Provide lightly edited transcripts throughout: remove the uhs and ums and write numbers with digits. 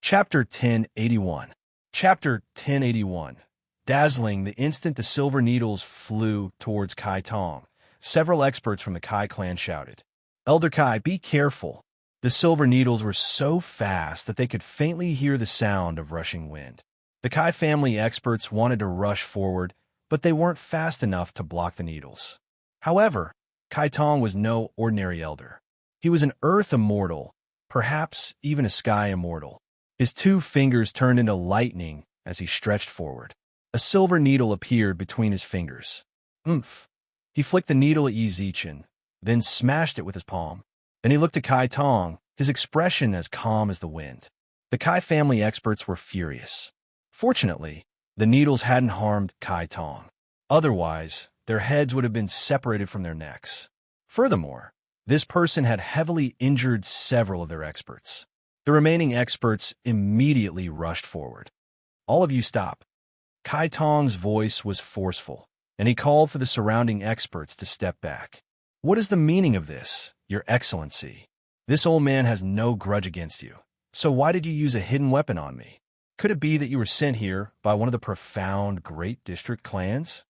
Chapter 1081. Chapter 1081. Dazzling the instant the silver needles flew towards Kai Tong, several experts from the Kai clan shouted, "Elder Kai, be careful." The silver needles were so fast that they could faintly hear the sound of rushing wind. The Kai family experts wanted to rush forward, but they weren't fast enough to block the needles. However, Kai Tong was no ordinary elder. He was an earth immortal, perhaps even a sky immortal. His 2 fingers turned into lightning as he stretched forward. A silver needle appeared between his fingers. Oomph! He flicked the needle at Yi Zichen, then smashed it with his palm. Then he looked at Kai Tong, his expression as calm as the wind. The Kai family experts were furious. Fortunately, the needles hadn't harmed Kai Tong. Otherwise, their heads would have been separated from their necks. Furthermore, this person had heavily injured several of their experts. The remaining experts immediately rushed forward. "All of you stop." Kai Tong's voice was forceful, and he called for the surrounding experts to step back. "What is the meaning of this, Your Excellency? This old man has no grudge against you. So why did you use a hidden weapon on me? Could it be that you were sent here by one of the profound Great District clans?"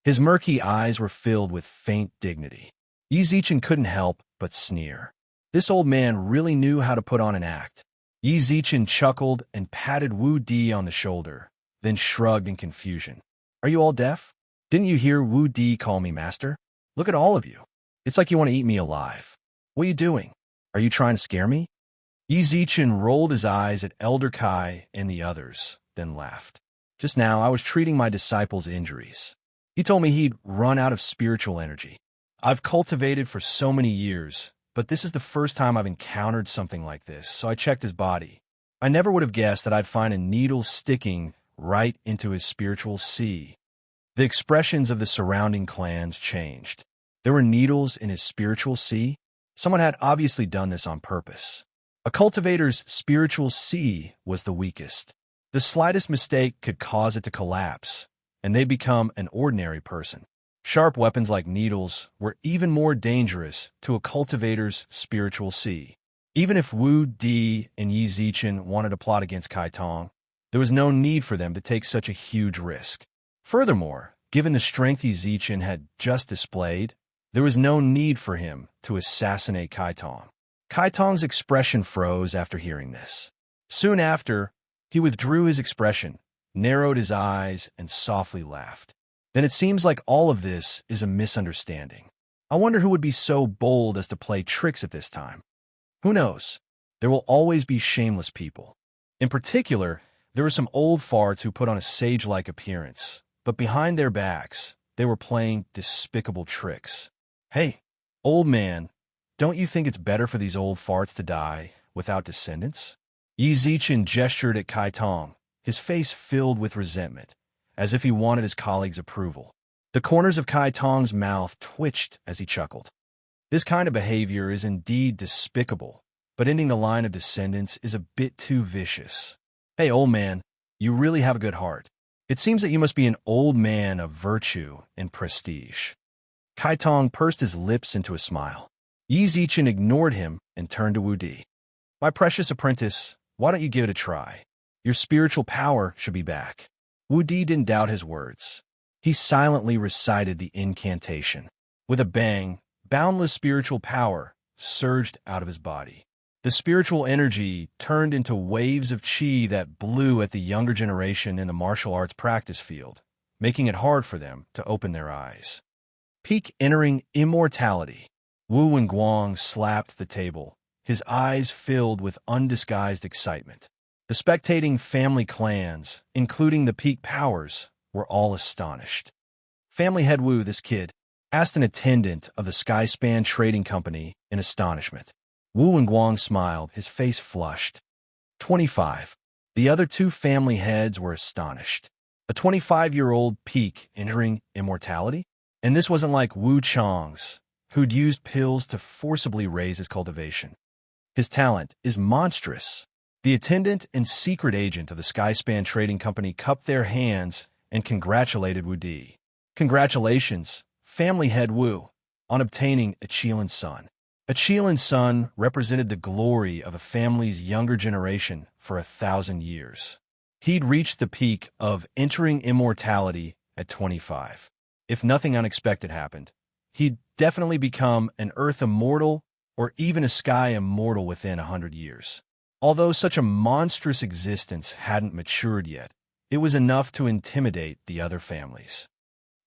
His murky eyes were filled with faint dignity. Yi Zichen couldn't help but sneer. This old man really knew how to put on an act. Yi Zichen chuckled and patted Wu Di on the shoulder, then shrugged in confusion. "Are you all deaf? Didn't you hear Wu Di call me master? Look at all of you. It's like you want to eat me alive. What are you doing? Are you trying to scare me?" Yi Zichen rolled his eyes at Elder Kai and the others, then laughed. "Just now I was treating my disciple's injuries. He told me he'd run out of spiritual energy. I've cultivated for so many years, but this is the first time I've encountered something like this, so I checked his body. I never would have guessed that I'd find a needle sticking right into his spiritual sea." The expressions of the surrounding clans changed. There were needles in his spiritual sea? Someone had obviously done this on purpose. A cultivator's spiritual sea was the weakest. The slightest mistake could cause it to collapse, and they become an ordinary person. Sharp weapons like needles were even more dangerous to a cultivator's spiritual sea. Even if Wu Di and Yi Zichen wanted to plot against Kai Tong, there was no need for them to take such a huge risk. Furthermore, given the strength Yi Zichen had just displayed, there was no need for him to assassinate Kai Tong. Kai Tong's expression froze after hearing this. Soon after, he withdrew his expression, narrowed his eyes, and softly laughed. "Then it seems like all of this is a misunderstanding. I wonder who would be so bold as to play tricks at this time. Who knows? There will always be shameless people. In particular, there were some old farts who put on a sage-like appearance, but behind their backs, they were playing despicable tricks. Hey, old man, don't you think it's better for these old farts to die without descendants?" Yi Zichen gestured at Kai Tong, his face filled with resentment, as if he wanted his colleagues' approval. The corners of Kai Tong's mouth twitched as he chuckled. This kind of behavior is indeed despicable, but ending the line of descendants is a bit too vicious. "Hey, old man, you really have a good heart. It seems that you must be an old man of virtue and prestige." Kai Tong pursed his lips into a smile. Yi Zichen ignored him and turned to Wu Di. "My precious apprentice, why don't you give it a try? Your spiritual power should be back." Wu Di didn't doubt his words. He silently recited the incantation. With a bang, boundless spiritual power surged out of his body. The spiritual energy turned into waves of qi that blew at the younger generation in the martial arts practice field, making it hard for them to open their eyes. Peak entering immortality. Wu Wenguang slapped the table, his eyes filled with undisguised excitement. The spectating family clans, including the peak powers, were all astonished. "Family head Wu, this kid?" asked an attendant of the Skyspan Trading Company in astonishment. Wu Wenguang smiled, his face flushed. 25. The other 2 family heads were astonished. A 25-year-old peak entering immortality? And this wasn't like Wu Chang's, who'd used pills to forcibly raise his cultivation. His talent is monstrous. The attendant and secret agent of the Skyspan Trading Company cupped their hands and congratulated Wu Di. "Congratulations, family head Wu, on obtaining a Qilan son. A Chilean son represented the glory of a family's younger generation for 1,000 years. He'd reached the peak of entering immortality at 25. If nothing unexpected happened, he'd definitely become an Earth immortal or even a sky immortal within 100 years. Although such a monstrous existence hadn't matured yet, it was enough to intimidate the other families.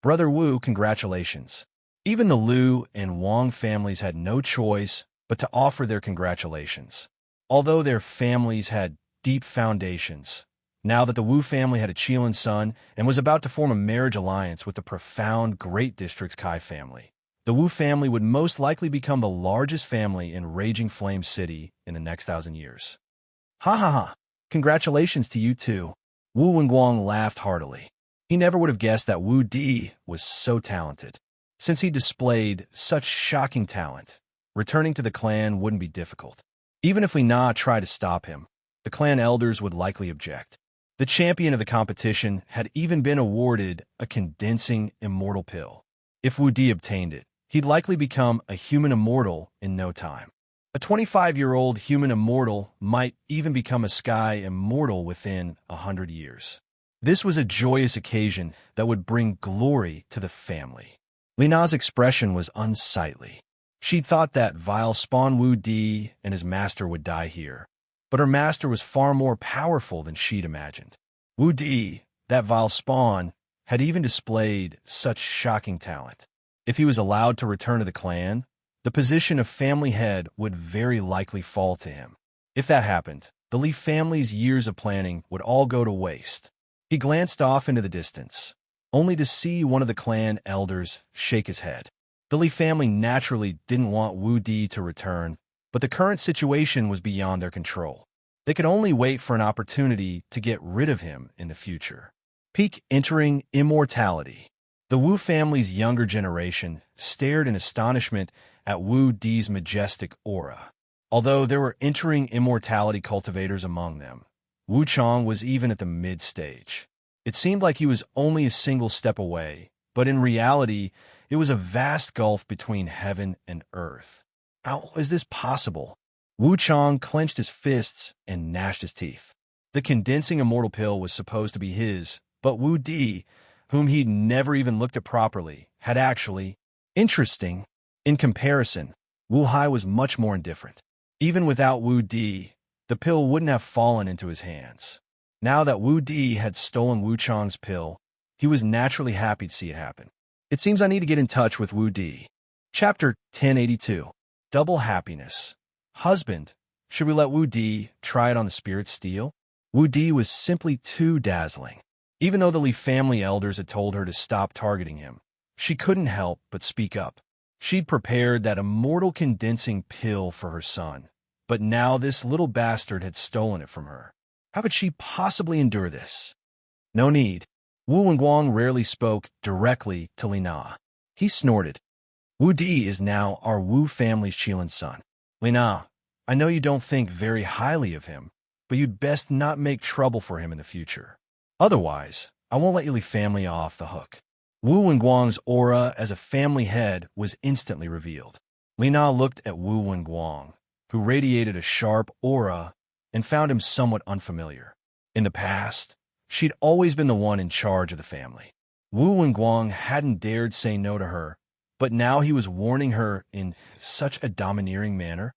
Brother Wu, congratulations. Even the Liu and Wang families had no choice but to offer their congratulations. Although their families had deep foundations, now that the Wu family had a Chilean son and was about to form a marriage alliance with the profound Great District's Kai family, the Wu family would most likely become the largest family in Raging Flame City in the next 1,000 years. Ha ha ha! Congratulations to you too. Wu Wenguang laughed heartily. He never would have guessed that Wu Di was so talented. Since he displayed such shocking talent, returning to the clan wouldn't be difficult. Even if Li Na tried to stop him, the clan elders would likely object. The champion of the competition had even been awarded a condensing immortal pill. If Wu Di obtained it, he'd likely become a human immortal in no time. A 25-year-old human immortal might even become a sky immortal within 100 years. This was a joyous occasion that would bring glory to the family. Li Na's expression was unsightly. She'd thought that vile spawn Wu Di and his master would die here, but her master was far more powerful than she'd imagined. Wu Di, that vile spawn, had even displayed such shocking talent. If he was allowed to return to the clan, the position of family head would very likely fall to him. If that happened, the Li family's years of planning would all go to waste. He glanced off into the distance, only to see one of the clan elders shake his head. The Li family naturally didn't want Wu Di to return, but the current situation was beyond their control. They could only wait for an opportunity to get rid of him in the future. Peak entering immortality. The Wu family's younger generation stared in astonishment at Wu Di's majestic aura. Although there were entering immortality cultivators among them, Wu Chong was even at the mid-stage. It seemed like he was only a single step away, but in reality, it was a vast gulf between heaven and earth. How is this possible? Wu Chong clenched his fists and gnashed his teeth. The condensing immortal pill was supposed to be his, but Wu Di, whom he'd never even looked at properly, had actually. Interesting. In comparison, Wu Hai was much more indifferent. Even without Wu Di, the pill wouldn't have fallen into his hands. Now that Wu Di had stolen Wu Chong's pill, he was naturally happy to see it happen. It seems I need to get in touch with Wu Di. Chapter 1082. Double Happiness. Husband, should we let Wu Di try it on the spirit steel? Wu Di was simply too dazzling. Even though the Li family elders had told her to stop targeting him, she couldn't help but speak up. She'd prepared that immortal condensing pill for her son, but now this little bastard had stolen it from her. How could she possibly endure this? No need. Wu Wenguang rarely spoke directly to Li Na. He snorted. Wu Di is now our Wu family's Chilean son. Li Na, I know you don't think very highly of him, but you'd best not make trouble for him in the future. Otherwise, I won't let your Li family off the hook. Wu Wenguang's aura as a family head was instantly revealed. Li Na looked at Wu Wenguang, who radiated a sharp aura, and found him somewhat unfamiliar. In the past, she'd always been the one in charge of the family. Wu Wenguang hadn't dared say no to her, but now he was warning her in such a domineering manner.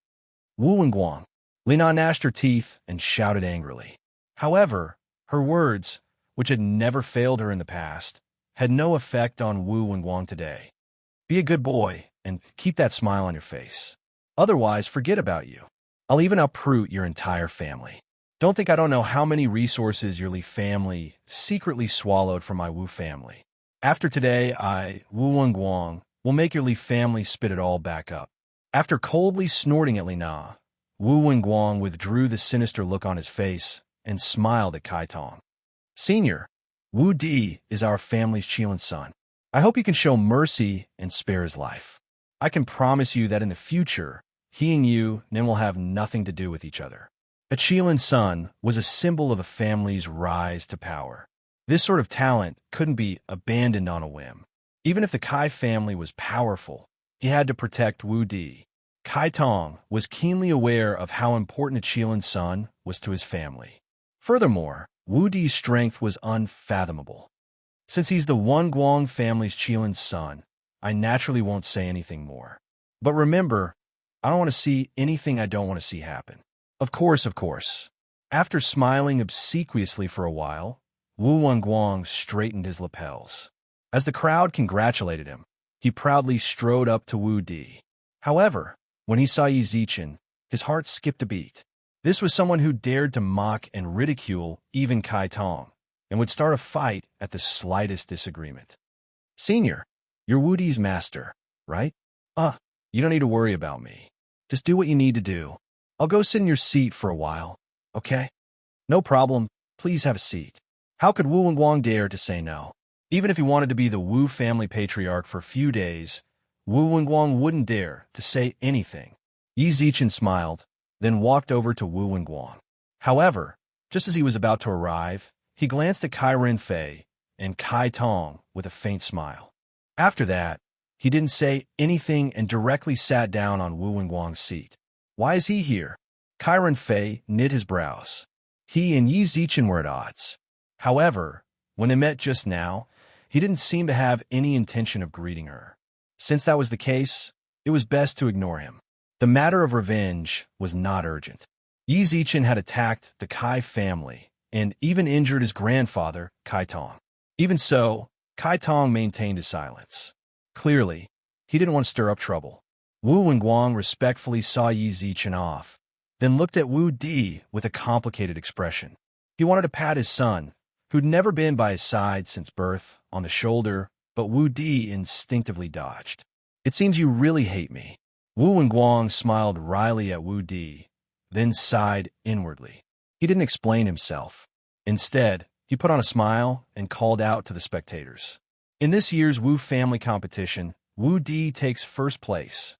Wu Wenguang. Li Na gnashed her teeth and shouted angrily. However, her words, which had never failed her in the past, had no effect on Wu Wenguang today. Be a good boy and keep that smile on your face. Otherwise, forget about you. I'll even uproot your entire family. Don't think I don't know how many resources your Li family secretly swallowed from my Wu family. After today, Wu Wenguang, will make your Li family spit it all back up. After coldly snorting at Li Na, Wu Wenguang withdrew the sinister look on his face and smiled at Kai Tong. Senior, Wu Di is our family's Chilean son. I hope you can show mercy and spare his life. I can promise you that in the future, he and you then will have nothing to do with each other. A Chilean son was a symbol of a family's rise to power. This sort of talent couldn't be abandoned on a whim. Even if the Kai family was powerful, he had to protect Wu Di. Kai Tong was keenly aware of how important a Qilin's son was to his family. Furthermore, Wu Di's strength was unfathomable. Since he's the One Guang family's Qilin's son, I naturally won't say anything more. But remember, I don't want to see anything I don't want to see happen. Of course, of course. After smiling obsequiously for a while, Wu Wenguang straightened his lapels. As the crowd congratulated him, he proudly strode up to Wu Di. However, when he saw Yi Zichen, his heart skipped a beat. This was someone who dared to mock and ridicule even Kai Tong, and would start a fight at the slightest disagreement. Senior, you're Wu Di's master, right? You don't need to worry about me. Just do what you need to do. I'll go sit in your seat for a while, okay? No problem, please have a seat. How could Wu Wenguang dare to say no? Even if he wanted to be the Wu family patriarch for a few days, Wu Wenguang wouldn't dare to say anything. Yi Zichen smiled, then walked over to Wu Wenguang. However, just as he was about to arrive, he glanced at Kai Renfei and Kai Tong with a faint smile. After that, he didn't say anything and directly sat down on Wu Wenguang's seat. Why is he here? Kai Renfei knit his brows. He and Yi Zichen were at odds. However, when they met just now, he didn't seem to have any intention of greeting her. Since that was the case, it was best to ignore him. The matter of revenge was not urgent. Yi Zichen had attacked the Kai family and even injured his grandfather, Kai Tong. Even so, Kai Tong maintained his silence. Clearly, he didn't want to stir up trouble. Wu Wenguang respectfully saw Yi Zichen off, then looked at Wu Di with a complicated expression. He wanted to pat his son, who'd never been by his side since birth, on the shoulder, but Wu Di instinctively dodged. It seems you really hate me. Wu Wenguang smiled wryly at Wu Di, then sighed inwardly. He didn't explain himself. Instead, he put on a smile and called out to the spectators. In this year's Wu family competition, Wu Di takes first place.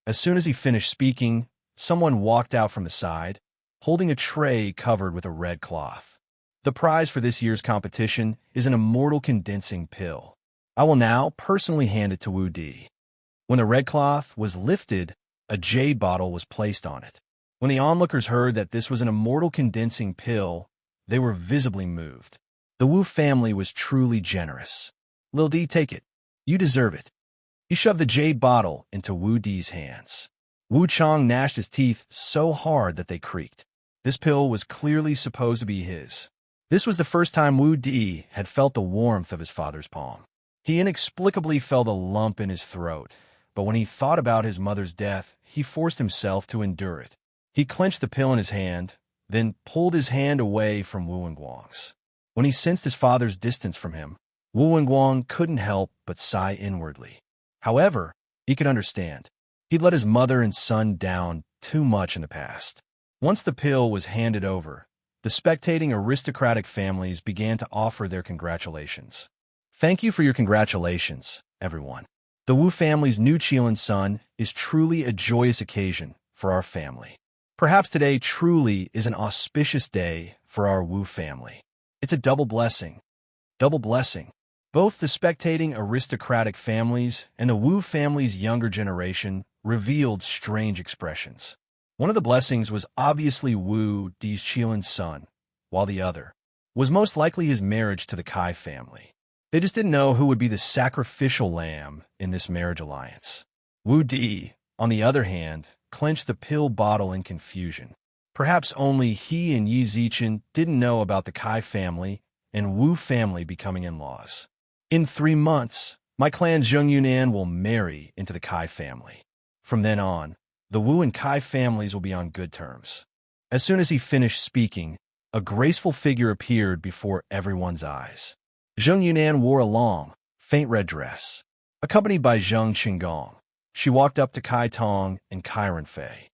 As soon as he finished speaking, someone walked out from the side, holding a tray covered with a red cloth. The prize for this year's competition is an immortal condensing pill. I will now personally hand it to Wu Di. When the red cloth was lifted, a jade bottle was placed on it. When the onlookers heard that this was an immortal condensing pill, they were visibly moved. The Wu family was truly generous. Lil Di, take it. You deserve it. He shoved the jade bottle into Wu Di's hands. Wu Chang gnashed his teeth so hard that they creaked. This pill was clearly supposed to be his. This was the first time Wu Di had felt the warmth of his father's palm. He inexplicably felt a lump in his throat, but when he thought about his mother's death, he forced himself to endure it. He clenched the pill in his hand, then pulled his hand away from Wu Wenguang's. When he sensed his father's distance from him, Wu Wenguang couldn't help but sigh inwardly. However, he could understand. He'd let his mother and son down too much in the past. Once the pill was handed over, the spectating aristocratic families began to offer their congratulations. Thank you for your congratulations, everyone. The Wu family's new Qilin's son is truly a joyous occasion for our family. Perhaps today truly is an auspicious day for our Wu family. It's a double blessing. Double blessing. Both the spectating aristocratic families and the Wu family's younger generation revealed strange expressions. One of the blessings was obviously Wu Di's Qilin's son, while the other was most likely his marriage to the Kai family. They just didn't know who would be the sacrificial lamb in this marriage alliance. Wu Di, on the other hand, clenched the pill bottle in confusion. Perhaps only he and Yi Zichen didn't know about the Kai family and Wu family becoming in-laws. In 3 months, my clan Zheng Yunan will marry into the Kai family. From then on, the Wu and Kai families will be on good terms. As soon as he finished speaking, a graceful figure appeared before everyone's eyes. Zheng Yunan wore a long, faint red dress. Accompanied by Zheng Qinggong, she walked up to Kai Tong and Kai Renfei.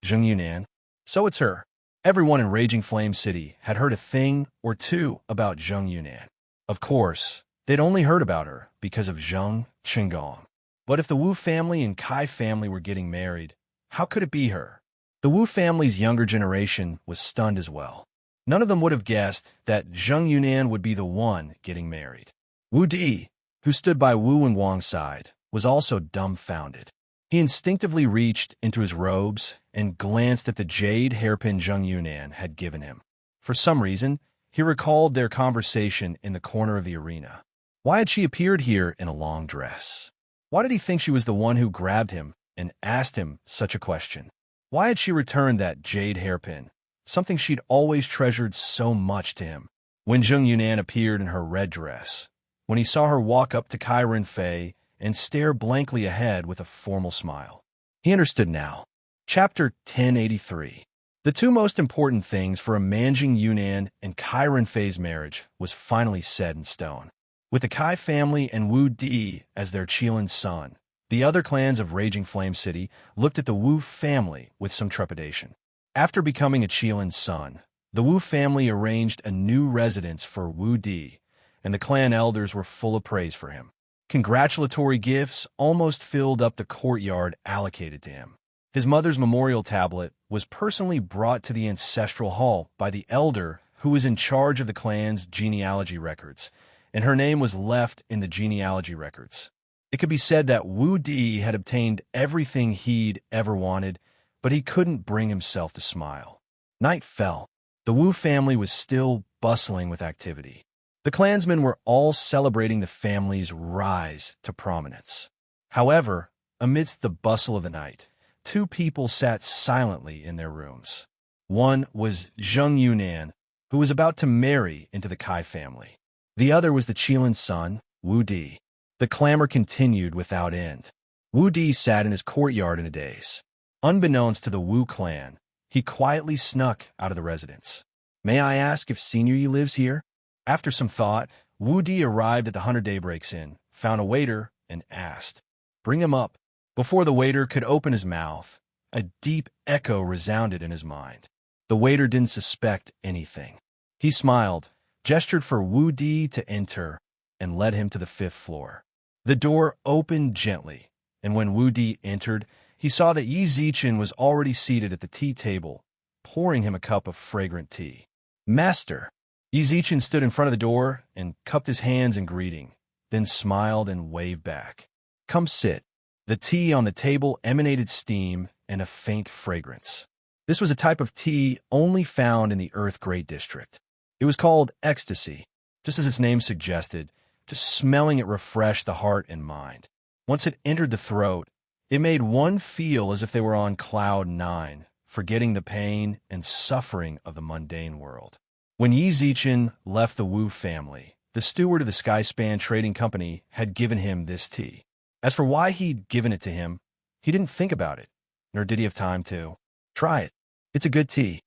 Zheng Yunan, so it's her. Everyone in Raging Flame City had heard a thing or two about Zheng Yunan. Of course, they'd only heard about her because of Zheng Qinggong. But if the Wu family and Kai family were getting married, how could it be her? The Wu family's younger generation was stunned as well. None of them would have guessed that Zheng Yunan would be the one getting married. Wu Di, who stood by Wu Wenguang's side, was also dumbfounded. He instinctively reached into his robes and glanced at the jade hairpin Zheng Yunan had given him. For some reason, he recalled their conversation in the corner of the arena. Why had she appeared here in a long dress? Why did he think she was the one who grabbed him and asked him such a question? Why had she returned that jade hairpin, something she'd always treasured so much to him? When Zheng Yunan appeared in her red dress, when he saw her walk up to Kai Renfei and stare blankly ahead with a formal smile, he understood now. Chapter 1083. The two most important things for a Manjing Yunnan and Kai Renfei's marriage was finally set in stone. With the Kai family and Wu Di as their Qilin son, the other clans of Raging Flame City looked at the Wu family with some trepidation. After becoming a Qilin son, the Wu family arranged a new residence for Wu Di, and the clan elders were full of praise for him. Congratulatory gifts almost filled up the courtyard allocated to him. His mother's memorial tablet was personally brought to the ancestral hall by the elder who was in charge of the clan's genealogy records, and her name was left in the genealogy records. It could be said that Wu Di had obtained everything he'd ever wanted, but he couldn't bring himself to smile. Night fell. The Wu family was still bustling with activity. The clansmen were all celebrating the family's rise to prominence. However, amidst the bustle of the night, two people sat silently in their rooms. One was Zheng Yunan, who was about to marry into the Kai family. The other was the Qilin's son, Wu Di. The clamor continued without end. Wu Di sat in his courtyard in a daze. Unbeknownst to the Wu clan, he quietly snuck out of the residence. "May I ask if Senior Yi lives here?" After some thought, Wu Di arrived at the 100 Daybreaks Inn, found a waiter, and asked, "Bring him up." Before the waiter could open his mouth, a deep echo resounded in his mind. The waiter didn't suspect anything. He smiled, gestured for Wu Di to enter, and led him to the 5th floor. The door opened gently, and when Wu Di entered, he saw that Yi Zichen was already seated at the tea table, pouring him a cup of fragrant tea. "Master!" Yi Zichen stood in front of the door and cupped his hands in greeting, then smiled and waved back. "Come sit." The tea on the table emanated steam and a faint fragrance. This was a type of tea only found in the Earth Great District. It was called ecstasy, just as its name suggested. Just smelling it refreshed the heart and mind. Once it entered the throat, it made one feel as if they were on cloud 9, forgetting the pain and suffering of the mundane world. When Yi Zichen left the Wu family, the steward of the Skyspan Trading Company had given him this tea. As for why he'd given it to him, he didn't think about it, nor did he have time to. "Try it. It's a good tea."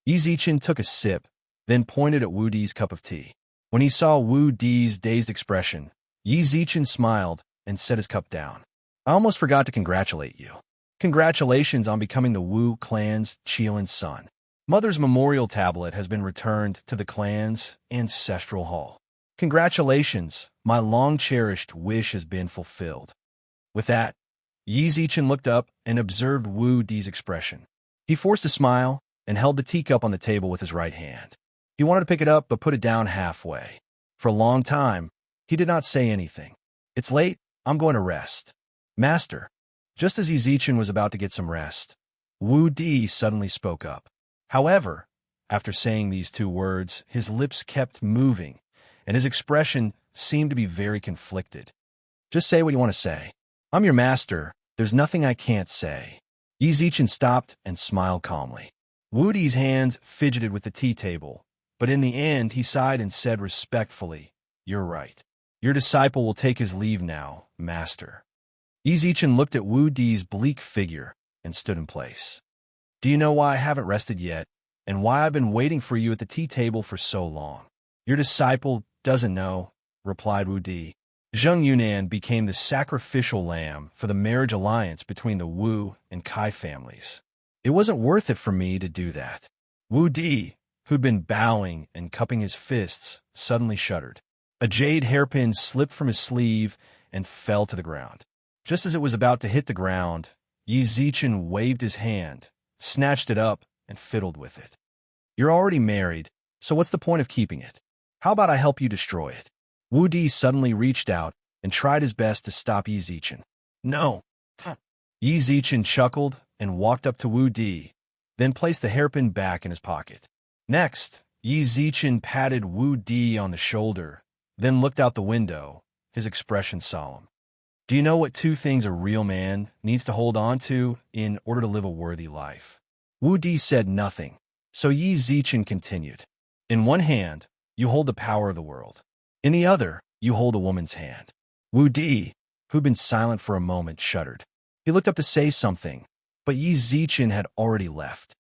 Yi Zichen took a sip, then pointed at Wu Di's cup of tea. When he saw Wu Di's dazed expression, Yi Zichen smiled and set his cup down. "I almost forgot to congratulate you. Congratulations on becoming the Wu clan's Qilin son. Mother's memorial tablet has been returned to the clan's ancestral hall. Congratulations, my long-cherished wish has been fulfilled." With that, Yi Zichen looked up and observed Wu Di's expression. He forced a smile and held the teacup on the table with his right hand. He wanted to pick it up but put it down halfway. For a long time, he did not say anything. "It's late, I'm going to rest." "Master." Just as Yi Zichen was about to get some rest, Wu Di suddenly spoke up. However, after saying these two words, his lips kept moving, and his expression seemed to be very conflicted. "Just say what you want to say. I'm your master. There's nothing I can't say." Yi Zichen stopped and smiled calmly. Wu Di's hands fidgeted with the tea table, but in the end he sighed and said respectfully, "You're right. Your disciple will take his leave now, master." Yi Zichen looked at Wu Di's bleak figure and stood in place. "Do you know why I haven't rested yet, and why I've been waiting for you at the tea table for so long?" "Your disciple doesn't know," replied Wu Di. Zheng Yunan became the sacrificial lamb for the marriage alliance between the Wu and Kai families. It wasn't worth it for me to do that. Wu Di, who'd been bowing and cupping his fists, suddenly shuddered. A jade hairpin slipped from his sleeve and fell to the ground. Just as it was about to hit the ground, Yi Zichen waved his hand, snatched it up, and fiddled with it. "You're already married, so what's the point of keeping it? How about I help you destroy it?" Wu Di suddenly reached out and tried his best to stop Yi Zichen. "No." Yi Zichen chuckled and walked up to Wu Di, then placed the hairpin back in his pocket. Next, Yi Zichen patted Wu Di on the shoulder, then looked out the window, his expression solemn. Do you know what two things a real man needs to hold on to in order to live a worthy life? Wu Di said nothing, so Yi Zichen continued. In one hand, you hold the power of the world. In the other, you hold a woman's hand. Wu Di, who'd been silent for a moment, shuddered. He looked up to say something, but Yi Zichen had already left.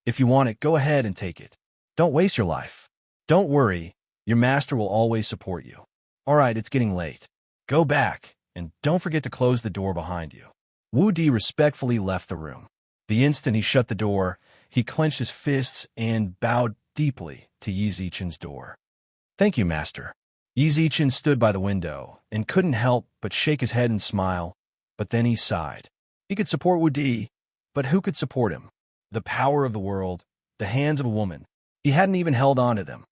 If you want it, go ahead and take it. Don't waste your life. Don't worry, your master will always support you. All right, it's getting late. Go back, and don't forget to close the door behind you. Wu Di respectfully left the room. The instant he shut the door, he clenched his fists and bowed deeply to Yi Zichen's door. Thank you, master. Yi Zichen stood by the window and couldn't help but shake his head and smile, but then he sighed. He could support Wu Di, but who could support him? The power of the world, the hands of a woman. He hadn't even held on to them.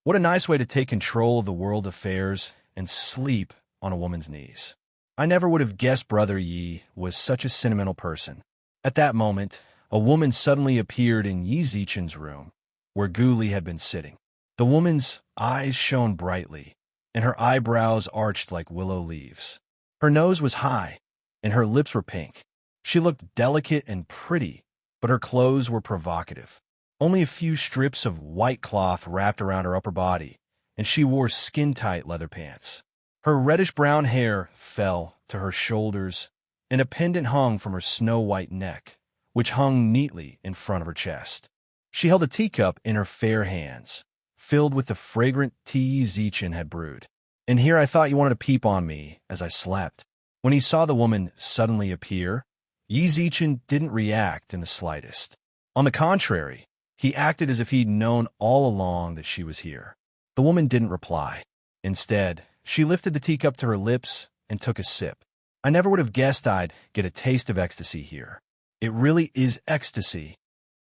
What a nice way to take control of the world affairs and sleep on a woman's knees. I never would have guessed Brother Yi was such a sentimental person. At that moment, a woman suddenly appeared in Yi Zichen's room, where Gu Li had been sitting. The woman's eyes shone brightly, and her eyebrows arched like willow leaves. Her nose was high, and her lips were pink. She looked delicate and pretty, but her clothes were provocative. Only a few strips of white cloth wrapped around her upper body, and she wore skin-tight leather pants. Her reddish-brown hair fell to her shoulders, and a pendant hung from her snow-white neck, which hung neatly in front of her chest. She held a teacup in her fair hands, filled with the fragrant tea Zichen had brewed. And here I thought you wanted to peep on me as I slept. When he saw the woman suddenly appear, Yi Zichen didn't react in the slightest. On the contrary, he acted as if he'd known all along that she was here. The woman didn't reply. Instead, she lifted the teacup to her lips and took a sip. I never would have guessed I'd get a taste of ecstasy here. It really is ecstasy.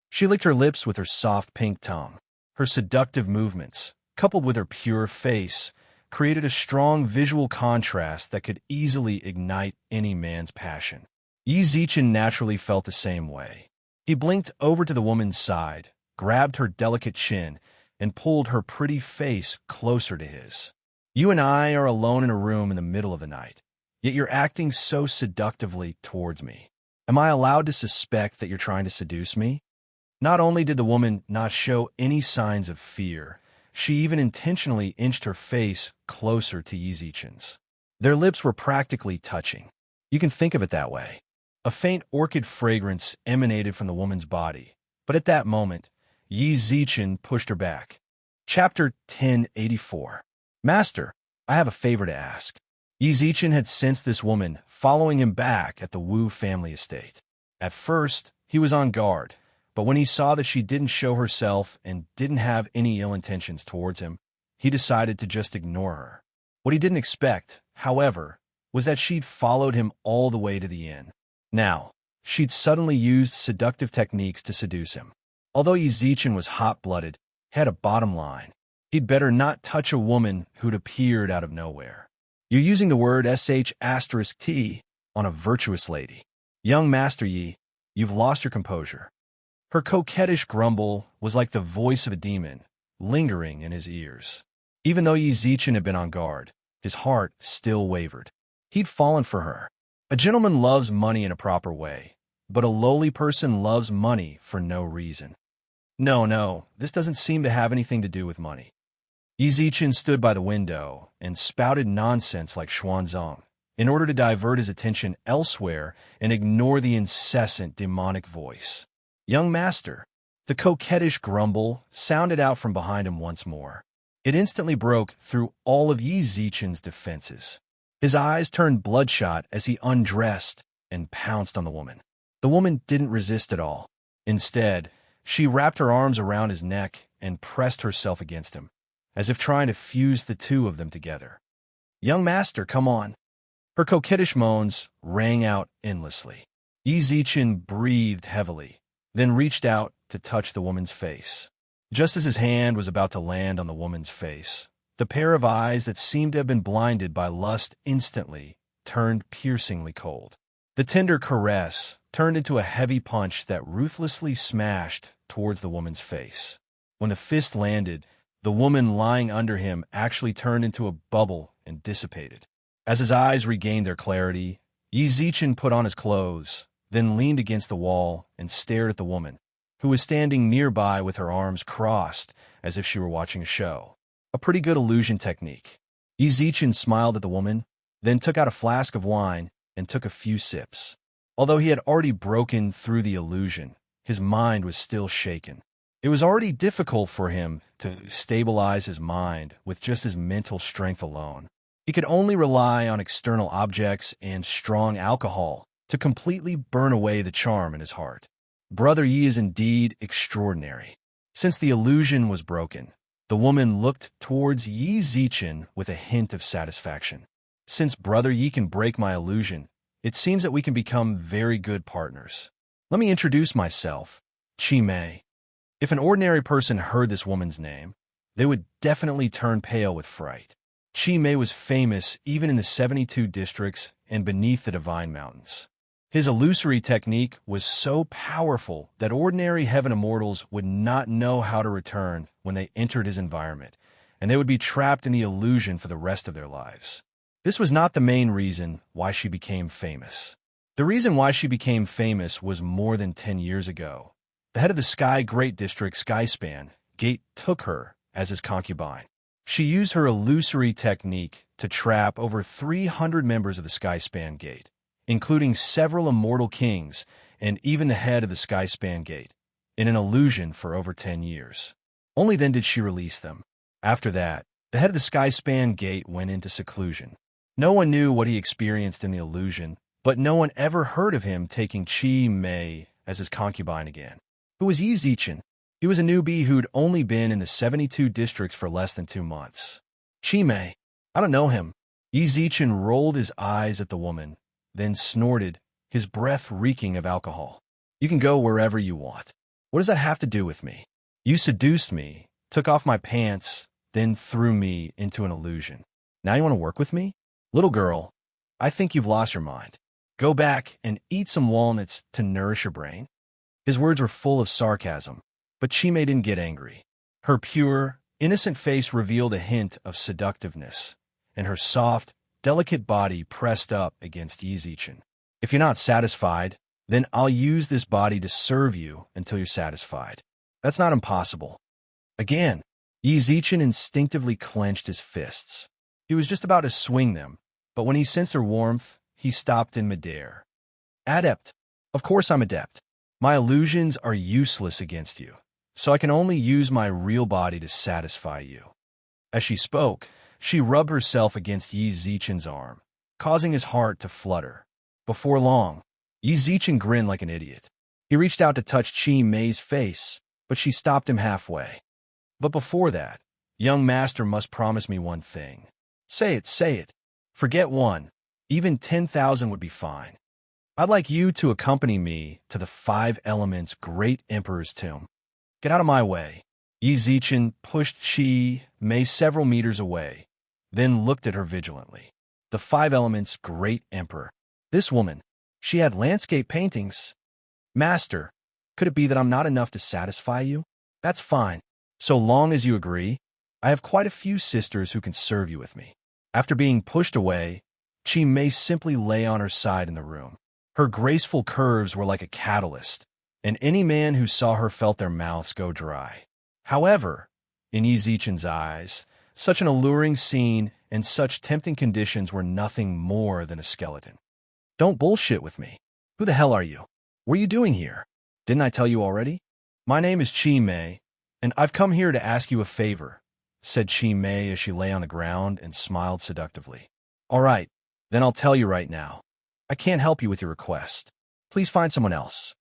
She licked her lips with her soft pink tongue. Her seductive movements, coupled with her pure face, created a strong visual contrast that could easily ignite any man's passion. Yi Zichen naturally felt the same way. He blinked over to the woman's side, grabbed her delicate chin, and pulled her pretty face closer to his. You and I are alone in a room in the middle of the night, yet you're acting so seductively towards me. Am I allowed to suspect that you're trying to seduce me? Not only did the woman not show any signs of fear, she even intentionally inched her face closer to Yi Zichen's. Their lips were practically touching. You can think of it that way. A faint orchid fragrance emanated from the woman's body, but at that moment, Yi Zichen pushed her back. Chapter 1084. Master, I have a favor to ask. Yi Zichen had sensed this woman following him back at the Wu family estate. At first, he was on guard, but when he saw that she didn't show herself and didn't have any ill intentions towards him, he decided to just ignore her. What he didn't expect, however, was that she'd followed him all the way to the inn. Now, she'd suddenly used seductive techniques to seduce him. Although Yi Zichen was hot-blooded, he had a bottom line. He'd better not touch a woman who'd appeared out of nowhere. You're using the word sh*t on a virtuous lady. Young Master Yi, you've lost your composure. Her coquettish grumble was like the voice of a demon, lingering in his ears. Even though Yi Zichen had been on guard, his heart still wavered. He'd fallen for her. A gentleman loves money in a proper way, but a lowly person loves money for no reason. No, this doesn't seem to have anything to do with money. Yi Zichen stood by the window and spouted nonsense like Xuanzang in order to divert his attention elsewhere and ignore the incessant demonic voice. Young master, the coquettish grumble sounded out from behind him once more. It instantly broke through all of Yi Zichen's defenses. His eyes turned bloodshot as he undressed and pounced on the woman. The woman didn't resist at all. Instead, she wrapped her arms around his neck and pressed herself against him, as if trying to fuse the two of them together. Young master, come on. Her coquettish moans rang out endlessly. Yi Zichen breathed heavily, then reached out to touch the woman's face. Just as his hand was about to land on the woman's face, the pair of eyes that seemed to have been blinded by lust instantly turned piercingly cold. The tender caress turned into a heavy punch that ruthlessly smashed towards the woman's face. When the fist landed, the woman lying under him actually turned into a bubble and dissipated. As his eyes regained their clarity, Yi Zichen put on his clothes, then leaned against the wall and stared at the woman, who was standing nearby with her arms crossed as if she were watching a show. A pretty good illusion technique. Yi Zichen smiled at the woman, then took out a flask of wine and took a few sips. Although he had already broken through the illusion, his mind was still shaken. It was already difficult for him to stabilize his mind with just his mental strength alone. He could only rely on external objects and strong alcohol to completely burn away the charm in his heart. Brother Yi is indeed extraordinary. Since the illusion was broken, the woman looked towards Yi Zichen with a hint of satisfaction. Since Brother Yi can break my illusion, it seems that we can become very good partners. Let me introduce myself, Qi Mei. If an ordinary person heard this woman's name, they would definitely turn pale with fright. Qi Mei was famous even in the 72 districts and beneath the Divine Mountains. His illusory technique was so powerful that ordinary heaven immortals would not know how to return when they entered his environment, and they would be trapped in the illusion for the rest of their lives. This was not the main reason why she became famous. The reason why she became famous was more than 10 years ago. The head of the Sky Great District Skyspan Gate took her as his concubine. She used her illusory technique to trap over 300 members of the Skyspan Gate, including several immortal kings and even the head of the Skyspan Gate, in an illusion for over 10 years. Only then did she release them. After that, the head of the Skyspan Gate went into seclusion. No one knew what he experienced in the illusion, but no one ever heard of him taking Qi Mei as his concubine again. Who was Yi Zichen? He was a newbie who'd only been in the 72 districts for less than 2 months. Qi Mei, I don't know him. Yi Zichen rolled his eyes at the woman, then snorted, his breath reeking of alcohol. You can go wherever you want. What does that have to do with me? You seduced me, took off my pants, then threw me into an illusion. Now you want to work with me? Little girl, I think you've lost your mind. Go back and eat some walnuts to nourish your brain. His words were full of sarcasm, but Qi Mei didn't get angry. Her pure, innocent face revealed a hint of seductiveness, and her soft, delicate body pressed up against Yi Zichen. If you're not satisfied, then I'll use this body to serve you until you're satisfied. That's not impossible. Again, Yi Zichen instinctively clenched his fists. He was just about to swing them, but when he sensed her warmth, he stopped in midair. Adept. Of course I'm adept. My illusions are useless against you, so I can only use my real body to satisfy you. As she spoke, she rubbed herself against Yi Zichen's arm, causing his heart to flutter. Before long, Yi Zichen grinned like an idiot. He reached out to touch Qi Mei's face, but she stopped him halfway. But before that, young master must promise me one thing. Say it, say it. Forget one. Even 10,000 would be fine. I'd like you to accompany me to the 5 Elements Great Emperor's tomb. Get out of my way. Yi Zichen pushed Qi Mei several meters away, then looked at her vigilantly. The 5 Elements Great Emperor. This woman, she had landscape paintings. Master, could it be that I'm not enough to satisfy you? That's fine. So long as you agree, I have quite a few sisters who can serve you with me. After being pushed away, Qi Mei simply lay on her side in the room. Her graceful curves were like a catalyst, and any man who saw her felt their mouths go dry. However, in Yi Zichen's eyes, such an alluring scene and such tempting conditions were nothing more than a skeleton. Don't bullshit with me. Who the hell are you? What are you doing here? Didn't I tell you already? My name is Qi Mei, and I've come here to ask you a favor, said Qi Mei as she lay on the ground and smiled seductively. All right, then I'll tell you right now. I can't help you with your request. Please find someone else.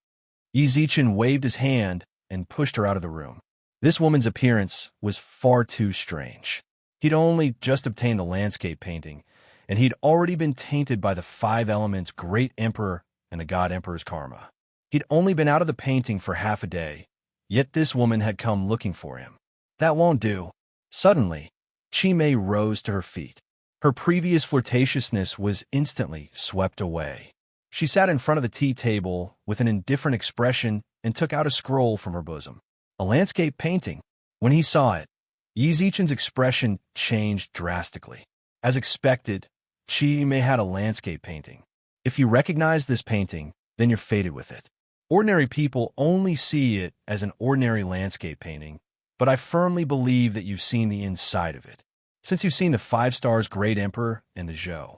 Yi Zichen waved his hand and pushed her out of the room. This woman's appearance was far too strange. He'd only just obtained a landscape painting, and he'd already been tainted by the 5 Elements Great Emperor and the God Emperor's karma. He'd only been out of the painting for half a day, yet this woman had come looking for him. That won't do. Suddenly, Qi Mei rose to her feet. Her previous flirtatiousness was instantly swept away. She sat in front of the tea table with an indifferent expression and took out a scroll from her bosom. A landscape painting. When he saw it, Yi Zichen's expression changed drastically. As expected, Chi Mei had a landscape painting. If you recognize this painting, then you're fated with it. Ordinary people only see it as an ordinary landscape painting, but I firmly believe that you've seen the inside of it, since you've seen the 5 stars Great Emperor and the Zhou.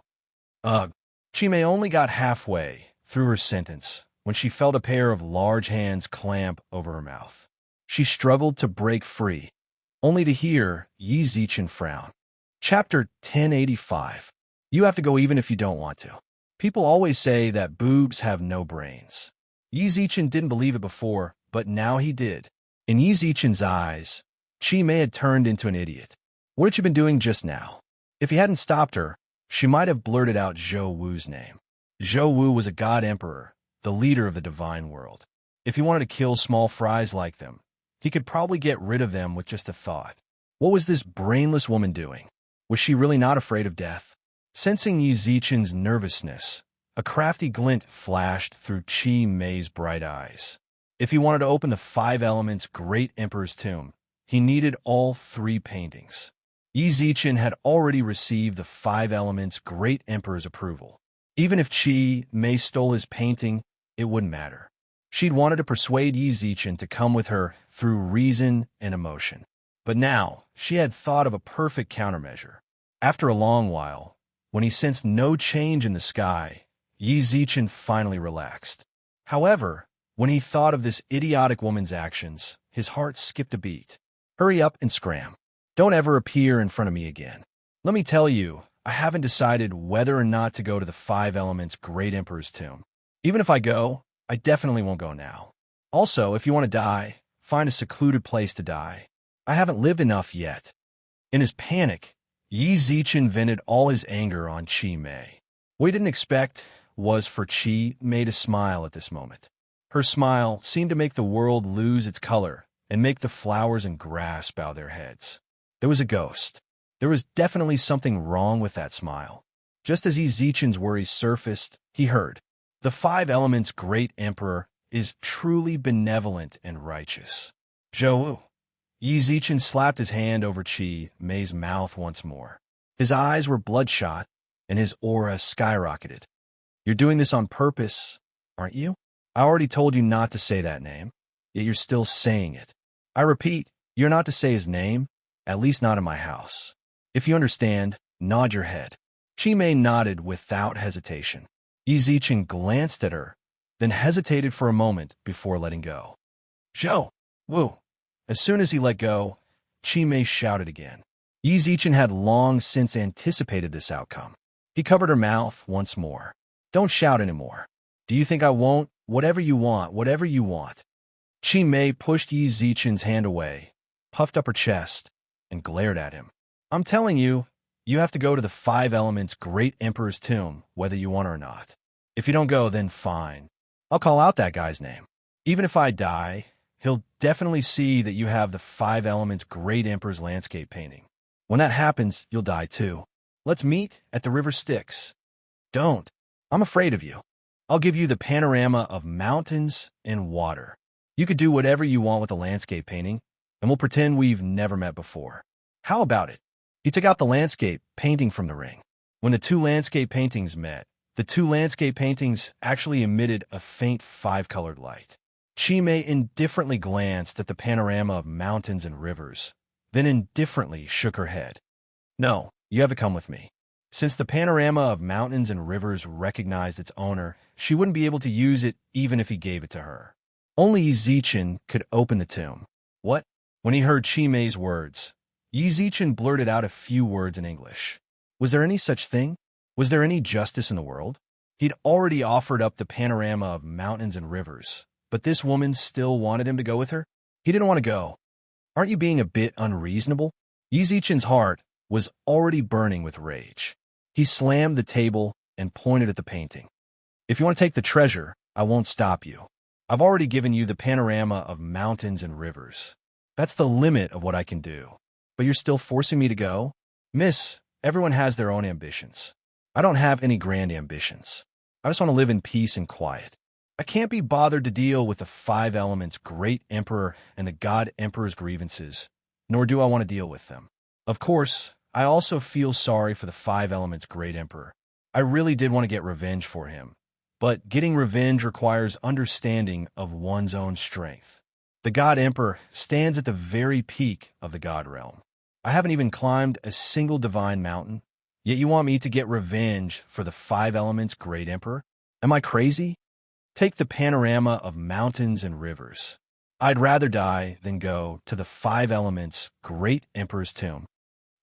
Ugh. Chi Mei only got halfway through her sentence when she felt a pair of large hands clamp over her mouth. She struggled to break free, only to hear Yi Zichen frown. Chapter 1085. You have to go even if you don't want to. People always say that boobs have no brains. Yi Zichen didn't believe it before, but now he did. In Yi Zichen's eyes, Chi Mei had turned into an idiot. What had you been doing just now? If he hadn't stopped her, she might have blurted out Zhou Wu's name. Zhou Wu was a god emperor, the leader of the divine world. If he wanted to kill small fries like them, he could probably get rid of them with just a thought. What was this brainless woman doing? Was she really not afraid of death? Sensing Yi Zichen's nervousness, a crafty glint flashed through Chi Mei's bright eyes. If he wanted to open the 5 elements Great Emperor's tomb, he needed all 3 paintings. Yi Zichen had already received the 5 elements Great Emperor's approval. Even if Chi Mei stole his painting, it wouldn't matter. She'd wanted to persuade Yi Zichen to come with her through reason and emotion. But now, she had thought of a perfect countermeasure. After a long while, when he sensed no change in the sky, Yi Zichen finally relaxed. However, when he thought of this idiotic woman's actions, his heart skipped a beat. Hurry up and scram. Don't ever appear in front of me again. Let me tell you, I haven't decided whether or not to go to the 5 elements Great Emperor's tomb. Even if I go, I definitely won't go now. Also, if you want to die, find a secluded place to die. I haven't lived enough yet. In his panic, Yi Zichen vented all his anger on Chi Mei. What he didn't expect was for Chi Mei to smile at this moment. Her smile seemed to make the world lose its color and make the flowers and grass bow their heads. There was a ghost. There was definitely something wrong with that smile. Just as Yi Zichen's worries surfaced, he heard, "The 5 elements Great Emperor is truly benevolent and righteous." Zhou. Yi Zichen slapped his hand over Chi Mei's mouth once more. His eyes were bloodshot, and his aura skyrocketed. "You're doing this on purpose, aren't you? I already told you not to say that name, yet you're still saying it. I repeat, you're not to say his name, at least not in my house. If you understand, nod your head." Chi Mei nodded without hesitation. Yi Zichen glanced at her, then hesitated for a moment before letting go. "Zhou Wu." As soon as he let go, Chi Mei shouted again. Yi Zichen had long since anticipated this outcome. He covered her mouth once more. "Don't shout anymore. Do you think I won't? Whatever you want, whatever you want." Chi Mei pushed Yi Zichen's hand away, puffed up her chest, and glared at him. "I'm telling you, you have to go to the 5 elements Great Emperor's tomb, whether you want or not. If you don't go, then fine. I'll call out that guy's name. Even if I die, he'll definitely see that you have the 5 elements Great Emperor's landscape painting. When that happens, you'll die too. Let's meet at the river Styx." "Don't. I'm afraid of you. I'll give you the panorama of mountains and water. You could do whatever you want with the landscape painting, and we'll pretend we've never met before. How about it?" He took out the landscape painting from the ring. When the 2 landscape paintings met, the 2 landscape paintings actually emitted a faint 5-colored light. Chi Mei indifferently glanced at the panorama of mountains and rivers, then indifferently shook her head. "No, you have to come with me." Since the panorama of mountains and rivers recognized its owner, she wouldn't be able to use it even if he gave it to her. Only Yi Zichen could open the tomb. "What?" When he heard Chi Mei's words, Yi Zichen blurted out a few words in English. Was there any such thing? Was there any justice in the world? He'd already offered up the panorama of mountains and rivers, but this woman still wanted him to go with her? He didn't want to go. "Aren't you being a bit unreasonable?" Yi Zichen's heart was already burning with rage. He slammed the table and pointed at the painting. "If you want to take the treasure, I won't stop you. I've already given you the panorama of mountains and rivers. That's the limit of what I can do. But you're still forcing me to go? Miss, everyone has their own ambitions. I don't have any grand ambitions. I just want to live in peace and quiet. I can't be bothered to deal with the five elements great emperor and the god emperor's grievances, nor do I want to deal with them. Of course, I also feel sorry for the five elements great emperor. I really did want to get revenge for him, but getting revenge requires understanding of one's own strength. The god emperor stands at the very peak of the god realm. I haven't even climbed a single divine mountain, yet you want me to get revenge for the five elements great emperor? Am I crazy? Take the panorama of mountains and rivers. I'd rather die than go to the five elements great emperor's tomb.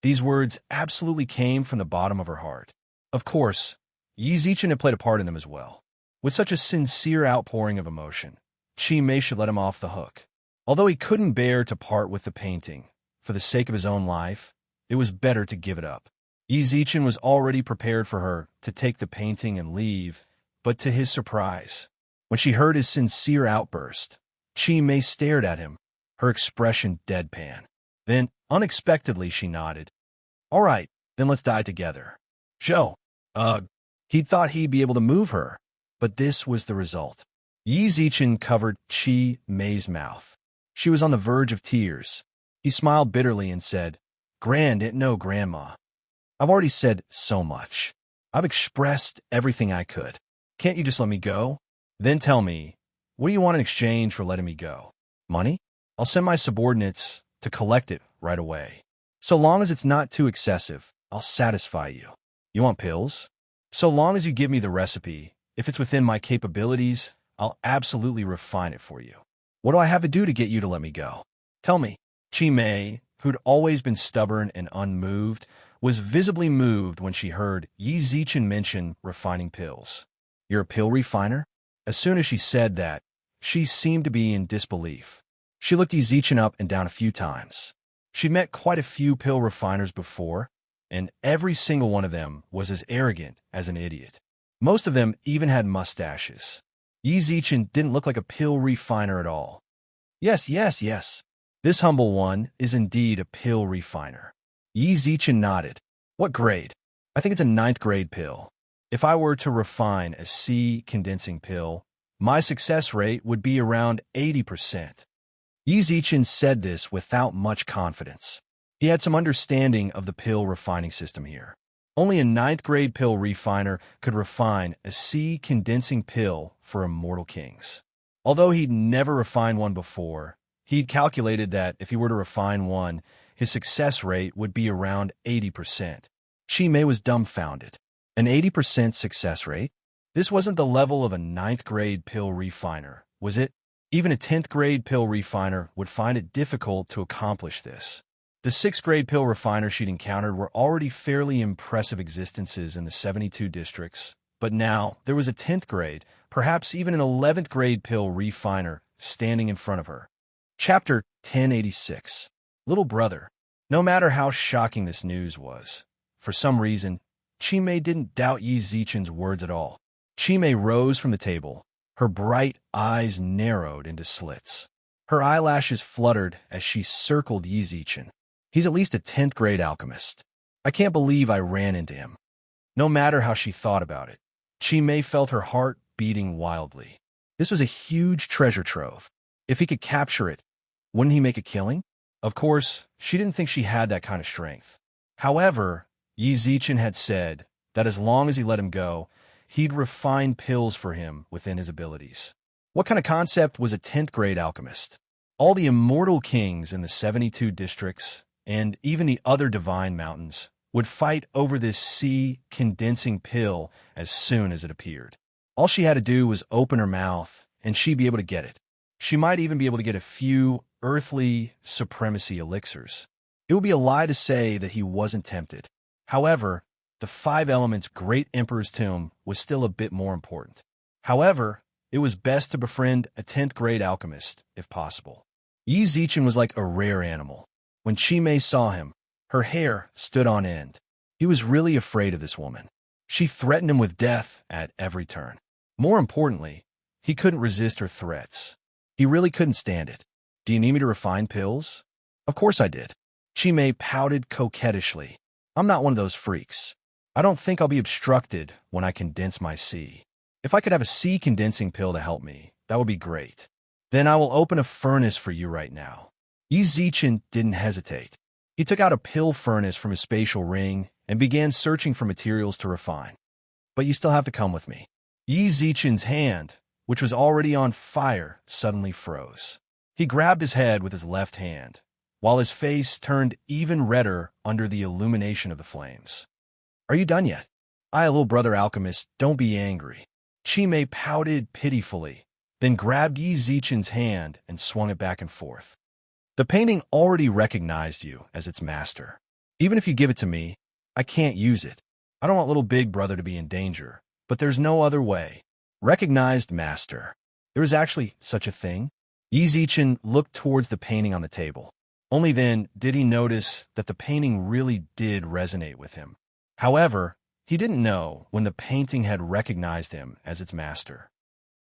These words absolutely came from the bottom of her heart. Of course, Yi Zichen had played a part in them as well. With such a sincere outpouring of emotion, Chi Mei should let him off the hook. Although he couldn't bear to part with the painting, for the sake of his own life, it was better to give it up. Yi Zichen was already prepared for her to take the painting and leave, but to his surprise, when she heard his sincere outburst, Chi Mei stared at him, her expression deadpan. Then, unexpectedly, she nodded. All right, then let's die together. Zhou. He'd thought he'd be able to move her, but this was the result. Yi Zichen covered Chi Mei's mouth. She was on the verge of tears. He smiled bitterly and said, No, Grandma. I've already said so much. I've expressed everything I could. Can't you just let me go? Then tell me, what do you want in exchange for letting me go? Money? I'll send my subordinates to collect it right away. So long as it's not too excessive, I'll satisfy you. You want pills? So long as you give me the recipe, if it's within my capabilities, I'll absolutely refine it for you. What do I have to do to get you to let me go? Tell me. Chi Mei, who'd always been stubborn and unmoved, was visibly moved when she heard Yi Zichen mention refining pills. You're a pill refiner? As soon as she said that, she seemed to be in disbelief. She looked Yi Zichen up and down a few times. She'd met quite a few pill refiners before, and every single one of them was as arrogant as an idiot. Most of them even had mustaches. Yi Zichen didn't look like a pill refiner at all. Yes. This humble one is indeed a pill refiner. Yi Zichen nodded. What grade? I think it's a 9th grade pill. If I were to refine a C condensing pill, my success rate would be around 80%. Yi Zichen said this without much confidence. He had some understanding of the pill refining system here. Only a 9th grade pill refiner could refine a C condensing pill for immortal kings. Although he'd never refined one before, he'd calculated that if he were to refine one, his success rate would be around 80%. Chi Mei was dumbfounded. An 80% success rate? This wasn't the level of a 9th grade pill refiner, was it? Even a 10th grade pill refiner would find it difficult to accomplish this. The 6th grade pill refiners she'd encountered were already fairly impressive existences in the 72 districts, but now there was a 10th grade, perhaps even an 11th grade pill refiner standing in front of her. Chapter 1086. Little brother. No matter how shocking this news was, for some reason, Chi Mei didn't doubt Yi Zichen's words at all. Chi Mei rose from the table. Her bright eyes narrowed into slits. Her eyelashes fluttered as she circled Yi Zichen. He's at least a 10th grade alchemist. I can't believe I ran into him. No matter how she thought about it, Chi Mei felt her heart beating wildly. This was a huge treasure trove. If he could capture it, wouldn't he make a killing? Of course, she didn't think she had that kind of strength. However, Yi Zichen had said that as long as he let him go, he'd refine pills for him within his abilities. What kind of concept was a 10th grade alchemist? All the immortal kings in the 72 districts, and even the other divine mountains, would fight over this C condensing pill as soon as it appeared. All she had to do was open her mouth, and she'd be able to get it. She might even be able to get a few earthly supremacy elixirs. It would be a lie to say that he wasn't tempted. However, the 5 elements great emperor's tomb was still a bit more important. However, it was best to befriend a 10th grade alchemist, if possible. Yi Zichen was like a rare animal. When Chi Mei saw him, her hair stood on end. He was really afraid of this woman. She threatened him with death at every turn. More importantly, he couldn't resist her threats. He really couldn't stand it. Do you need me to refine pills? Of course I did. Chi Mei pouted coquettishly. I'm not one of those freaks. I don't think I'll be obstructed when I condense my C. If I could have a sea condensing pill to help me, that would be great. Then I will open a furnace for you right now. Yi Zichen didn't hesitate. He took out a pill furnace from his spatial ring and began searching for materials to refine. But you still have to come with me. Yi Zichen's hand, which was already on fire, suddenly froze. He grabbed his head with his left hand, while his face turned even redder under the illumination of the flames. Are you done yet? Little brother alchemist, don't be angry. Chi Mei pouted pitifully, then grabbed Yi Zichen's hand and swung it back and forth. The painting already recognized you as its master. Even if you give it to me, I can't use it. I don't want little big brother to be in danger, but there's no other way. Recognized master. There is actually such a thing? Yi Zichen looked towards the painting on the table. Only then did he notice that the painting really did resonate with him. However, he didn't know when the painting had recognized him as its master.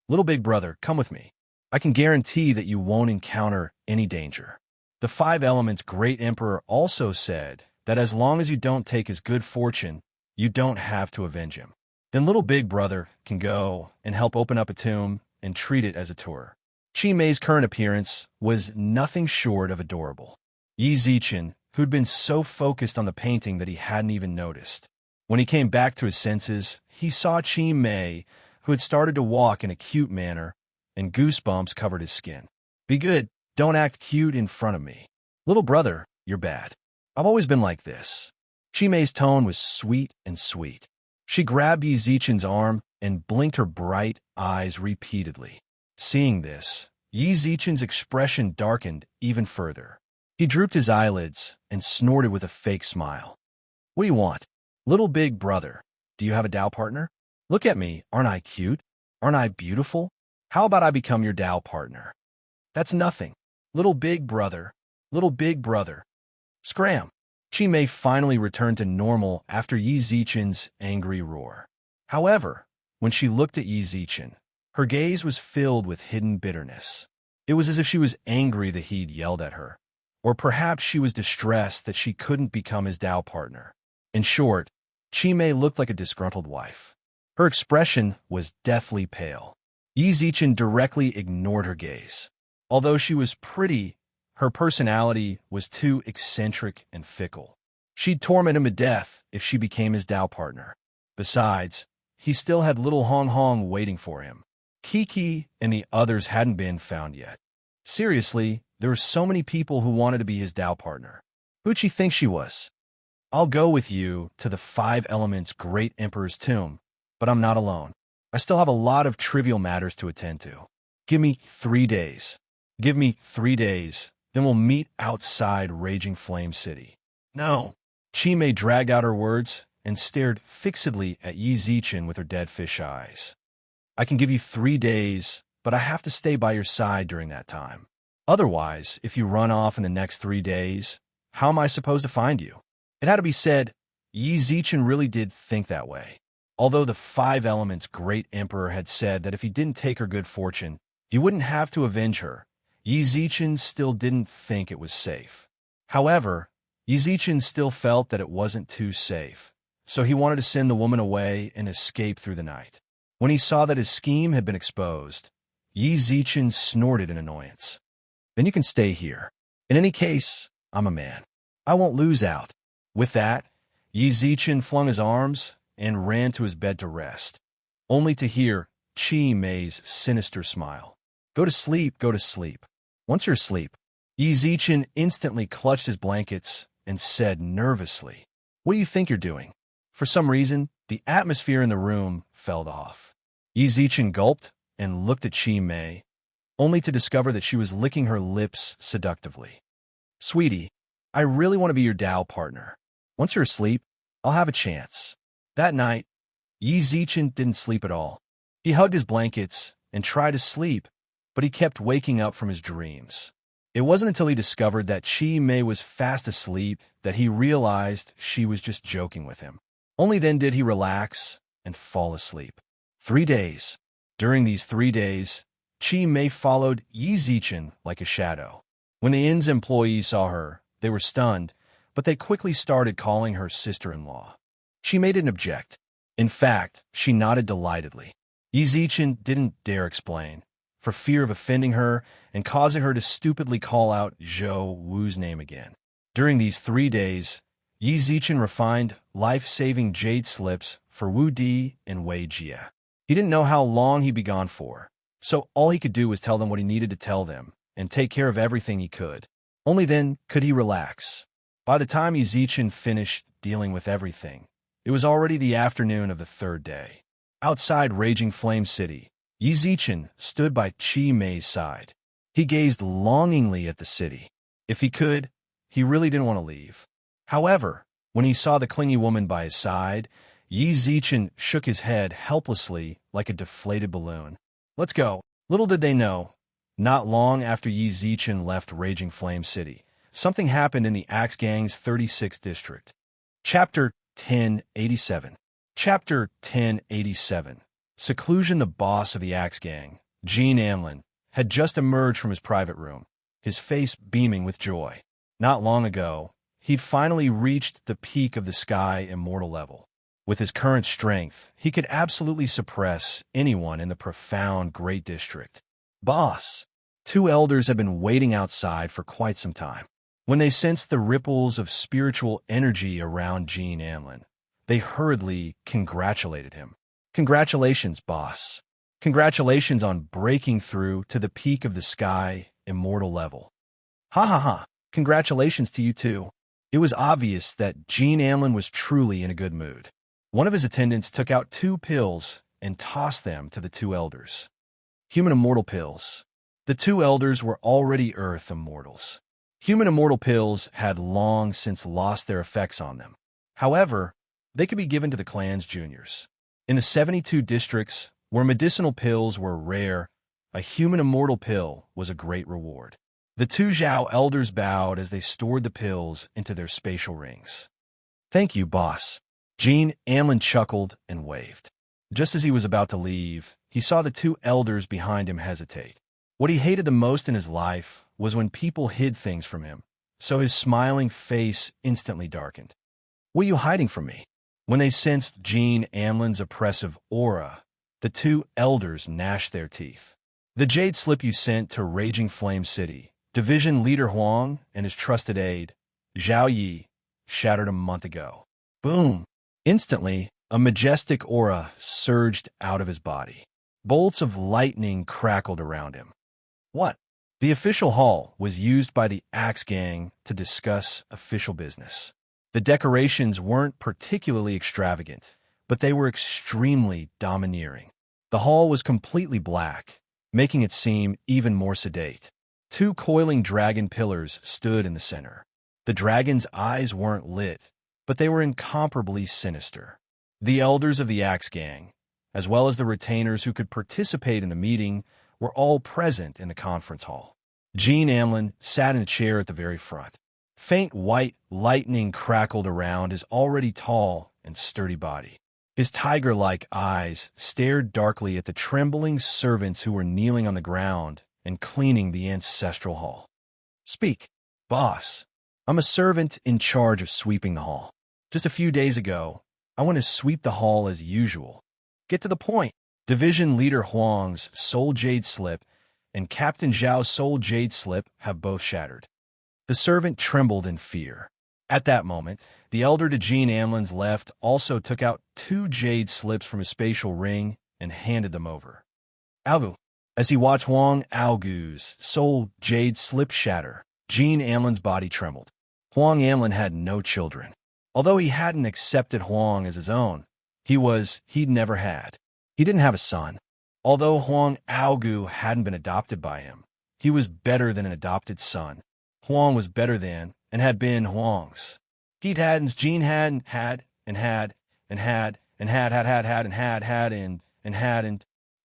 Little big brother, come with me. I can guarantee that you won't encounter any danger. The Five Elements' great emperor also said that as long as you don't take his good fortune, you don't have to avenge him. Then little big brother can go and help open up a tomb and treat it as a tour. Chi Mei's current appearance was nothing short of adorable. Yi Zichen, who'd been so focused on the painting that he hadn't even noticed. When he came back to his senses, he saw Chi Mei, who had started to walk in a cute manner, and goosebumps covered his skin. Be good, don't act cute in front of me. Little brother, you're bad. I've always been like this. Chi Mei's tone was sweet and sweet. She grabbed Yi Zichen's arm and blinked her bright eyes repeatedly. Seeing this, Yi Zichen's expression darkened even further. He drooped his eyelids and snorted with a fake smile. What do you want? Little big brother, do you have a Tao partner? Look at me, aren't I cute? Aren't I beautiful? How about I become your Tao partner? That's nothing. Little big brother, little big brother. Scram! Chi Mei finally returned to normal after Yi Zichen's angry roar. However, when she looked at Yi Zichen, her gaze was filled with hidden bitterness. It was as if she was angry that he'd yelled at her, or perhaps she was distressed that she couldn't become his Tao partner. In short, Chi Mei looked like a disgruntled wife. Her expression was deathly pale. Yi Zichen directly ignored her gaze. Although she was pretty, her personality was too eccentric and fickle. She'd torment him to death if she became his Tao partner. Besides, he still had little Hong Hong waiting for him. Kiki and the others hadn't been found yet. Seriously, there were so many people who wanted to be his Tao partner. Who'd she think she was? I'll go with you to the Five Elements' great emperor's tomb, but I'm not alone. I still have a lot of trivial matters to attend to. Give me 3 days. Give me 3 days, then we'll meet outside Raging Flame City. No. Chi Mei dragged out her words and stared fixedly at Yi Zichen with her dead fish eyes. I can give you 3 days, but I have to stay by your side during that time. Otherwise, if you run off in the next 3 days, how am I supposed to find you? It had to be said, Yi Zichen really did think that way. Although the Five Elements' great emperor had said that if he didn't take her good fortune, he wouldn't have to avenge her, Yi Zichen still didn't think it was safe. However, Yi Zichen still felt that it wasn't too safe, so he wanted to send the woman away and escape through the night. When he saw that his scheme had been exposed, Yi Zichen snorted in annoyance. Then you can stay here. In any case, I'm a man. I won't lose out. With that, Yi Zichen flung his arms and ran to his bed to rest, only to hear Chi Mei's sinister smile. Go to sleep, go to sleep. Once you're asleep, Yi Zichen instantly clutched his blankets and said nervously, What do you think you're doing? For some reason, the atmosphere in the room fell off. Yi Zichen gulped and looked at Chi Mei, only to discover that she was licking her lips seductively. Sweetie, I really want to be your Tao partner. Once you're asleep, I'll have a chance. That night, Yi Zichen didn't sleep at all. He hugged his blankets and tried to sleep, but he kept waking up from his dreams. It wasn't until he discovered that Chi Mei was fast asleep that he realized she was just joking with him. Only then did he relax and fall asleep. 3 days. During these 3 days, Chi Mei followed Yi Zichen like a shadow. When the inn's employees saw her, they were stunned, but they quickly started calling her sister-in-law. She didn't object. In fact, she nodded delightedly. Yi Zichen didn't dare explain, for fear of offending her and causing her to stupidly call out Zhou Wu's name again. During these 3 days, Yi Zichen refined life-saving jade slips for Wu Di and Wei Jia. He didn't know how long he'd be gone for, so all he could do was tell them what he needed to tell them and take care of everything he could. Only then could he relax. By the time Yi Zichen finished dealing with everything, it was already the afternoon of the 3rd day. Outside Raging Flame City, Yi Zichen stood by Qi Mei's side. He gazed longingly at the city. If he could, he really didn't want to leave. However, when he saw the clingy woman by his side, Yi Zichen shook his head helplessly like a deflated balloon. Let's go. Little did they know, not long after Yi Zichen left Raging Flame City, something happened in the Axe Gang's 36th district. Chapter 1087. Chapter 1087. Seclusion. The boss of the Axe Gang, Jean Anlin, had just emerged from his private room, his face beaming with joy. Not long ago, he'd finally reached the peak of the sky immortal level. With his current strength, he could absolutely suppress anyone in the profound Great District. Boss! 2 elders had been waiting outside for quite some time. When they sensed the ripples of spiritual energy around Jean Anlin, they hurriedly congratulated him. Congratulations, boss. Congratulations on breaking through to the peak of the sky immortal level. Ha ha ha. Congratulations to you too. It was obvious that Jean Anlin was truly in a good mood. One of his attendants took out 2 pills and tossed them to the 2 elders. Human immortal pills. The 2 elders were already Earth immortals. Human immortal pills had long since lost their effects on them. However, they could be given to the clan's juniors. In the 72 districts where medicinal pills were rare, a human immortal pill was a great reward. The 2 Zhao elders bowed as they stored the pills into their spatial rings. Thank you, boss. Jean Anlin chuckled and waved. Just as he was about to leave, he saw the 2 elders behind him hesitate. What he hated the most in his life was when people hid things from him, so his smiling face instantly darkened. What are you hiding from me? When they sensed Jean Anlin's oppressive aura, the 2 elders gnashed their teeth. The jade slip you sent to Raging Flame City, Division Leader Huang and his trusted aide, Zhao Yi, shattered a month ago. Boom! Instantly, a majestic aura surged out of his body. Bolts of lightning crackled around him. What? The official hall was used by the Axe Gang to discuss official business. The decorations weren't particularly extravagant, but they were extremely domineering. The hall was completely black, making it seem even more sedate. 2 coiling dragon pillars stood in the center. The dragon's eyes weren't lit, but they were incomparably sinister. The elders of the Axe Gang, as well as the retainers who could participate in the meeting, were all present in the conference hall. Jean Anlin sat in a chair at the very front. Faint white lightning crackled around his already tall and sturdy body. His tiger-like eyes stared darkly at the trembling servants who were kneeling on the ground and cleaning the ancestral hall. Speak, boss. I'm a servant in charge of sweeping the hall. Just a few days ago, I want to sweep the hall as usual. Get to the point. Division Leader Huang's Soul Jade Slip and Captain Zhao's Soul Jade Slip have both shattered. The servant trembled in fear. At that moment, the elder to Jean Anlin's left also took out 2 jade slips from his spatial ring and handed them over. Aogu. As he watched Huang Aogu's Soul Jade Slip shatter, Jean Anlin's body trembled. Huang Anlin had no children. Although he hadn't accepted Huang as his own, he'd never had. He didn't have a son. Although Huang Aogu hadn't been adopted by him, he was better than an adopted son. Huang was better than and had been Huang's. He'd had and Jean had and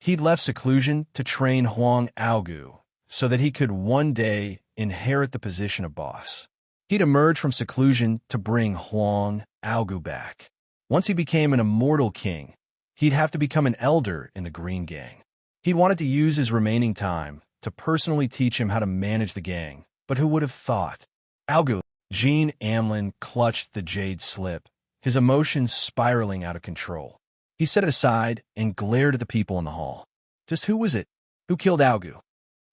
he'd left seclusion to train Huang Aogu so that he could one day inherit the position of boss. He'd emerged from seclusion to bring Huang Aogu back. Once he became an immortal king, he'd have to become an elder in the Green Gang. He wanted to use his remaining time to personally teach him how to manage the gang, but who would have thought? Aogu. Jean Anlin clutched the jade slip, his emotions spiraling out of control. He set it aside and glared at the people in the hall. Just who was it? Who killed Augu?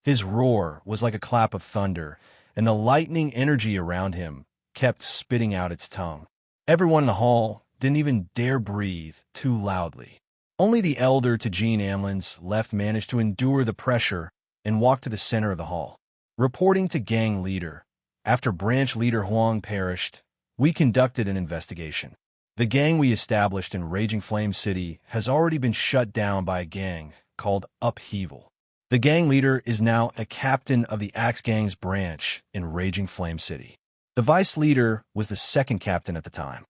His roar was like a clap of thunder, and the lightning energy around him kept spitting out its tongue. Everyone in the hall didn't even dare breathe too loudly. Only the elder to Jean Amlin's left managed to endure the pressure and walk to the center of the hall. Reporting to gang leader, after branch leader Huang perished, we conducted an investigation. The gang we established in Raging Flame City has already been shut down by a gang called Upheaval. The gang leader is now a captain of the Axe Gang's branch in Raging Flame City. The vice leader was the second captain at the time.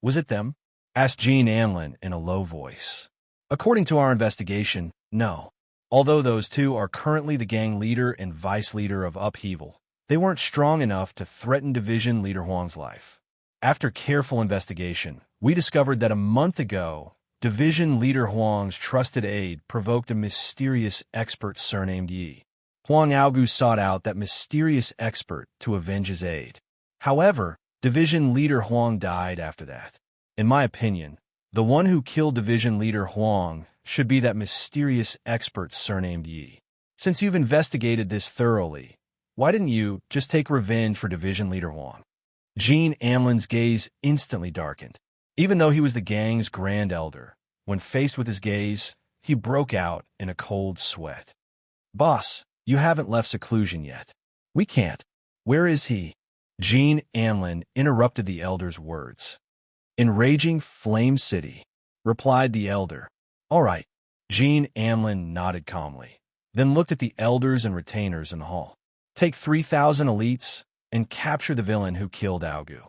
Was it them? Asked Jean Amlin in a low voice. According to our investigation, no. Although those two are currently the gang leader and vice leader of Upheaval, they weren't strong enough to threaten Division Leader Huang's life. After careful investigation, we discovered that a month ago, Division Leader Huang's trusted aide provoked a mysterious expert surnamed Yi. Huang Aogu sought out that mysterious expert to avenge his aide. However, Division Leader Huang died after that. In my opinion, the one who killed Division Leader Huang should be that mysterious expert surnamed Yi. Since you've investigated this thoroughly, why didn't you just take revenge for Division Leader Huang? Jean Amlin's gaze instantly darkened. Even though he was the gang's grand elder, when faced with his gaze, he broke out in a cold sweat. Boss, you haven't left seclusion yet. We can't. Where is he? Jean Amlin interrupted the elder's words. In Raging Flame City, replied the elder. All right. Jean Amlin nodded calmly, then looked at the elders and retainers in the hall. Take 3,000 elites and capture the villain who killed Augu.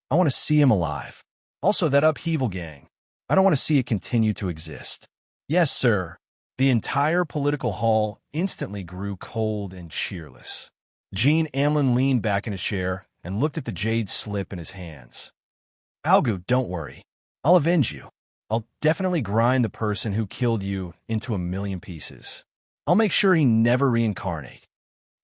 I want to see him alive. Also, that Upheaval gang. I don't want to see it continue to exist. Yes, sir. The entire political hall instantly grew cold and cheerless. Jean Amlin leaned back in his chair and looked at the jade slip in his hands. Augu, don't worry. I'll avenge you. I'll definitely grind the person who killed you into a million pieces. I'll make sure he never reincarnate.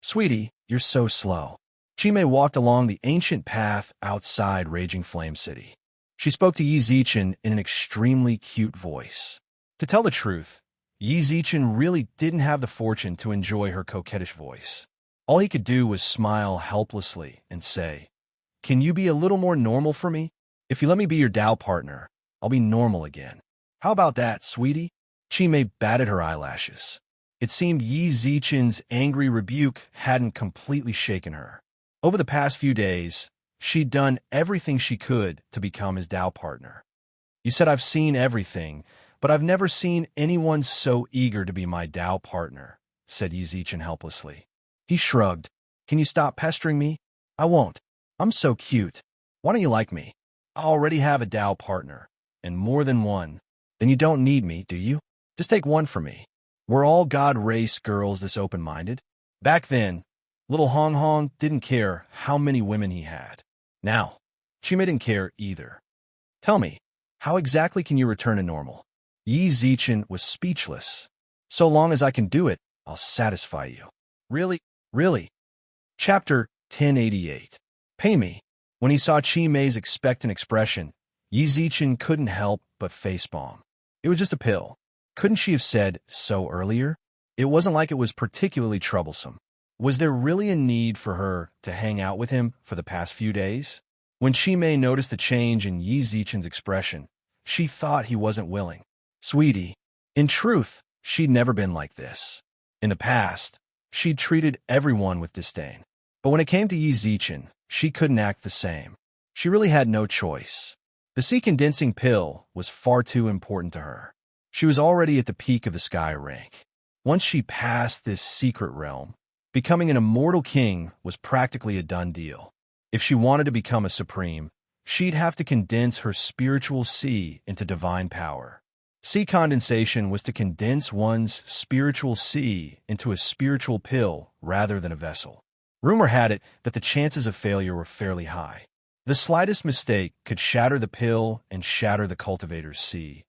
Sweetie, you're so slow. Chime walked along the ancient path outside Raging Flame City. She spoke to Yi Zichen in an extremely cute voice. To tell the truth, Yi Zichen really didn't have the fortune to enjoy her coquettish voice. All he could do was smile helplessly and say, "Can you be a little more normal for me? If you let me be your Tao partner, I'll be normal again. How about that, sweetie?" Chime batted her eyelashes. It seemed Yi Zichen's angry rebuke hadn't completely shaken her. Over the past few days, she'd done everything she could to become his Tao partner. You said I've seen everything, but I've never seen anyone so eager to be my Tao partner, said Yi Zichen helplessly. He shrugged. Can you stop pestering me? I won't. I'm so cute. Why don't you like me? I already have a Tao partner, and more than one. Then you don't need me, do you? Just take one for me. Were all God race girls this open-minded? Back then, little Hong Hong didn't care how many women he had. Now, Chime didn't care either. Tell me, how exactly can you return to normal? Yi Zichen was speechless. So long as I can do it, I'll satisfy you. Really? Really? Chapter 1088. Pay me. When he saw Chime's expectant expression, Yi Zichen couldn't help but facepalm. It was just a pill. Couldn't she have said so earlier? It wasn't like it was particularly troublesome. Was there really a need for her to hang out with him for the past few days? When Chime noticed the change in Yi Zichen's expression, she thought he wasn't willing. Sweetie, in truth, she'd never been like this. In the past, she'd treated everyone with disdain. But when it came to Yi Zichen, she couldn't act the same. She really had no choice. The sea-condensing pill was far too important to her. She was already at the peak of the sky rank. Once she passed this secret realm, becoming an immortal king was practically a done deal. If she wanted to become a supreme, she'd have to condense her spiritual sea into divine power. Sea condensation was to condense one's spiritual sea into a spiritual pill rather than a vessel. Rumor had it that the chances of failure were fairly high. The slightest mistake could shatter the pill and shatter the cultivator's sea,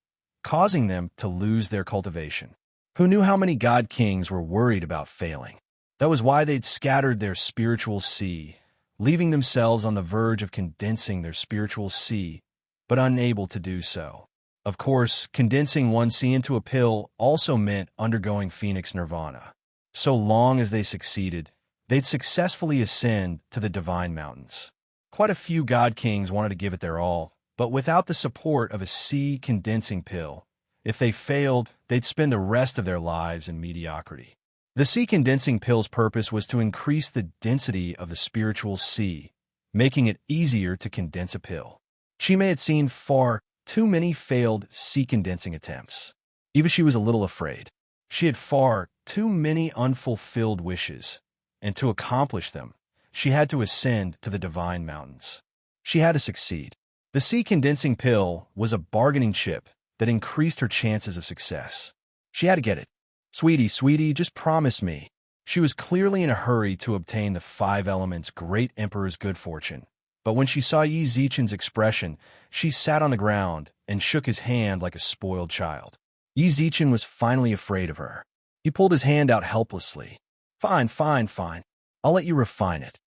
causing them to lose their cultivation. Who knew how many god kings were worried about failing? That was why they'd scattered their spiritual sea, leaving themselves on the verge of condensing their spiritual sea, but unable to do so. Of course, condensing one C into a pill also meant undergoing Phoenix Nirvana. So long as they succeeded, they'd successfully ascend to the divine mountains. Quite a few god kings wanted to give it their all, but without the support of a C condensing pill, if they failed, they'd spend the rest of their lives in mediocrity. The C condensing pill's purpose was to increase the density of the spiritual C, making it easier to condense a pill. She may had seen far too many failed C condensing attempts. Even she was a little afraid. She had far too many unfulfilled wishes, and to accomplish them, she had to ascend to the divine mountains. She had to succeed. The C condensing pill was a bargaining chip that increased her chances of success. She had to get it. Sweetie, sweetie, just promise me. She was clearly in a hurry to obtain the 5 elements' great emperor's good fortune. But when she saw Yi Zichen's expression, she sat on the ground and shook his hand like a spoiled child. Yi Zichen was finally afraid of her. He pulled his hand out helplessly. Fine, fine, fine. I'll let you refine it.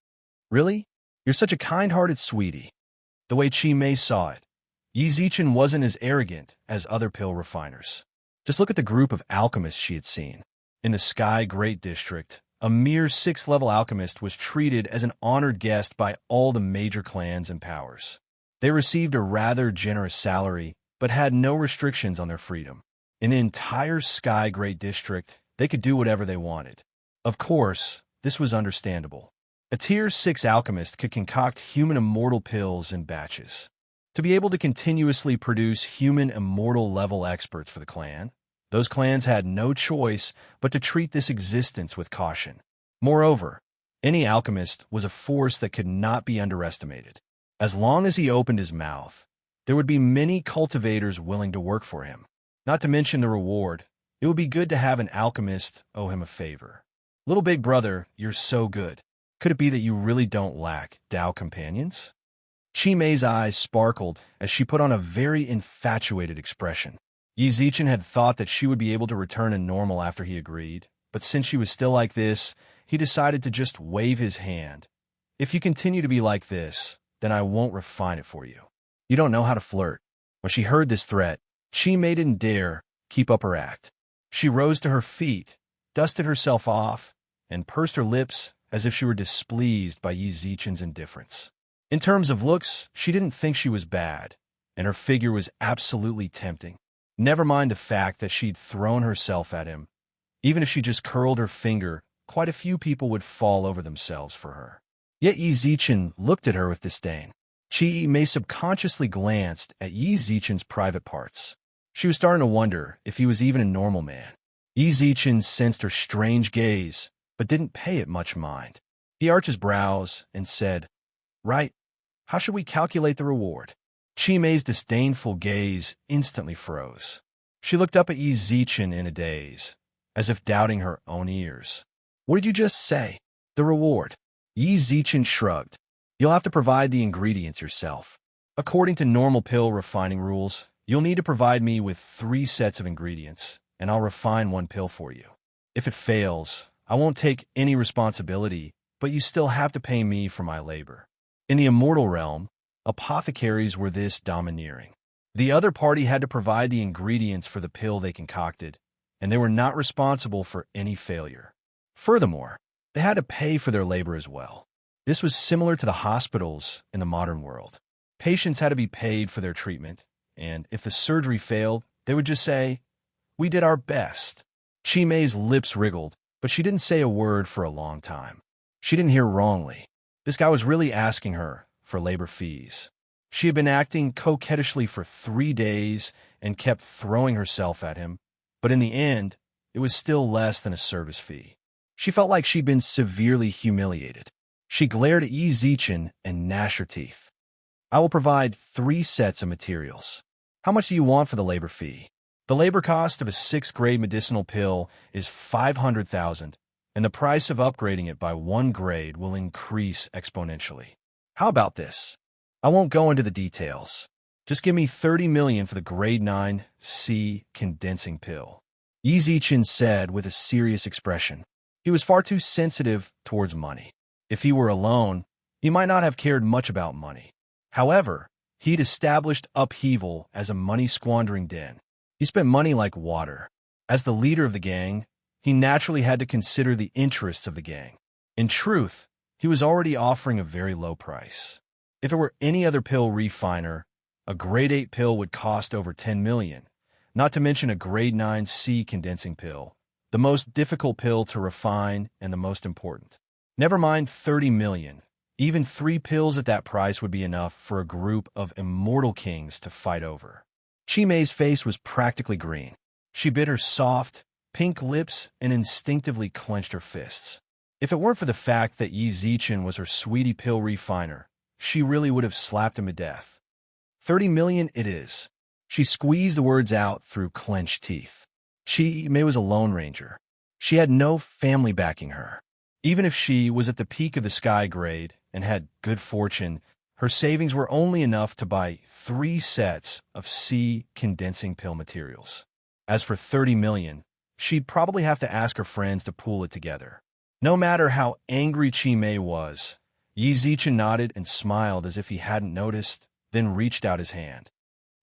Really? You're such a kind-hearted sweetie. The way Chi Mei saw it, Yi Zichen wasn't as arrogant as other pill refiners. Just look at the group of alchemists she had seen. In the Sky Great District, a mere 6th-level alchemist was treated as an honored guest by all the major clans and powers. They received a rather generous salary, but had no restrictions on their freedom. In the entire Sky Great District, they could do whatever they wanted. Of course, this was understandable. A Tier 6 alchemist could concoct human immortal pills in batches. To be able to continuously produce human immortal level experts for the clan, those clans had no choice but to treat this existence with caution. Moreover, any alchemist was a force that could not be underestimated. As long as he opened his mouth, there would be many cultivators willing to work for him. Not to mention the reward, it would be good to have an alchemist owe him a favor. Little big brother, you're so good. Could it be that you really don't lack Tao companions? Chi Mei's eyes sparkled as she put on a very infatuated expression. Yi Zichen had thought that she would be able to return to normal after he agreed, but since she was still like this, he decided to just wave his hand. If you continue to be like this, then I won't refine it for you. You don't know how to flirt. When she heard this threat, Chi Mei didn't dare keep up her act. She rose to her feet, dusted herself off, and pursed her lips as if she were displeased by Yi Zichen's indifference. In terms of looks, she didn't think she was bad, and her figure was absolutely tempting. Never mind the fact that she'd thrown herself at him. Even if she just curled her finger, quite a few people would fall over themselves for her. Yet Yi Zichen looked at her with disdain. Chi Mei subconsciously glanced at Yi Zichen's private parts. She was starting to wonder if he was even a normal man. Yi Zichen sensed her strange gaze, but didn't pay it much mind. He arched his brows and said, "Right, how should we calculate the reward?" Chi Mei's disdainful gaze instantly froze. She looked up at Yi Zichen in a daze, as if doubting her own ears. "What did you just say?" "The reward." Yi Zichen shrugged. "You'll have to provide the ingredients yourself. According to normal pill refining rules, you'll need to provide me with 3 sets of ingredients, and I'll refine 1 pill for you. If it fails, I won't take any responsibility, but you still have to pay me for my labor." In the immortal realm, apothecaries were this domineering. The other party had to provide the ingredients for the pill they concocted, and they were not responsible for any failure. Furthermore, they had to pay for their labor as well. This was similar to the hospitals in the modern world. Patients had to be paid for their treatment, and if the surgery failed, they would just say, "We did our best." Chi Mei's lips wriggled, but she didn't say a word for a long time. She didn't hear wrongly. This guy was really asking her for labor fees. She had been acting coquettishly for 3 days and kept throwing herself at him, but in the end, it was still less than a service fee. She felt like she'd been severely humiliated. She glared at Yi Zichen and gnashed her teeth. "I will provide 3 sets of materials. How much do you want for the labor fee?" The labor cost of a 6th-grade medicinal pill is 500,000, and the price of upgrading it by 1 grade will increase exponentially. How about this? I won't go into the details. Just give me 30 million for the grade 9 C condensing pill." Yi Zichen said with a serious expression. He was far too sensitive towards money. If he were alone, he might not have cared much about money. However, He'd established upheaval as a money-squandering den. He spent money like water. As the leader of the gang, he naturally had to consider the interests of the gang. In truth, he was already offering a very low price. If it were any other pill refiner, a grade 8 pill would cost over 10 million, not to mention a grade 9 C condensing pill, the most difficult pill to refine and the most important. Never mind 30 million. Even 3 pills at that price would be enough for a group of immortal kings to fight over. Chi Mei's face was practically green. She bit her soft, pink lips and instinctively clenched her fists. If it weren't for the fact that Yi Zichen was her sweetie pill refiner, she really would have slapped him to death. 30 million it is. She squeezed the words out through clenched teeth. Chi Mei was a lone ranger. She had no family backing her. Even if she was at the peak of the sky grade and had good fortune, her savings were only enough to buy 3 sets of C condensing pill materials. As for 30 million, she'd probably have to ask her friends to pool it together. No matter how angry Chi Mei was, Yi Zichen nodded and smiled as if he hadn't noticed, then reached out his hand.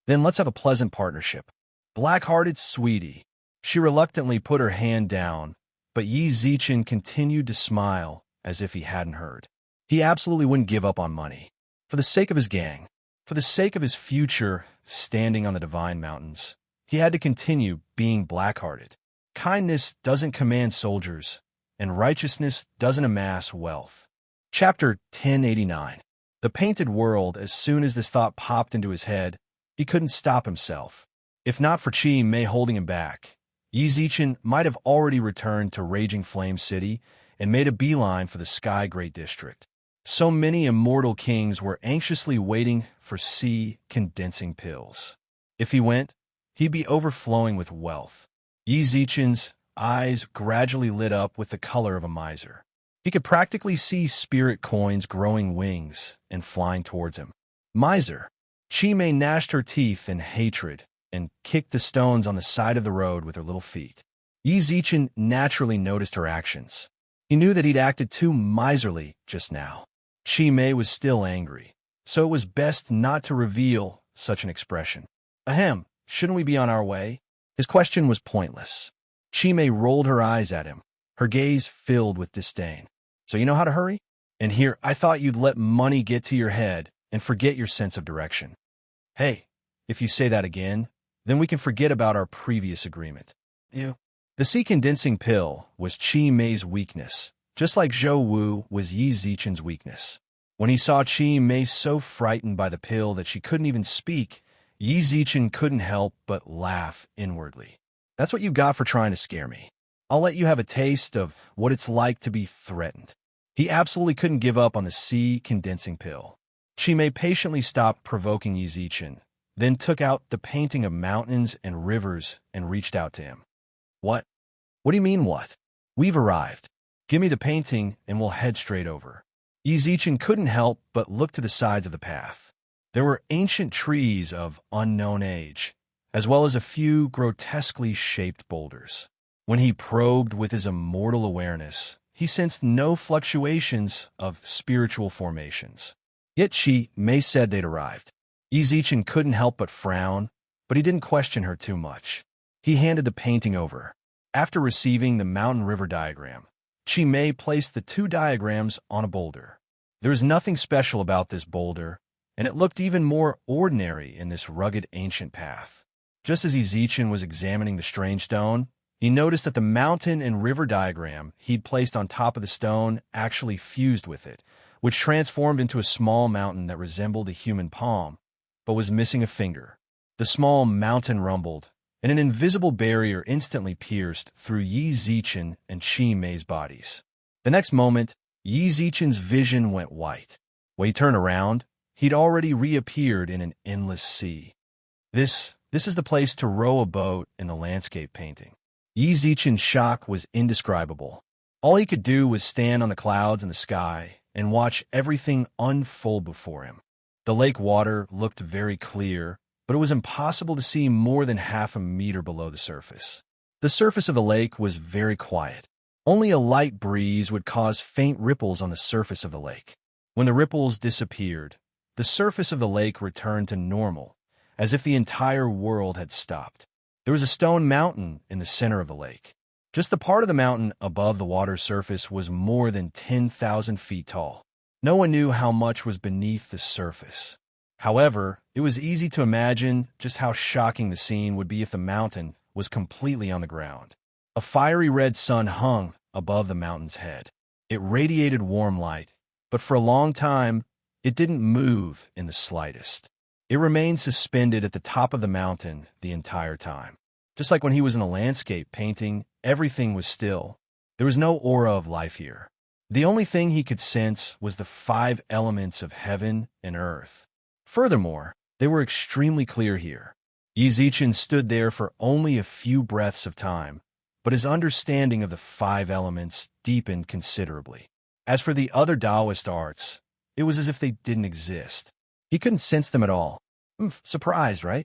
Then let's have a pleasant partnership. Black-hearted sweetie. She reluctantly put her hand down, but Yi Zichen continued to smile as if he hadn't heard. He absolutely wouldn't give up on money. For the sake of his gang, for the sake of his future standing on the divine mountains, he had to continue being black-hearted. Kindness doesn't command soldiers, and righteousness doesn't amass wealth. Chapter 1089. The painted world. As soon as this thought popped into his head, he couldn't stop himself. If not for Chi Mei holding him back, Yi Zichen might have already returned to Raging Flame City and made a beeline for the Sky Great District. So many immortal kings were anxiously waiting for C condensing pills. If he went, he'd be overflowing with wealth. Yi Zichen's eyes gradually lit up with the color of a miser. He could practically see spirit coins growing wings and flying towards him. Miser. Chi Mei gnashed her teeth in hatred and kicked the stones on the side of the road with her little feet. Yi Zichen naturally noticed her actions. He knew that he'd acted too miserly just now. Chi Mei was still angry, so it was best not to reveal such an expression. Ahem, shouldn't we be on our way? His question was pointless. Chi Mei rolled her eyes at him, her gaze filled with disdain. So you know how to hurry? And here, I thought you'd let money get to your head and forget your sense of direction. Hey, if you say that again, then we can forget about our previous agreement. The C condensing pill was Chi Mei's weakness, just like Zhou Wu was Yi Zichen's weakness. When he saw Chi Mei so frightened by the pill that she couldn't even speak, Yi Zichen couldn't help but laugh inwardly. That's what you got for trying to scare me. I'll let you have a taste of what it's like to be threatened. He absolutely couldn't give up on the C condensing pill. Chi Mei patiently stopped provoking Yi Zichen, then took out the painting of mountains and rivers and reached out to him. What? What do you mean what? We've arrived. Give me the painting and we'll head straight over. Yi Zichen couldn't help but look to the sides of the path. There were ancient trees of unknown age, as well as a few grotesquely shaped boulders. When he probed with his immortal awareness, he sensed no fluctuations of spiritual formations. Yet Chi Mei said they'd arrived. Yi Zichen couldn't help but frown, but he didn't question her too much. He handed the painting over. After receiving the mountain-river diagram, Chi Mei placed the 2 diagrams on a boulder. There was nothing special about this boulder, and it looked even more ordinary in this rugged ancient path. Just as Yi Zichen was examining the strange stone, he noticed that the mountain and river diagram he'd placed on top of the stone actually fused with it, which transformed into a small mountain that resembled a human palm, but was missing a finger. The small mountain rumbled, and an invisible barrier instantly pierced through Yi Zichen and Chi Mei's bodies. The next moment, Yi Zichen's vision went white. When he turned around, he'd already reappeared in an endless sea. This is the place to row a boat in the landscape painting. Yi Zichen's shock was indescribable. All he could do was stand on the clouds in the sky and watch everything unfold before him. The lake water looked very clear, but it was impossible to see more than half a meter below the surface. The surface of the lake was very quiet. Only a light breeze would cause faint ripples on the surface of the lake. When the ripples disappeared, The surface of the lake returned to normal, as if the entire world had stopped. There was a stone mountain in the center of the lake. Just the part of the mountain above the water's surface was more than 10,000 feet tall. No one knew how much was beneath the surface. However, it was easy to imagine just how shocking the scene would be if the mountain was completely on the ground. A fiery red sun hung above the mountain's head. It radiated warm light, but for a long time, it didn't move in the slightest. It remained suspended at the top of the mountain the entire time. Just like when he was in a landscape painting, everything was still. There was no aura of life here. The only thing he could sense was the 5 elements of heaven and earth. Furthermore, they were extremely clear here. Yizichin stood there for only a few breaths of time, but his understanding of the 5 elements deepened considerably. As for the other Taoist arts, it was as if they didn't exist. He couldn't sense them at all. Surprised, right?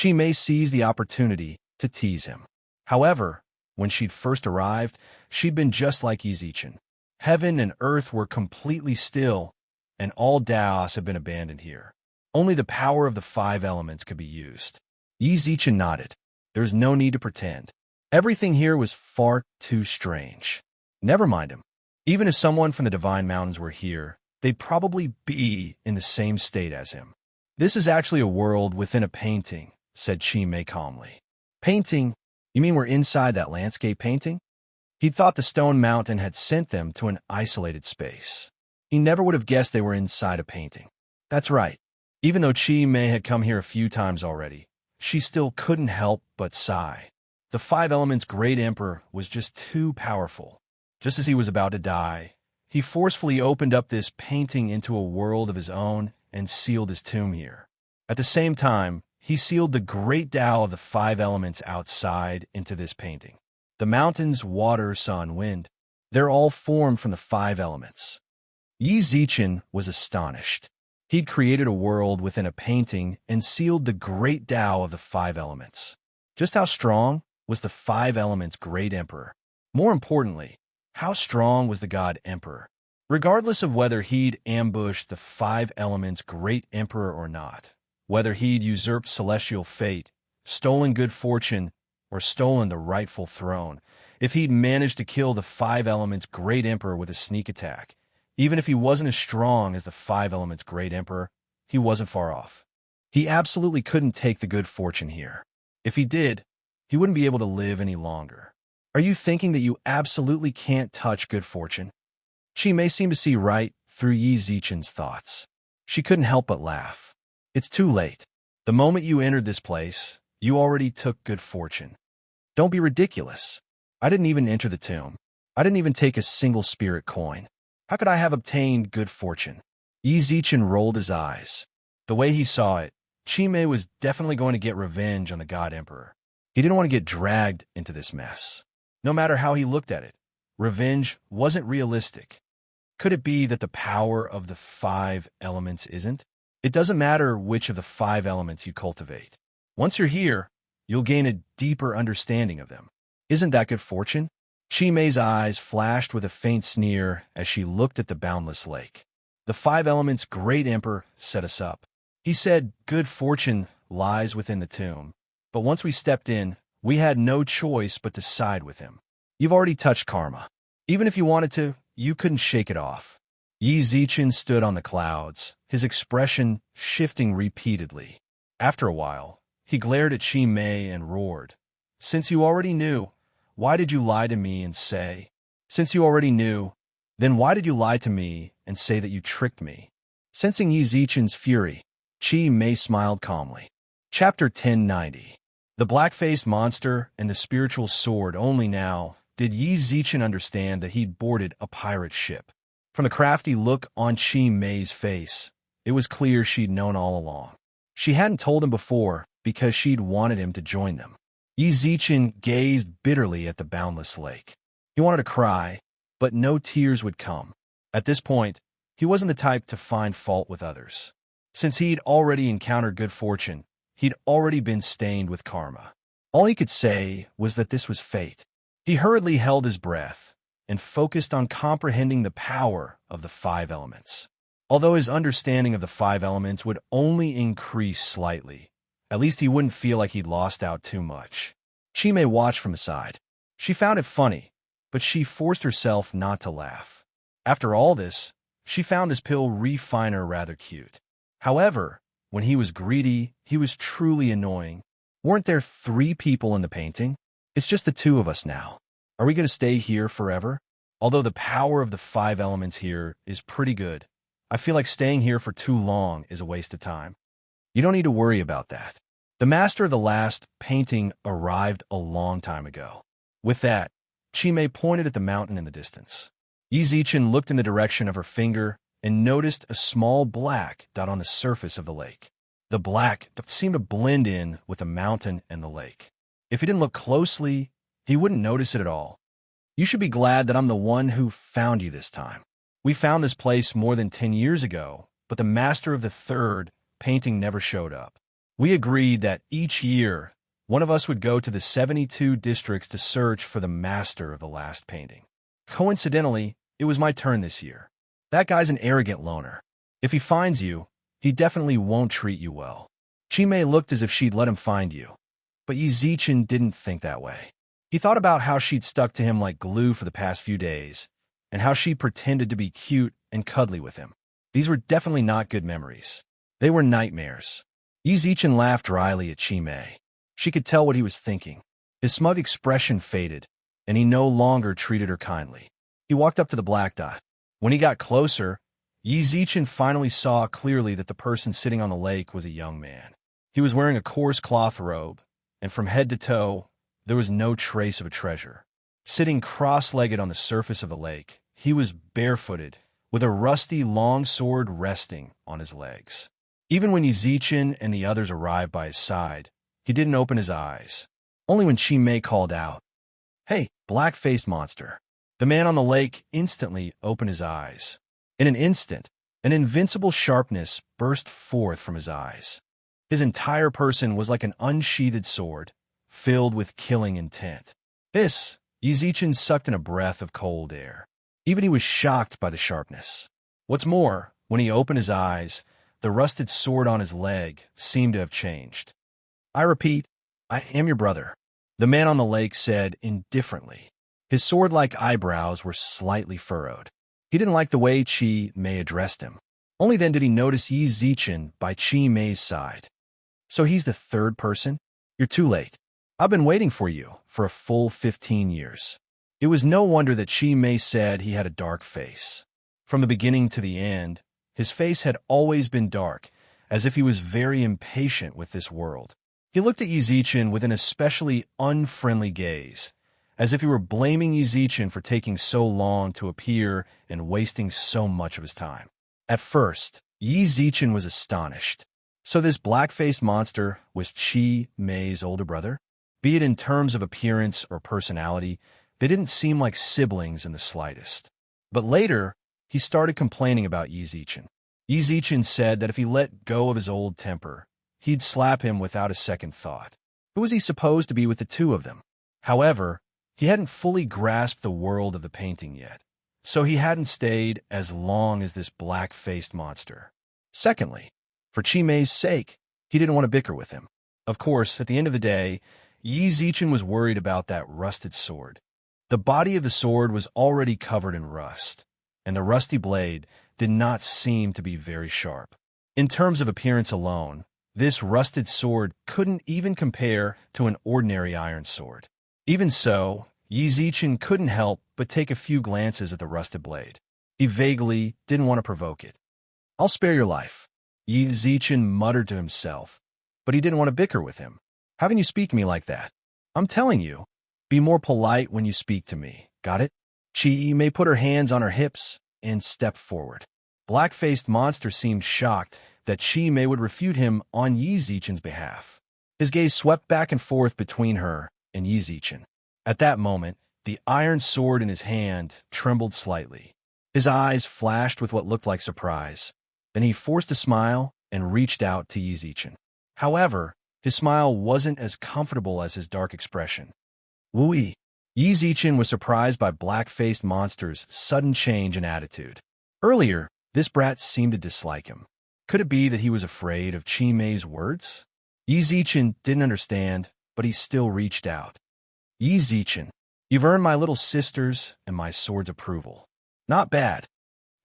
Chi Mei seized the opportunity to tease him. However, when she'd first arrived, she'd been just like Yizichin. Heaven and earth were completely still, and all Taoists had been abandoned here. Only the power of the 5 elements could be used. Yizichin nodded. There was no need to pretend. Everything here was far too strange. Never mind him. Even if someone from the Divine Mountains were here, they'd probably be in the same state as him. This is actually a world within a painting, said Chi Mei calmly. Painting? You mean we're inside that landscape painting? He'd thought the stone mountain had sent them to an isolated space. He never would have guessed they were inside a painting. That's right. Even though Chi Mei had come here a few times already, she still couldn't help but sigh. The 5 Elements' great emperor was just too powerful. Just as he was about to die, he forcefully opened up this painting into a world of his own and sealed his tomb here. At the same time, he sealed the great Tao of the 5 Elements outside into this painting. The mountains, water, sun, wind, they're all formed from the 5 elements. Yizichin was astonished. He'd created a world within a painting and sealed the great Tao of the 5 elements. Just how strong was the 5 elements' great emperor? More importantly, how strong was the god emperor? Regardless of whether he'd ambushed the 5 elements' great emperor or not, whether he'd usurped celestial fate, stolen good fortune, or stolen the rightful throne, if he'd managed to kill the 5 elements' great emperor with a sneak attack, even if he wasn't as strong as the 5 elements' great emperor, he wasn't far off. He absolutely couldn't take the good fortune here. If he did, he wouldn't be able to live any longer. Are you thinking that you absolutely can't touch good fortune? Chi Mei seemed to see right through Yizichin's thoughts. She couldn't help but laugh. It's too late. The moment you entered this place, you already took good fortune. Don't be ridiculous. I didn't even enter the tomb. I didn't even take a single spirit coin. How could I have obtained good fortune? Yizichin rolled his eyes. The way he saw it, Chi Mei was definitely going to get revenge on the God Emperor. He didn't want to get dragged into this mess. No matter how he looked at it, revenge wasn't realistic. Could it be that the power of the 5 elements isn't? It doesn't matter which of the 5 elements you cultivate. Once you're here, you'll gain a deeper understanding of them. Isn't that good fortune? Chi Mei's eyes flashed with a faint sneer as she looked at the boundless lake. The 5 elements' great emperor set us up. He said good fortune lies within the tomb. But once we stepped in, we had no choice but to side with him. You've already touched karma. Even if you wanted to, you couldn't shake it off. Yizichin stood on the clouds, his expression shifting repeatedly. After a while, he glared at Chi Mei and roared. Since you already knew, why did you lie to me and say? Since you already knew, then why did you lie to me and say that you tricked me? Sensing Yizichin's fury, Chi Mei smiled calmly. Chapter 1090. The black-faced monster and the spiritual sword. Only now did Yizichin understand that he'd boarded a pirate ship. From the crafty look on Chi Mei's face, it was clear she'd known all along. She hadn't told him before because she'd wanted him to join them. Yizichin gazed bitterly at the boundless lake. He wanted to cry, but no tears would come. At this point, he wasn't the type to find fault with others. Since he'd already encountered good fortune, he'd already been stained with karma. All he could say was that this was fate. He hurriedly held his breath and focused on comprehending the power of the 5 elements. Although his understanding of the five elements would only increase slightly, at least he wouldn't feel like he'd lost out too much. Chime watched from the side. She found it funny, but she forced herself not to laugh. After all this, she found this pill refiner rather cute. However, when he was greedy, he was truly annoying. Weren't there 3 people in the painting? It's just the 2 of us now. Are we going to stay here forever? Although the power of the 5 elements here is pretty good, I feel like staying here for too long is a waste of time. You don't need to worry about that. The master of the last painting arrived a long time ago. With that, Chime pointed at the mountain in the distance. Yizichin looked in the direction of her finger and noticed a small black dot on the surface of the lake. The black dot seemed to blend in with the mountain and the lake. If he didn't look closely, he wouldn't notice it at all. You should be glad that I'm the one who found you this time. We found this place more than 10 years ago, but the master of the 3rd painting never showed up. We agreed that each year, one of us would go to the 72 districts to search for the master of the last painting. Coincidentally, it was my turn this year. That guy's an arrogant loner. If he finds you, he definitely won't treat you well. Chime looked as if she'd let him find you, but Yizichin didn't think that way. He thought about how she'd stuck to him like glue for the past few days, and how she pretended to be cute and cuddly with him. These were definitely not good memories. They were nightmares. Yizichin laughed dryly at Chime. She could tell what he was thinking. His smug expression faded, and he no longer treated her kindly. He walked up to the black dot. When he got closer, Yizichin finally saw clearly that the person sitting on the lake was a young man. He was wearing a coarse cloth robe, and from head to toe, there was no trace of a treasure. Sitting cross-legged on the surface of the lake, he was barefooted, with a rusty long sword resting on his legs. Even when Yizichin and the others arrived by his side, he didn't open his eyes. Only when Chime called out, "Hey, black-faced monster." The man on the lake instantly opened his eyes. In an instant, an invincible sharpness burst forth from his eyes. His entire person was like an unsheathed sword, filled with killing intent. Yizichin sucked in a breath of cold air. Even he was shocked by the sharpness. What's more, when he opened his eyes, the rusted sword on his leg seemed to have changed. "I repeat, I am your brother," the man on the lake said indifferently. His sword-like eyebrows were slightly furrowed. He didn't like the way Chime addressed him. Only then did he notice Yizichin by Chime's side. "So he's the 3rd person? You're too late. I've been waiting for you for a full 15 years. It was no wonder that Chime said he had a dark face. From the beginning to the end, his face had always been dark, as if he was very impatient with this world. He looked at Yizichin with an especially unfriendly gaze, as if he were blaming Yizichin for taking so long to appear and wasting so much of his time. At first, Yizichin was astonished. So this black-faced monster was Chime's older brother? Be it in terms of appearance or personality, they didn't seem like siblings in the slightest. But later, he started complaining about Yizichin. Yizichin said that if he let go of his old temper, he'd slap him without a second thought. Who was he supposed to be with the 2 of them? However, he hadn't fully grasped the world of the painting yet, so he hadn't stayed as long as this black-faced monster. Secondly, for Chime's sake, he didn't want to bicker with him. Of course, at the end of the day, Yizichin was worried about that rusted sword. The body of the sword was already covered in rust, and the rusty blade did not seem to be very sharp. In terms of appearance alone, this rusted sword couldn't even compare to an ordinary iron sword. Even so, Yizichin couldn't help but take a few glances at the rusted blade. He vaguely didn't want to provoke it. "I'll spare your life," Yizichin muttered to himself, but he didn't want to bicker with him. "How can you speak to me like that? I'm telling you, be more polite when you speak to me. Got it?" Chime put her hands on her hips and stepped forward. Black-faced monster seemed shocked that Chime would refute him on Yizichin's behalf. His gaze swept back and forth between her and Yizichin. At that moment, the iron sword in his hand trembled slightly. His eyes flashed with what looked like surprise. Then he forced a smile and reached out to Yizichin. However, his smile wasn't as comfortable as his dark expression. "Wooey." Yizichin was surprised by black-faced monster's sudden change in attitude. Earlier, This brat seemed to dislike him. Could it be that he was afraid of Chi Mei's words? Yi Zichen didn't understand, but he still reached out. Yi Zichen, you've earned my little sister's and my sword's approval. Not bad.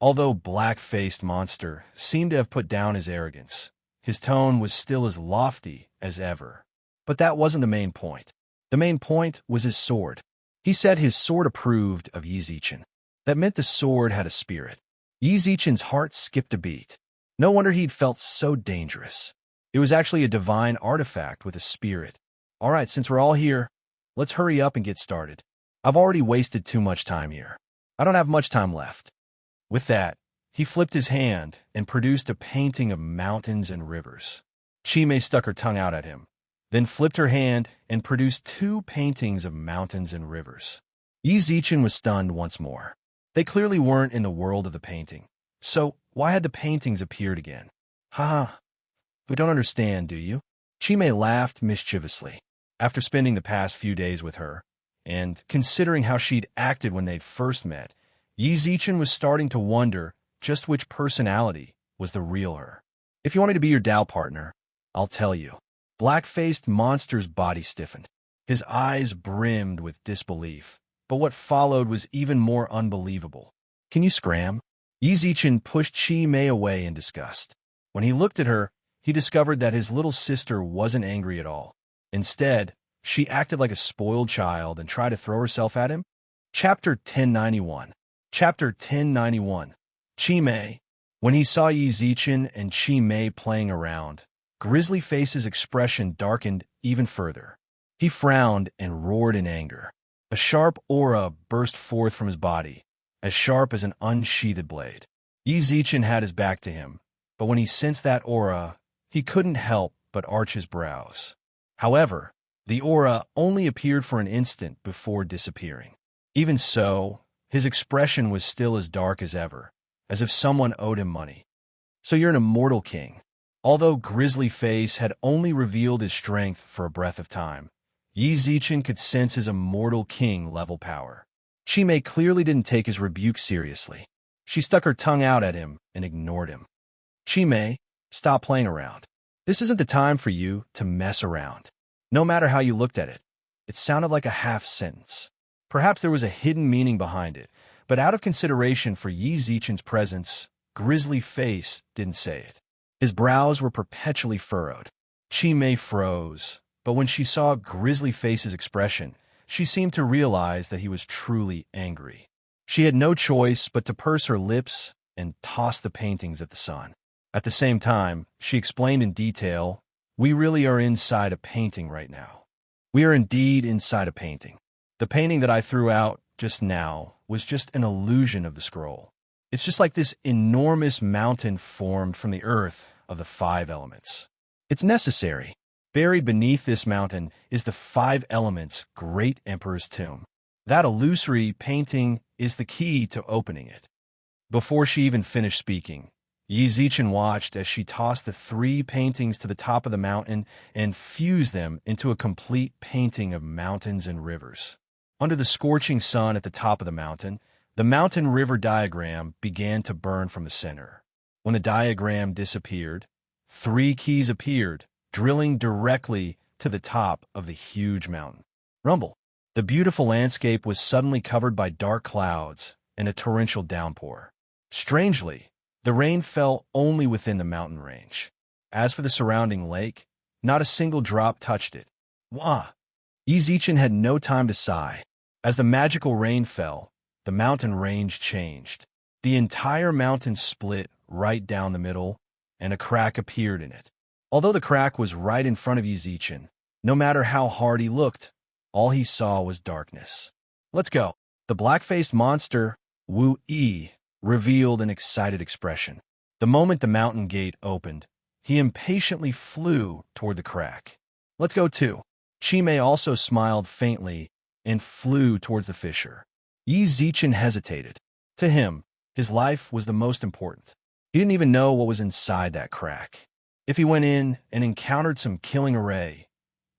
Although black-faced monster seemed to have put down his arrogance, his tone was still as lofty as ever. But that wasn't the main point. The main point was his sword. He said his sword approved of Yi Zichen. That meant the sword had a spirit. Yi Zichen's heart skipped a beat. No wonder he'd felt so dangerous. It was actually a divine artifact with a spirit. All right, since we're all here, let's hurry up and get started. I've already wasted too much time here. I don't have much time left. With that, he flipped his hand and produced a painting of mountains and rivers. Chi Mei stuck her tongue out at him, then flipped her hand and produced 2 paintings of mountains and rivers. Yi Zichen was stunned once more. They clearly weren't in the world of the painting. So why had the paintings appeared again? Ha! We don't understand, do you? Chi Mei laughed mischievously. After spending the past few days with her, and considering how she'd acted when they'd first met, Yi Zichen was starting to wonder just which personality was the real her. If you want me to be your Tao partner, I'll tell you. Black-faced monster's body stiffened. His eyes brimmed with disbelief, but what followed was even more unbelievable. Can you scram? Yi Zichen pushed Chi Mei away in disgust. When he looked at her, he discovered that his little sister wasn't angry at all. Instead, she acted like a spoiled child and tried to throw herself at him. Chapter 1091. Chapter 1091. Chi Mei. When he saw Yi Zichen and Chi Mei playing around, Grizzly Face's expression darkened even further. He frowned and roared in anger. A sharp aura burst forth from his body, as sharp as an unsheathed blade. Yi Zichen had his back to him, but when he sensed that aura, he couldn't help but arch his brows. However, the aura only appeared for an instant before disappearing. Even so, his expression was still as dark as ever, as if someone owed him money. So you're an immortal king. Although Grizzly Face had only revealed his strength for a breath of time, Yi Zichen could sense his immortal king-level power. Chi Mei clearly didn't take his rebuke seriously. She stuck her tongue out at him and ignored him. Chi Mei, stop playing around. This isn't the time for you to mess around. No matter how you looked at it, it sounded like a half-sentence. Perhaps there was a hidden meaning behind it, but out of consideration for Yi Zichen's presence, Grizzly Face didn't say it. His brows were perpetually furrowed. Chi Mei froze, but when she saw Grizzly Face's expression, she seemed to realize that he was truly angry. She had no choice but to purse her lips and toss the paintings at the sun. At the same time, she explained in detail, "We really are inside a painting right now. We are indeed inside a painting. The painting that I threw out just now was just an illusion of the scroll. It's just like this enormous mountain formed from the earth of the 5 elements. It's necessary. Buried beneath this mountain is the 5 elements' great emperor's tomb. That illusory painting is the key to opening it." Before she even finished speaking, Yi Zichen watched as she tossed the 3 paintings to the top of the mountain and fused them into a complete painting of mountains and rivers. Under the scorching sun at the top of the mountain river diagram began to burn from the center. When the diagram disappeared, 3 keys appeared, drilling directly to the top of the huge mountain. Rumble. The beautiful landscape was suddenly covered by dark clouds and a torrential downpour. Strangely, the rain fell only within the mountain range. As for the surrounding lake, not a single drop touched it. Wah! Yi Zichen had no time to sigh. As the magical rain fell, the mountain range changed. The entire mountain split right down the middle, and a crack appeared in it. Although the crack was right in front of Yi Zichen, no matter how hard he looked, all he saw was darkness. "Let's go." The black-faced monster, Wu Yi, revealed an excited expression. The moment the mountain gate opened, he impatiently flew toward the crack. "Let's go too." Chi Mei also smiled faintly and flew towards the fissure. Yi Zichen hesitated. To him, his life was the most important. He didn't even know what was inside that crack. If he went in and encountered some killing array,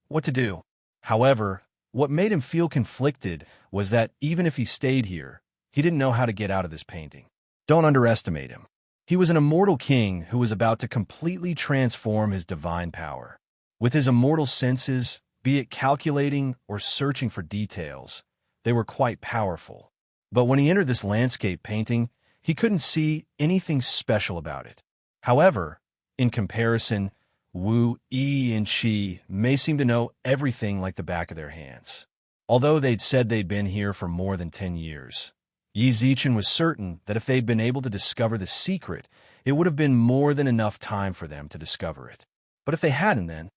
what to do? However, what made him feel conflicted was that even if he stayed here, he didn't know how to get out of this painting. Don't underestimate him. He was an immortal king who was about to completely transform his divine power. With his immortal senses, be it calculating or searching for details, they were quite powerful. But when he entered this landscape painting, he couldn't see anything special about it. However, in comparison, Wu, Yi, and Qi may seem to know everything like the back of their hands. Although they'd said they'd been here for more than 10 years, Yi Zichen was certain that if they'd been able to discover the secret, it would have been more than enough time for them to discover it. But if they hadn't then,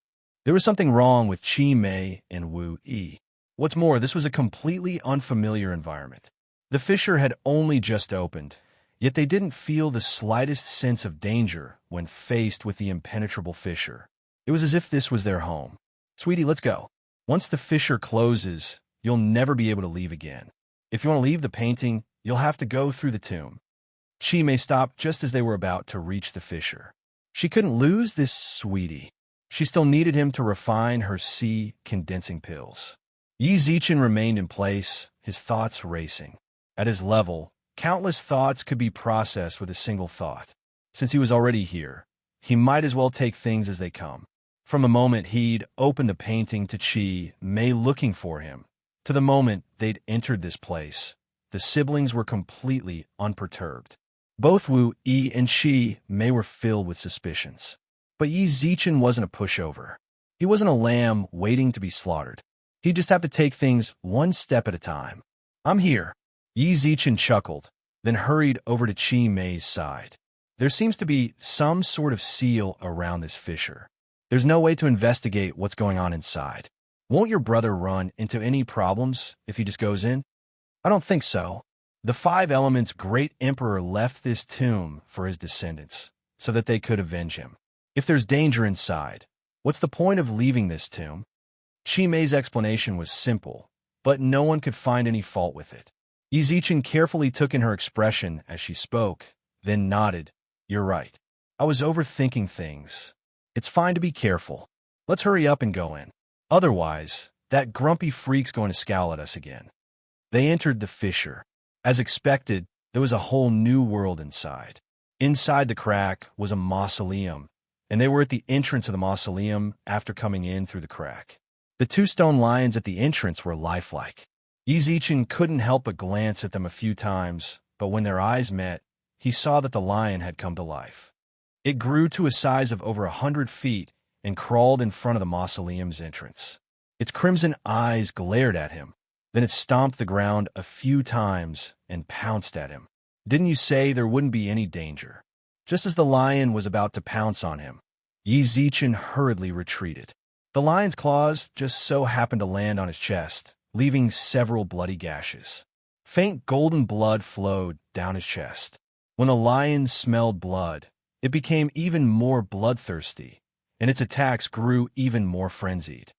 there was something wrong with Qi Mei and Wu Yi. What's more, this was a completely unfamiliar environment. The fissure had only just opened, yet they didn't feel the slightest sense of danger when faced with the impenetrable fissure. It was as if this was their home. Sweetie, let's go. Once the fissure closes, you'll never be able to leave again. If you want to leave the painting, you'll have to go through the tomb. Qi Mei stopped just as they were about to reach the fissure. She couldn't lose this sweetie. She still needed him to refine her condensing pills. Yi Zichen remained in place, his thoughts racing. At his level, countless thoughts could be processed with a single thought. Since he was already here, he might as well take things as they come. From the moment he'd opened the painting to Qi Mei looking for him, to the moment they'd entered this place, the siblings were completely unperturbed. Both Wu Yi and Qi Mei were filled with suspicions. But Yi Zichen wasn't a pushover. He wasn't a lamb waiting to be slaughtered. He'd just have to take things one step at a time. I'm here. Yi Zichen chuckled, then hurried over to Qi Mei's side. There seems to be some sort of seal around this fissure. There's no way to investigate what's going on inside. Won't your brother run into any problems if he just goes in? I don't think so. The Five Elements' great emperor left this tomb for his descendants, so that they could avenge him. If there's danger inside, what's the point of leaving this tomb? Qi Mei's explanation was simple, but no one could find any fault with it. Yi Zichen carefully took in her expression as she spoke, then nodded. You're right. I was overthinking things. It's fine to be careful. Let's hurry up and go in. Otherwise, that grumpy freak's going to scowl at us again. They entered the fissure. As expected, there was a whole new world inside. Inside the crack was a mausoleum, and they were at the entrance of the mausoleum after coming in through the crack. The two stone lions at the entrance were lifelike. Yi Zichen couldn't help but glance at them a few times, but when their eyes met, he saw that the lion had come to life. It grew to a size of over 100 feet and crawled in front of the mausoleum's entrance. Its crimson eyes glared at him. Then it stomped the ground a few times and pounced at him. Didn't you say there wouldn't be any danger? Just as the lion was about to pounce on him, Yi Zichen hurriedly retreated. The lion's claws just so happened to land on his chest, leaving several bloody gashes. Faint golden blood flowed down his chest. When the lion smelled blood, it became even more bloodthirsty, and its attacks grew even more frenzied.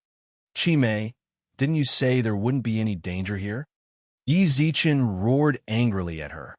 Qi Mei, didn't you say there wouldn't be any danger here? Yi Zichen roared angrily at her,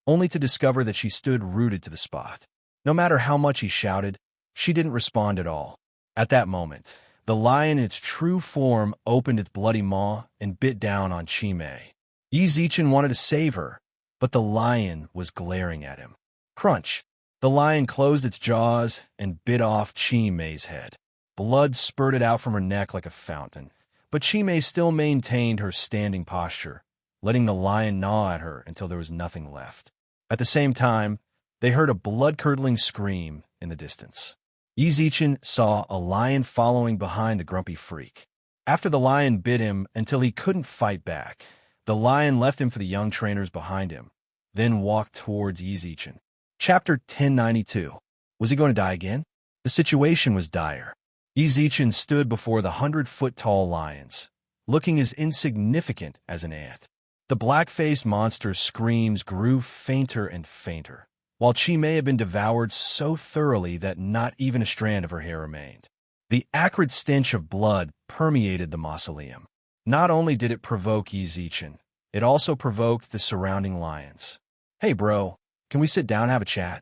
only to discover that she stood rooted to the spot. No matter how much he shouted, she didn't respond at all. At that moment, the lion in its true form opened its bloody maw and bit down on Qi Mei. Yi Zichen wanted to save her, but the lion was glaring at him. Crunch! The lion closed its jaws and bit off Qi Mei's head. Blood spurted out from her neck like a fountain, but Qi Mei still maintained her standing posture, letting the lion gnaw at her until there was nothing left. At the same time, they heard a blood-curdling scream in the distance. Yi Zichen saw a lion following behind the grumpy freak. After the lion bit him until he couldn't fight back, the lion left him for the young trainers behind him, then walked towards Yi Zichen. Chapter 1092. Was he going to die again? The situation was dire. Yi Zichen stood before the 100-foot-tall lions, looking as insignificant as an ant. The black-faced monster's screams grew fainter and fainter, while Qi Mei had been devoured so thoroughly that not even a strand of her hair remained. The acrid stench of blood permeated the mausoleum. Not only did it provoke Yi Zichen, it also provoked the surrounding lions. Hey bro, can we sit down and have a chat?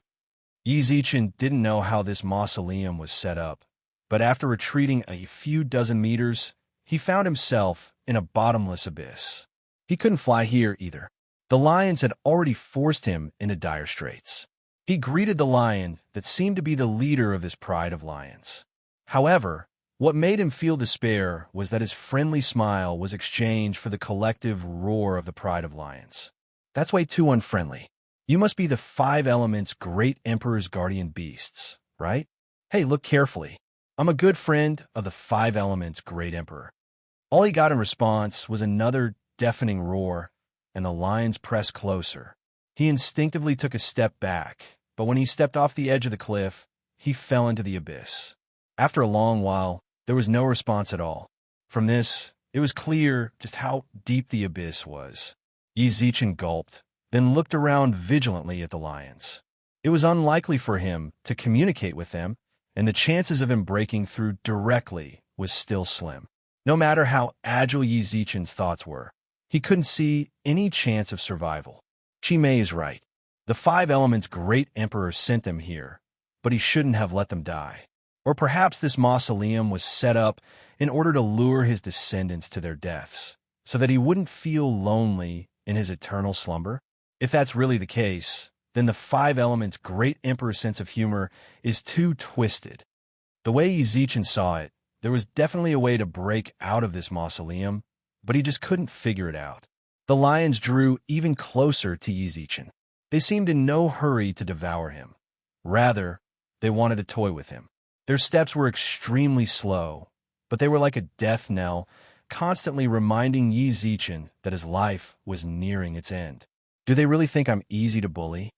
Yi Zichen didn't know how this mausoleum was set up, but after retreating a few dozen meters, he found himself in a bottomless abyss. He couldn't fly here either. The lions had already forced him into dire straits. He greeted the lion that seemed to be the leader of this pride of lions. However, what made him feel despair was that his friendly smile was exchanged for the collective roar of the pride of lions. That's way too unfriendly. You must be the five elements' great emperor's guardian beasts, right? Hey, look carefully. I'm a good friend of the five elements' great emperor. All he got in response was another deafening roar, and the lions pressed closer. He instinctively took a step back, but when he stepped off the edge of the cliff, he fell into the abyss. After a long while, there was no response at all. From this, it was clear just how deep the abyss was. Yi Zichen gulped, then looked around vigilantly at the lions. It was unlikely for him to communicate with them, and the chances of him breaking through directly was still slim. No matter how agile Yi Zichen's thoughts were, he couldn't see any chance of survival. Qi Mei is right. The five elements' great emperor sent them here, but he shouldn't have let them die. Or perhaps this mausoleum was set up in order to lure his descendants to their deaths, so that he wouldn't feel lonely in his eternal slumber. If that's really the case, then the five elements' great emperor's sense of humor is too twisted. The way Yi Zichen saw it, there was definitely a way to break out of this mausoleum, but he just couldn't figure it out. The lions drew even closer to Yi Zichen. They seemed in no hurry to devour him. Rather, they wanted to toy with him. Their steps were extremely slow, but they were like a death knell, constantly reminding Yi Zichen that his life was nearing its end. Do they really think I'm easy to bully?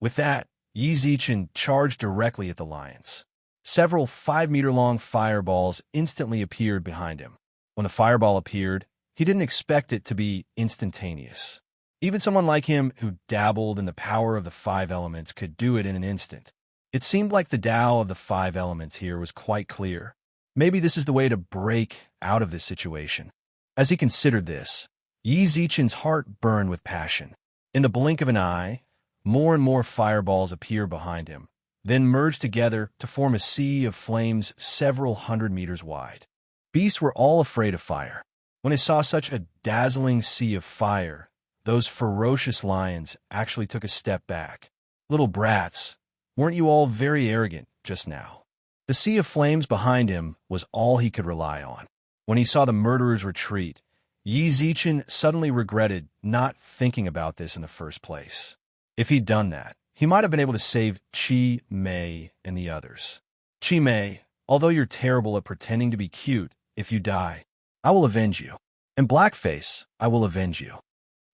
With that, Yi Zichen charged directly at the lions. Several 5-meter-long fireballs instantly appeared behind him. When the fireball appeared, he didn't expect it to be instantaneous. Even someone like him who dabbled in the power of the five elements could do it in an instant. It seemed like the Tao of the five elements here was quite clear. Maybe this is the way to break out of this situation. As he considered this, Yi Zichen's heart burned with passion. In the blink of an eye, more and more fireballs appear behind him, then merge together to form a sea of flames several hundred meters wide. Beasts were all afraid of fire. When they saw such a dazzling sea of fire, those ferocious lions actually took a step back. Little brats, weren't you all very arrogant just now? The sea of flames behind him was all he could rely on. When he saw the murderers retreat, Yi Zichen suddenly regretted not thinking about this in the first place. If he'd done that, he might have been able to save Qi Mei and the others. Qi Mei, although you're terrible at pretending to be cute, if you die, I will avenge you. And Blackface, I will avenge you.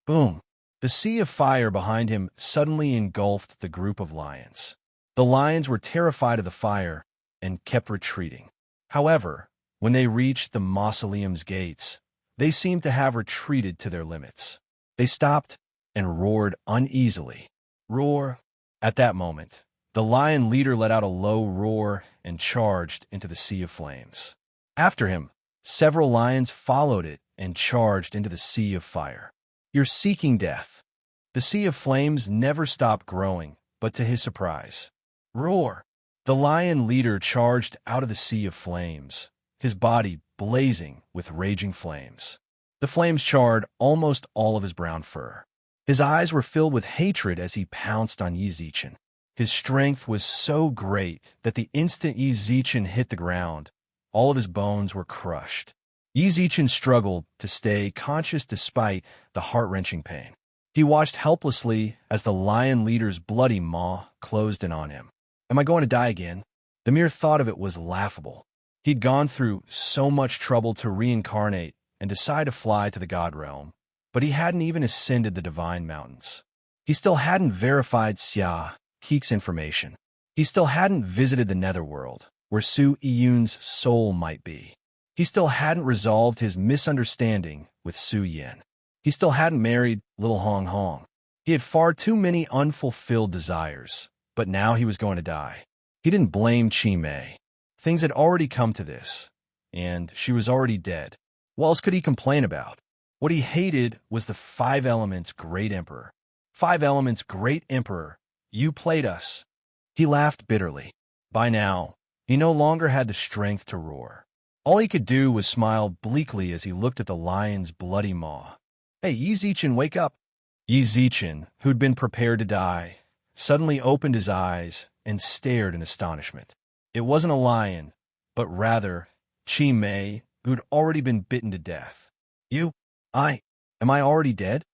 Boom. The sea of fire behind him suddenly engulfed the group of lions. The lions were terrified of the fire and kept retreating. However, when they reached the mausoleum's gates, they seemed to have retreated to their limits. They stopped and roared uneasily. Roar! At that moment, the lion leader let out a low roar and charged into the sea of flames. After him, several lions followed it and charged into the sea of fire. You're seeking death. The sea of flames never stopped growing, but to his surprise. Roar! The lion leader charged out of the sea of flames, his body blazing with raging flames. The flames charred almost all of his brown fur. His eyes were filled with hatred as he pounced on Yi Zichen. His strength was so great that the instant Yi Zichen hit the ground, all of his bones were crushed. Yi Zichen struggled to stay conscious despite the heart-wrenching pain. He watched helplessly as the lion leader's bloody maw closed in on him. Am I going to die again? The mere thought of it was laughable. He'd gone through so much trouble to reincarnate and decide to fly to the God realm, but he hadn't even ascended the divine mountains. He still hadn't verified Xia Keek's information. He still hadn't visited the netherworld, where Su Yun's soul might be. He still hadn't resolved his misunderstanding with Su Yin. He still hadn't married Little Hong Hong. He had far too many unfulfilled desires, but now he was going to die. He didn't blame Qi Mei. Things had already come to this, and she was already dead. What else could he complain about? What he hated was the five elements' great emperor. Five elements' great emperor, you played us. He laughed bitterly. By now, he no longer had the strength to roar. All he could do was smile bleakly as he looked at the lion's bloody maw. Hey, Yi Zichen, wake up! Yi Zichen, who'd been prepared to die, suddenly opened his eyes and stared in astonishment. It wasn't a lion, but rather Chi Mei, who'd already been bitten to death. You? Am I already dead?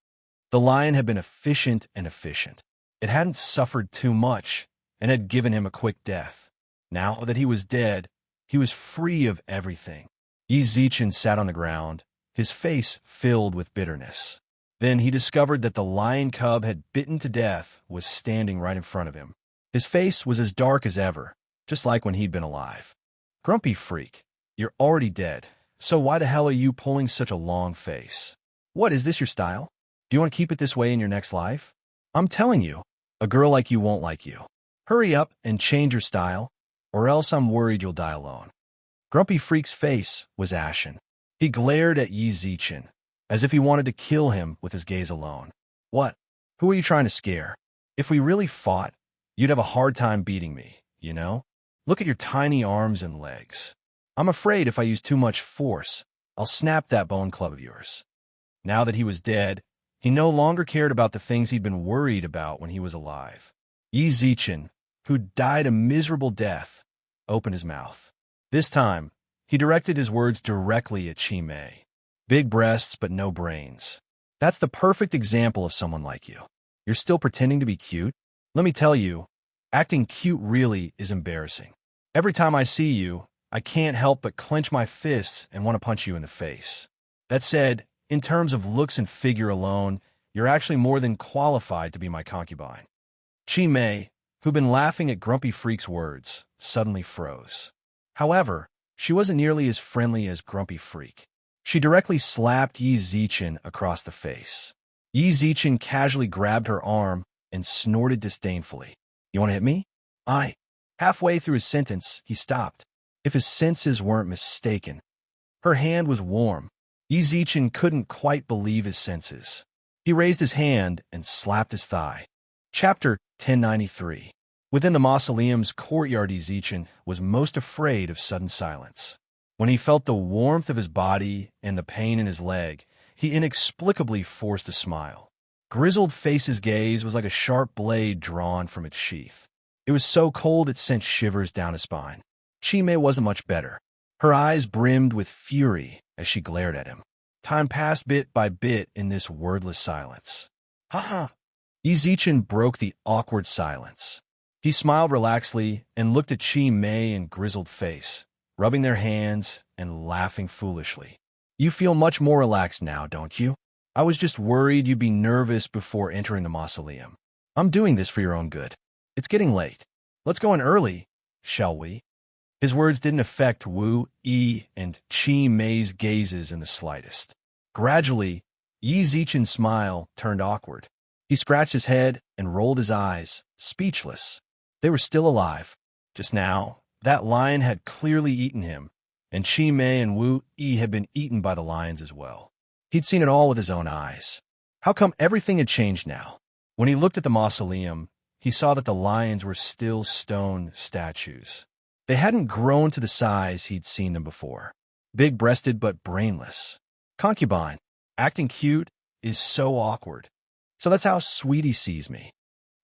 The lion had been efficient and efficient. It hadn't suffered too much and had given him a quick death. Now that he was dead, he was free of everything. Yi Zichen sat on the ground, his face filled with bitterness. Then he discovered that the lion cub had bitten to death was standing right in front of him. His face was as dark as ever, just like when he'd been alive. Grumpy freak, you're already dead, so why the hell are you pulling such a long face? What, is this your style? Do you want to keep it this way in your next life? I'm telling you, a girl like you won't like you. Hurry up and change your style, or else I'm worried you'll die alone. Grumpy Freak's face was ashen. He glared at Yi Zichen, as if he wanted to kill him with his gaze alone. What? Who are you trying to scare? If we really fought, you'd have a hard time beating me, you know? Look at your tiny arms and legs. I'm afraid if I use too much force, I'll snap that bone club of yours. Now that he was dead, he no longer cared about the things he'd been worried about when he was alive. Yi Zichen, who died a miserable death, opened his mouth. This time, he directed his words directly at Chi Mei. Big breasts, but no brains. That's the perfect example of someone like you. You're still pretending to be cute? Let me tell you, acting cute really is embarrassing. Every time I see you, I can't help but clench my fists and want to punch you in the face. That said, in terms of looks and figure alone, you're actually more than qualified to be my concubine. Chi Mei, who'd been laughing at Grumpy Freak's words, suddenly froze. However, she wasn't nearly as friendly as Grumpy Freak. She directly slapped Yi Zichen across the face. Yi Zichen casually grabbed her arm and snorted disdainfully. You want to hit me? Halfway through his sentence, he stopped. If his senses weren't mistaken. Her hand was warm. Yi Zichen couldn't quite believe his senses. He raised his hand and slapped his thigh. Chapter 1093. Within the mausoleum's courtyard, Yi Zichen was most afraid of sudden silence. When he felt the warmth of his body and the pain in his leg, he inexplicably forced a smile. Grizzled Face's gaze was like a sharp blade drawn from its sheath. It was so cold it sent shivers down his spine. Chi Mei wasn't much better. Her eyes brimmed with fury as she glared at him. Time passed bit by bit in this wordless silence. Ha! Yi Zichen broke the awkward silence. He smiled relaxedly and looked at Chi Mei and Grizzled Face, rubbing their hands and laughing foolishly. You feel much more relaxed now, don't you? I was just worried you'd be nervous before entering the mausoleum. I'm doing this for your own good. It's getting late. Let's go in early, shall we? His words didn't affect Wu Yi and Chi Mei's gazes in the slightest. Gradually, Yi Zichen's smile turned awkward. He scratched his head and rolled his eyes, speechless. They were still alive. Just now, that lion had clearly eaten him, and Chi Mei and Wu Yi had been eaten by the lions as well. He'd seen it all with his own eyes. How come everything had changed now? When he looked at the mausoleum, he saw that the lions were still stone statues. They hadn't grown to the size he'd seen them before. Big-breasted but brainless. Concubine, acting cute is so awkward. So that's how Sweetie sees me.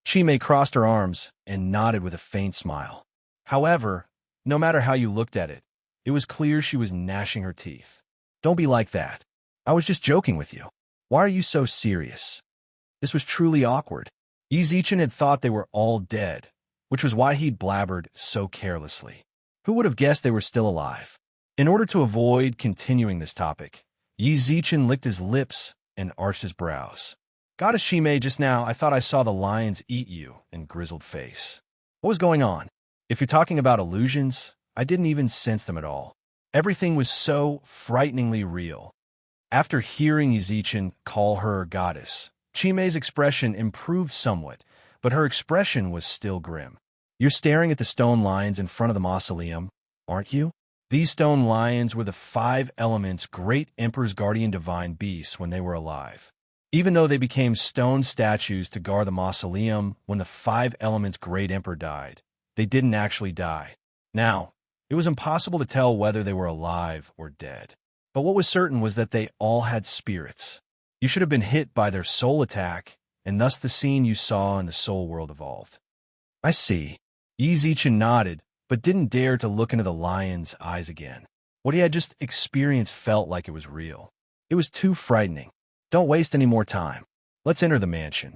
Chi Mei crossed her arms and nodded with a faint smile. However, no matter how you looked at it, it was clear she was gnashing her teeth. Don't be like that. I was just joking with you. Why are you so serious? This was truly awkward. Yi Zichen had thought they were all dead, which was why he'd blabbered so carelessly. Who would have guessed they were still alive? In order to avoid continuing this topic, Yi Zichen licked his lips and arched his brows. Goddess Chi Mei, just now I thought I saw the lions eat you, and Grizzled Face. What was going on? If you're talking about illusions, I didn't even sense them at all. Everything was so frighteningly real. After hearing Yi Zichen call her goddess, Chi Mei's expression improved somewhat, but her expression was still grim. You're staring at the stone lions in front of the mausoleum, aren't you? These stone lions were the 5 elements great Emperor's guardian divine beasts when they were alive. Even though they became stone statues to guard the mausoleum when the 5 elements great Emperor died, they didn't actually die. Now, it was impossible to tell whether they were alive or dead. But what was certain was that they all had spirits. You should have been hit by their soul attack, and thus the scene you saw in the soul world evolved. I see. Yizichin nodded, but didn't dare to look into the lion's eyes again. What he had just experienced felt like it was real. It was too frightening. Don't waste any more time. Let's enter the mansion.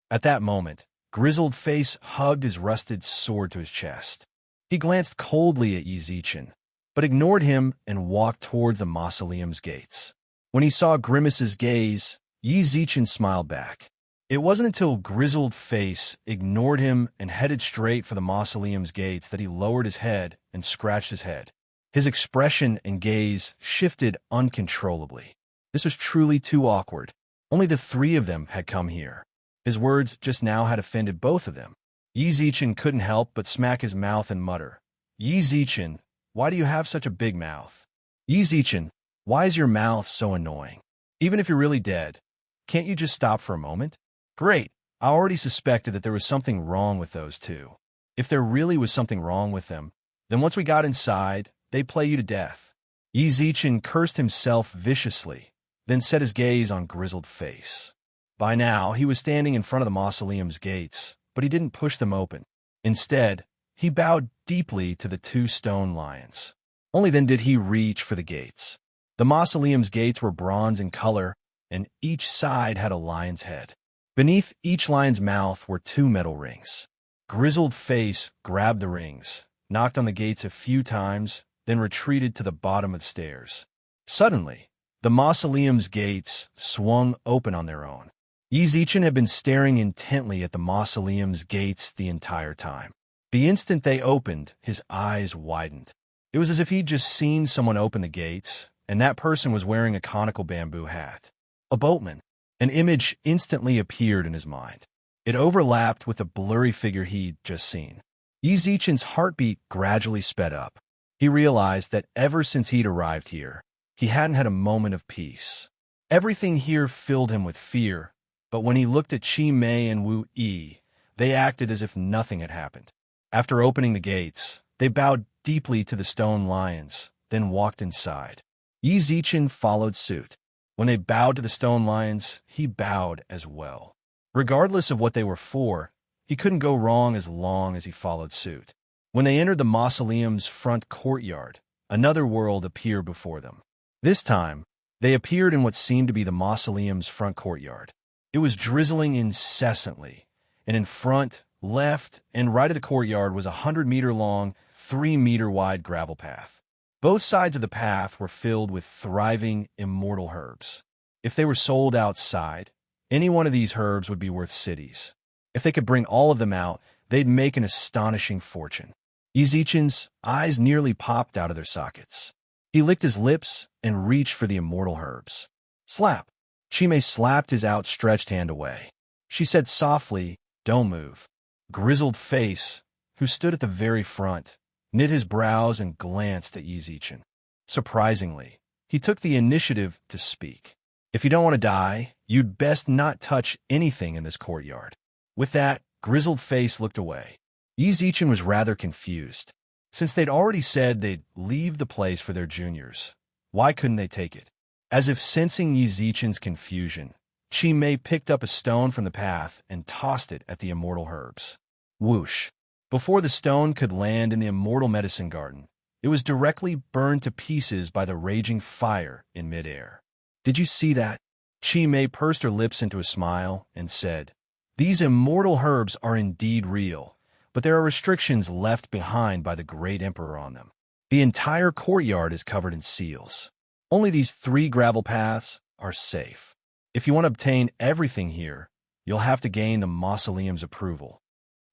At that moment, Grizzled Face hugged his rusted sword to his chest. He glanced coldly at Yizichin, but ignored him and walked towards the mausoleum's gates. When he saw Grimace's gaze, Yizichin smiled back. It wasn't until Grizzled Face ignored him and headed straight for the mausoleum's gates that he lowered his head and scratched his head. His expression and gaze shifted uncontrollably. This was truly too awkward. Only the three of them had come here. His words just now had offended both of them. Yizichin couldn't help but smack his mouth and mutter, "Yizichin, why do you have such a big mouth? Yizichin, why is your mouth so annoying? Even if you're really dead, can't you just stop for a moment?" Great, I already suspected that there was something wrong with those two. If there really was something wrong with them, then once we got inside, they'd play you to death. Yizichin cursed himself viciously, then set his gaze on Grizzled Face. By now, he was standing in front of the mausoleum's gates, but he didn't push them open. Instead, he bowed deeply to the two stone lions. Only then did he reach for the gates. The mausoleum's gates were bronze in color, and each side had a lion's head. Beneath each lion's mouth were two metal rings. Grizzled Face grabbed the rings, knocked on the gates a few times, then retreated to the bottom of the stairs. Suddenly, the mausoleum's gates swung open on their own. Yizichin had been staring intently at the mausoleum's gates the entire time. The instant they opened, his eyes widened. It was as if he'd just seen someone open the gates, and that person was wearing a conical bamboo hat. A boatman. An image instantly appeared in his mind. It overlapped with the blurry figure he'd just seen. Yizichin's heartbeat gradually sped up. He realized that ever since he'd arrived here, he hadn't had a moment of peace. Everything here filled him with fear, but when he looked at Chi Mei and Wu Yi, they acted as if nothing had happened. After opening the gates, they bowed deeply to the stone lions, then walked inside. Yizichin followed suit. When they bowed to the stone lions, he bowed as well. Regardless of what they were for, he couldn't go wrong as long as he followed suit. When they entered the mausoleum's front courtyard, another world appeared before them. This time, they appeared in what seemed to be the mausoleum's front courtyard. It was drizzling incessantly, and in front, left, and right of the courtyard was a 100-meter-long, 3-meter-wide gravel path. Both sides of the path were filled with thriving, immortal herbs. If they were sold outside, any one of these herbs would be worth cities. If they could bring all of them out, they'd make an astonishing fortune. Yizichin's eyes nearly popped out of their sockets. He licked his lips and reached for the immortal herbs. Slap! Chi Mei slapped his outstretched hand away. She said softly, "Don't move." Grizzled Face, who stood at the very front, knit his brows and glanced at Yizichin. Surprisingly, he took the initiative to speak. "If you don't want to die, you'd best not touch anything in this courtyard." With that, Grizzled Face looked away. Yizichin was rather confused. Since they'd already said they'd leave the place for their juniors, why couldn't they take it? As if sensing Yizichin's confusion, Chi Mei picked up a stone from the path and tossed it at the immortal herbs. Whoosh! Before the stone could land in the immortal medicine garden, it was directly burned to pieces by the raging fire in midair. Did you see that? Chi Mei pursed her lips into a smile and said, "These immortal herbs are indeed real, but there are restrictions left behind by the great emperor on them. The entire courtyard is covered in seals. Only these 3 gravel paths are safe. If you want to obtain everything here, you'll have to gain the mausoleum's approval."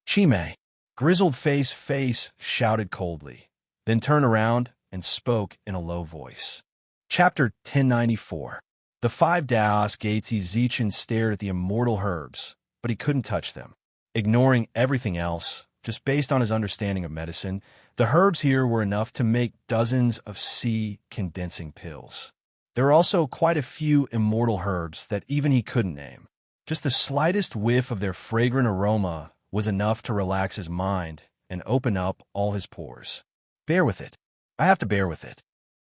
Chi Mei, Grizzled Face shouted coldly, then turned around and spoke in a low voice. Chapter 1094. The 5 Daos gates. Yizichin stared at the immortal herbs, but he couldn't touch them. Ignoring everything else, just based on his understanding of medicine, the herbs here were enough to make dozens of condensing pills. There were also quite a few immortal herbs that even he couldn't name. Just the slightest whiff of their fragrant aroma was enough to relax his mind and open up all his pores. Bear with it. I have to bear with it.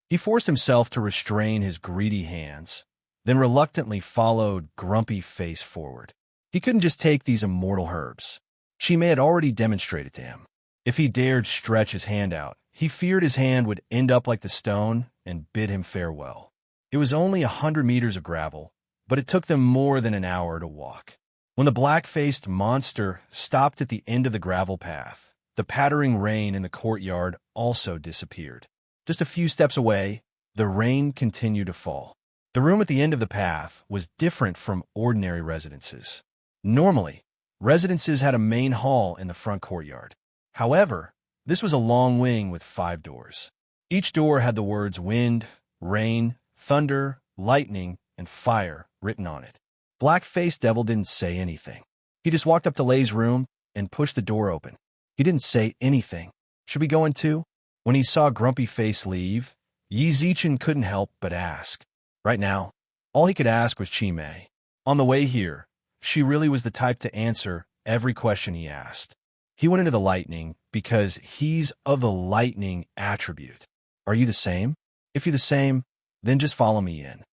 He forced himself to restrain his greedy hands, then reluctantly followed Grumpy Face forward. He couldn't just take these immortal herbs. Chimay had already demonstrated to him. If he dared stretch his hand out, he feared his hand would end up like the stone and bid him farewell. It was only 100 meters of gravel, but it took them more than an hour to walk. When the black-faced monster stopped at the end of the gravel path, the pattering rain in the courtyard also disappeared. Just a few steps away, the rain continued to fall. The room at the end of the path was different from ordinary residences. Normally, residences had a main hall in the front courtyard. However, this was a long wing with 5 doors. Each door had the words wind, rain, thunder, lightning, and fire written on it. Black-faced Devil didn't say anything. He just walked up to Lay's room and pushed the door open. He didn't say anything. Should we go in too? When he saw Grumpy Face leave, Yi Zichen couldn't help but ask. Right now, all he could ask was Chimay. On the way here, she really was the type to answer every question he asked. He went into the lightning because he's of the lightning attribute. Are you the same? If you're the same, then just follow me in.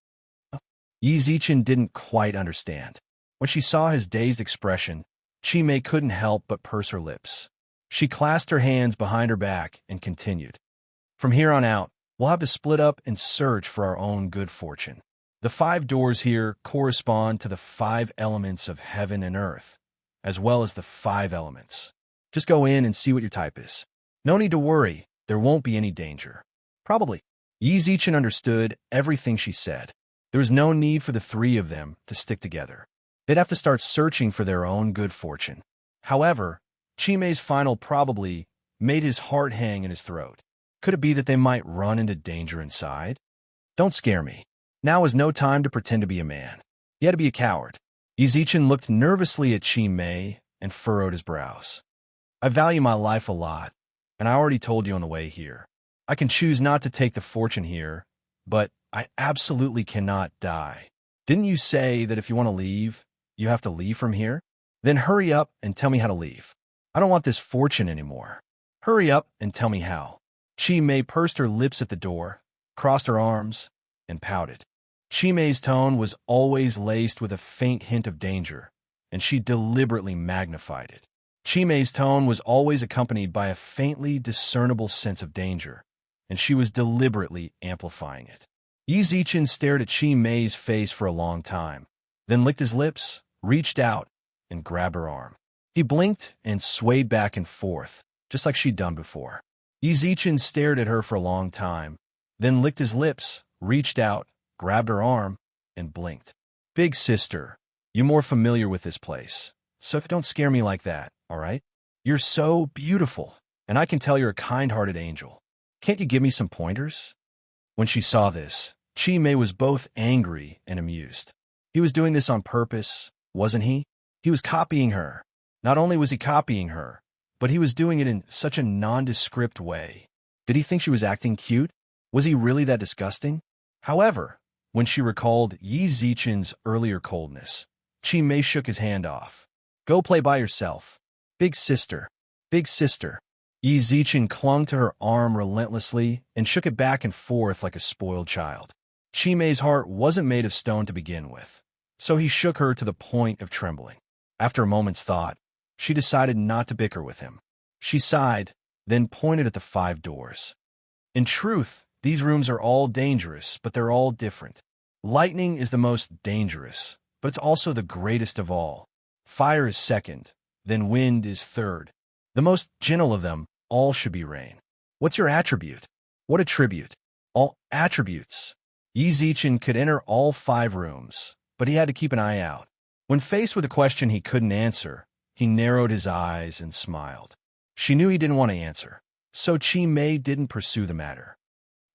Yi Zichen didn't quite understand. When she saw his dazed expression, Chimay couldn't help but purse her lips. She clasped her hands behind her back and continued. From here on out, we'll have to split up and search for our own good fortune. The 5 doors here correspond to the 5 elements of heaven and earth, as well as the 5 elements. Just go in and see what your type is. No need to worry, there won't be any danger. Probably. Yi Zichen understood everything she said. There was no need for the 3 of them to stick together. They'd have to start searching for their own good fortune. However, Chimay's final probably made his heart hang in his throat. Could it be that they might run into danger inside? Don't scare me. Now is no time to pretend to be a man. He had to be a coward. Yi Zichen looked nervously at Chimay and furrowed his brows. I value my life a lot, and I already told you on the way here. I can choose not to take the fortune here, but I absolutely cannot die. Didn't you say that if you want to leave, you have to leave from here? Then hurry up and tell me how to leave. I don't want this fortune anymore. Hurry up and tell me how. Chimay pursed her lips at the door, crossed her arms, and pouted. Chimay's tone was always laced with a faint hint of danger, and she deliberately magnified it. Chimay's tone was always accompanied by a faintly discernible sense of danger, and she was deliberately amplifying it. Yi Zichen stared at Chimay's face for a long time, then licked his lips, reached out, and grabbed her arm. He blinked and swayed back and forth, just like she'd done before. Yi Zichen stared at her for a long time, then licked his lips, reached out, grabbed her arm, and blinked. Big sister, you're more familiar with this place, so don't scare me like that, all right? You're so beautiful, and I can tell you're a kind-hearted angel. Can't you give me some pointers? When she saw this, Chimay was both angry and amused. He was doing this on purpose, wasn't he? He was copying her. Not only was he copying her, but he was doing it in such a nondescript way. Did he think she was acting cute? Was he really that disgusting? However, when she recalled Yi Zichen's earlier coldness, Chimay shook his hand off. Go play by yourself. Big sister. Big sister. Yi Zichen clung to her arm relentlessly and shook it back and forth like a spoiled child. Chimay's heart wasn't made of stone to begin with, so he shook her to the point of trembling. After a moment's thought, she decided not to bicker with him. She sighed, then pointed at the 5 doors. In truth, these rooms are all dangerous, but they're all different. Lightning is the most dangerous, but it's also the greatest of all. Fire is second, then wind is third. The most gentle of them all should be rain. What's your attribute? What attribute? All attributes. Yi Zichen could enter all 5 rooms, but he had to keep an eye out. When faced with a question he couldn't answer, he narrowed his eyes and smiled. She knew he didn't want to answer, so Chimay didn't pursue the matter.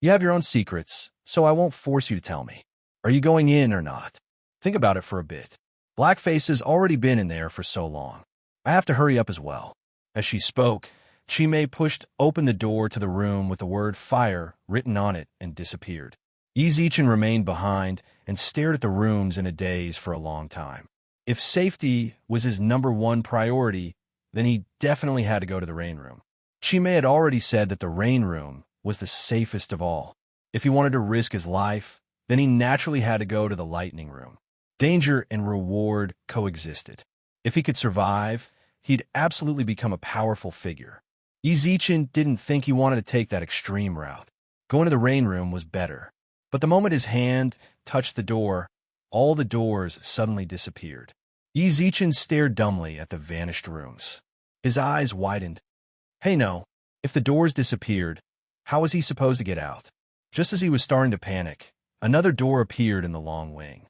You have your own secrets, so I won't force you to tell me. Are you going in or not? Think about it for a bit. Blackface has already been in there for so long. I have to hurry up as well. As she spoke, Chimay pushed open the door to the room with the word fire written on it and disappeared. Yi Zichen remained behind and stared at the rooms in a daze for a long time. If safety was his #1 priority, then he definitely had to go to the rain room. Chimay had already said that the rain room was the safest of all. If he wanted to risk his life, then he naturally had to go to the lightning room. Danger and reward coexisted. If he could survive, he'd absolutely become a powerful figure. Yi Zichen didn't think he wanted to take that extreme route. Going to the rain room was better. But the moment his hand touched the door, all the doors suddenly disappeared. Yi Zichen stared dumbly at the vanished rooms. His eyes widened. Hey no, if the doors disappeared, how was he supposed to get out? Just as he was starting to panic, another door appeared in the long wing.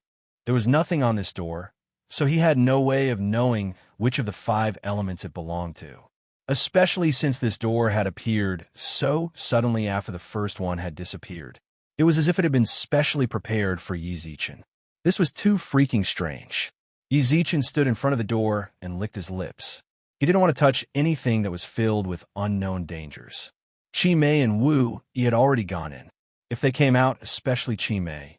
There was nothing on this door, so he had no way of knowing which of the 5 elements it belonged to. Especially since this door had appeared so suddenly after the first one had disappeared. It was as if it had been specially prepared for Yi Zichen. This was too freaking strange. Yi Zichen stood in front of the door and licked his lips. He didn't want to touch anything that was filled with unknown dangers. Qi Mei and Wu Yi had already gone in. If they came out, especially Qi Mei.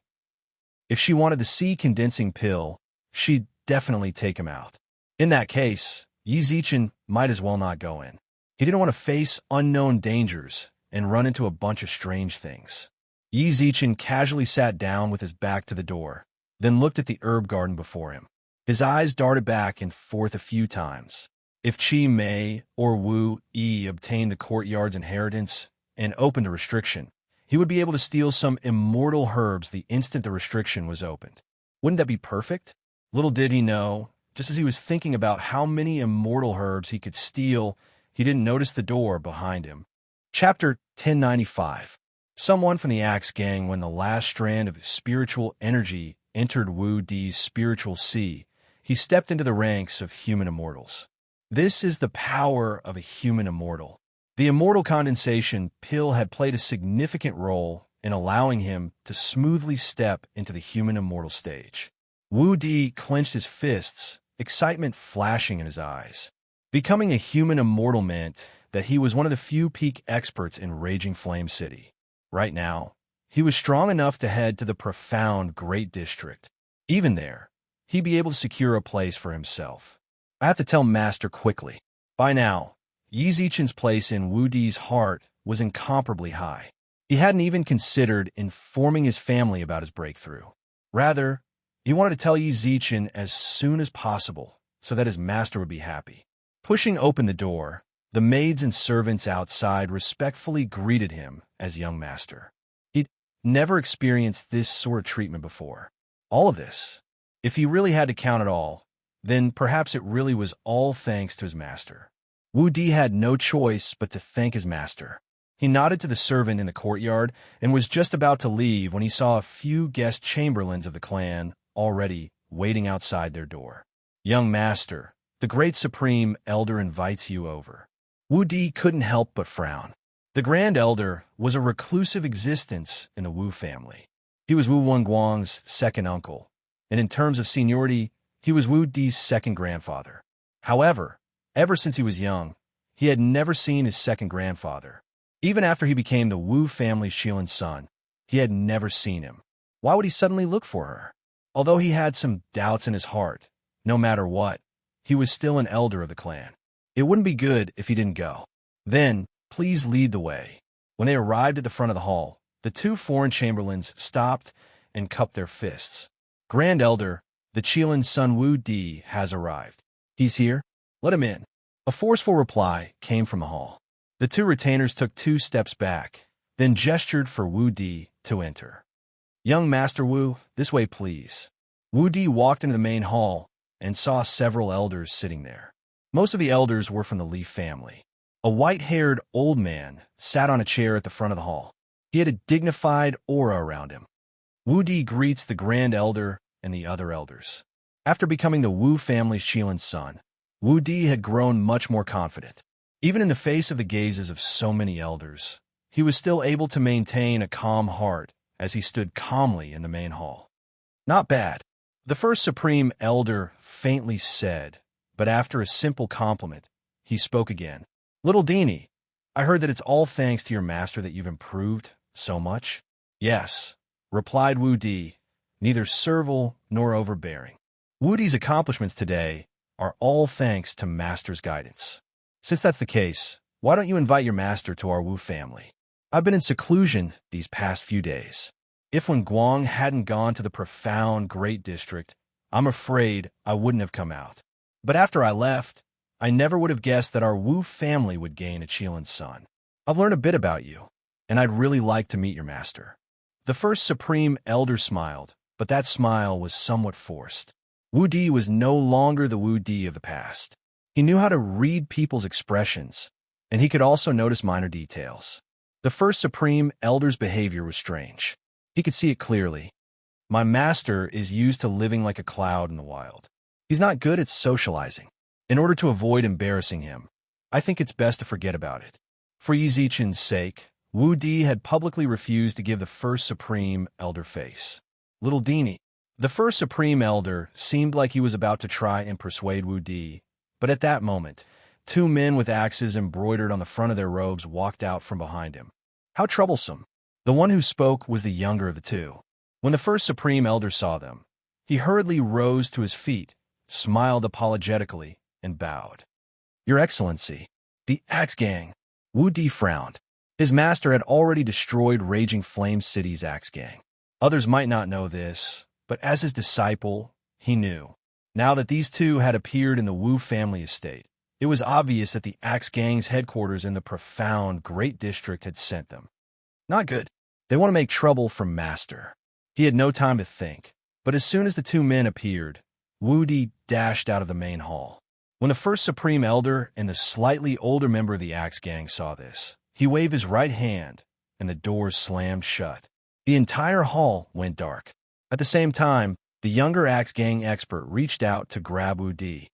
If she wanted the sea condensing pill, she'd definitely take him out. In that case, Yi Zichen might as well not go in. He didn't want to face unknown dangers and run into a bunch of strange things. Yi Zichen casually sat down with his back to the door, then looked at the herb garden before him. His eyes darted back and forth a few times. If Qi Mei or Wu Yi obtained the courtyard's inheritance and opened a restriction, he would be able to steal some immortal herbs the instant the restriction was opened. Wouldn't that be perfect? Little did he know, just as he was thinking about how many immortal herbs he could steal, he didn't notice the door behind him. Chapter 1095. Someone from the Axe Gang, when the last strand of spiritual energy entered Wu Di's spiritual sea, he stepped into the ranks of human immortals. This is the power of a human immortal. The immortal condensation pill had played a significant role in allowing him to smoothly step into the human immortal stage. Wu Di clenched his fists, excitement flashing in his eyes. Becoming a human immortal meant that he was one of the few peak experts in Raging Flame City. Right now, he was strong enough to head to the profound Great District. Even there, he'd be able to secure a place for himself. I have to tell Master quickly. By now, Yi Zichen's place in Wu Di's heart was incomparably high. He hadn't even considered informing his family about his breakthrough. Rather, he wanted to tell Yi Zichen as soon as possible so that his master would be happy. Pushing open the door, the maids and servants outside respectfully greeted him as young master. He'd never experienced this sort of treatment before. All of this, if he really had to count it all, then perhaps it really was all thanks to his master. Wu Di had no choice but to thank his master. He nodded to the servant in the courtyard and was just about to leave when he saw a few guest chamberlains of the clan already waiting outside their door. Young master, the great supreme elder invites you over. Wu Di couldn't help but frown. The Grand Elder was a reclusive existence in the Wu family. He was Wu Wenguang's second uncle, and in terms of seniority, he was Wu Di's second grandfather. However, ever since he was young, he had never seen his second grandfather. Even after he became the Wu family's Shilin son, he had never seen him. Why would he suddenly look for her? Although he had some doubts in his heart, no matter what, he was still an elder of the clan. It wouldn't be good if he didn't go. Then, please lead the way. When they arrived at the front of the hall, the 2 foreign chamberlains stopped and cupped their fists. Grand Elder, the Qilin's son Wu Di has arrived. He's here? Let him in. A forceful reply came from the hall. The 2 retainers took 2 steps back, then gestured for Wu Di to enter. Young Master Wu, this way please. Wu Di walked into the main hall and saw several elders sitting there. Most of the elders were from the Li family. A white-haired old man sat on a chair at the front of the hall. He had a dignified aura around him. Wu Di greets the Grand Elder and the other elders. After becoming the Wu family's Shilin son, Wu Di had grown much more confident. Even in the face of the gazes of so many elders, he was still able to maintain a calm heart as he stood calmly in the main hall. Not bad, the first Supreme Elder faintly said, but after a simple compliment, he spoke again. Little Dini, I heard that it's all thanks to your master that you've improved so much. Yes, replied Wu Di, neither servile nor overbearing. Wu Di's accomplishments today are all thanks to master's guidance. Since that's the case, why don't you invite your master to our Wu family? I've been in seclusion these past few days. If when Guang hadn't gone to the profound Great District, I'm afraid I wouldn't have come out. But after I left, I never would have guessed that our Wu family would gain a Qilin's son. I've learned a bit about you, and I'd really like to meet your master." The first Supreme Elder smiled, but that smile was somewhat forced. Wu Di was no longer the Wu Di of the past. He knew how to read people's expressions, and he could also notice minor details. The first Supreme Elder's behavior was strange. He could see it clearly. My master is used to living like a cloud in the wild. He's not good at socializing. In order to avoid embarrassing him, I think it's best to forget about it. For Yi Zichen's sake, Wu Di had publicly refused to give the first Supreme Elder face. Little Dini. The first Supreme Elder seemed like he was about to try and persuade Wu Di, but at that moment, two men with axes embroidered on the front of their robes walked out from behind him. How troublesome. The one who spoke was the younger of the two. When the first Supreme Elder saw them, he hurriedly rose to his feet, smiled apologetically, and bowed. "Your Excellency, the Axe Gang." Wu Di frowned. His master had already destroyed Raging Flame City's Axe Gang. Others might not know this, but as his disciple, he knew. Now that these two had appeared in the Wu family estate, it was obvious that the Axe Gang's headquarters in the profound Great District had sent them. Not good. They want to make trouble for Master. He had no time to think, but as soon as the two men appeared, Wu Di dashed out of the main hall. When the first Supreme Elder and the slightly older member of the Axe Gang saw this, he waved his right hand, and the doors slammed shut. The entire hall went dark. At the same time, the younger Axe Gang expert reached out to grab Wu Di.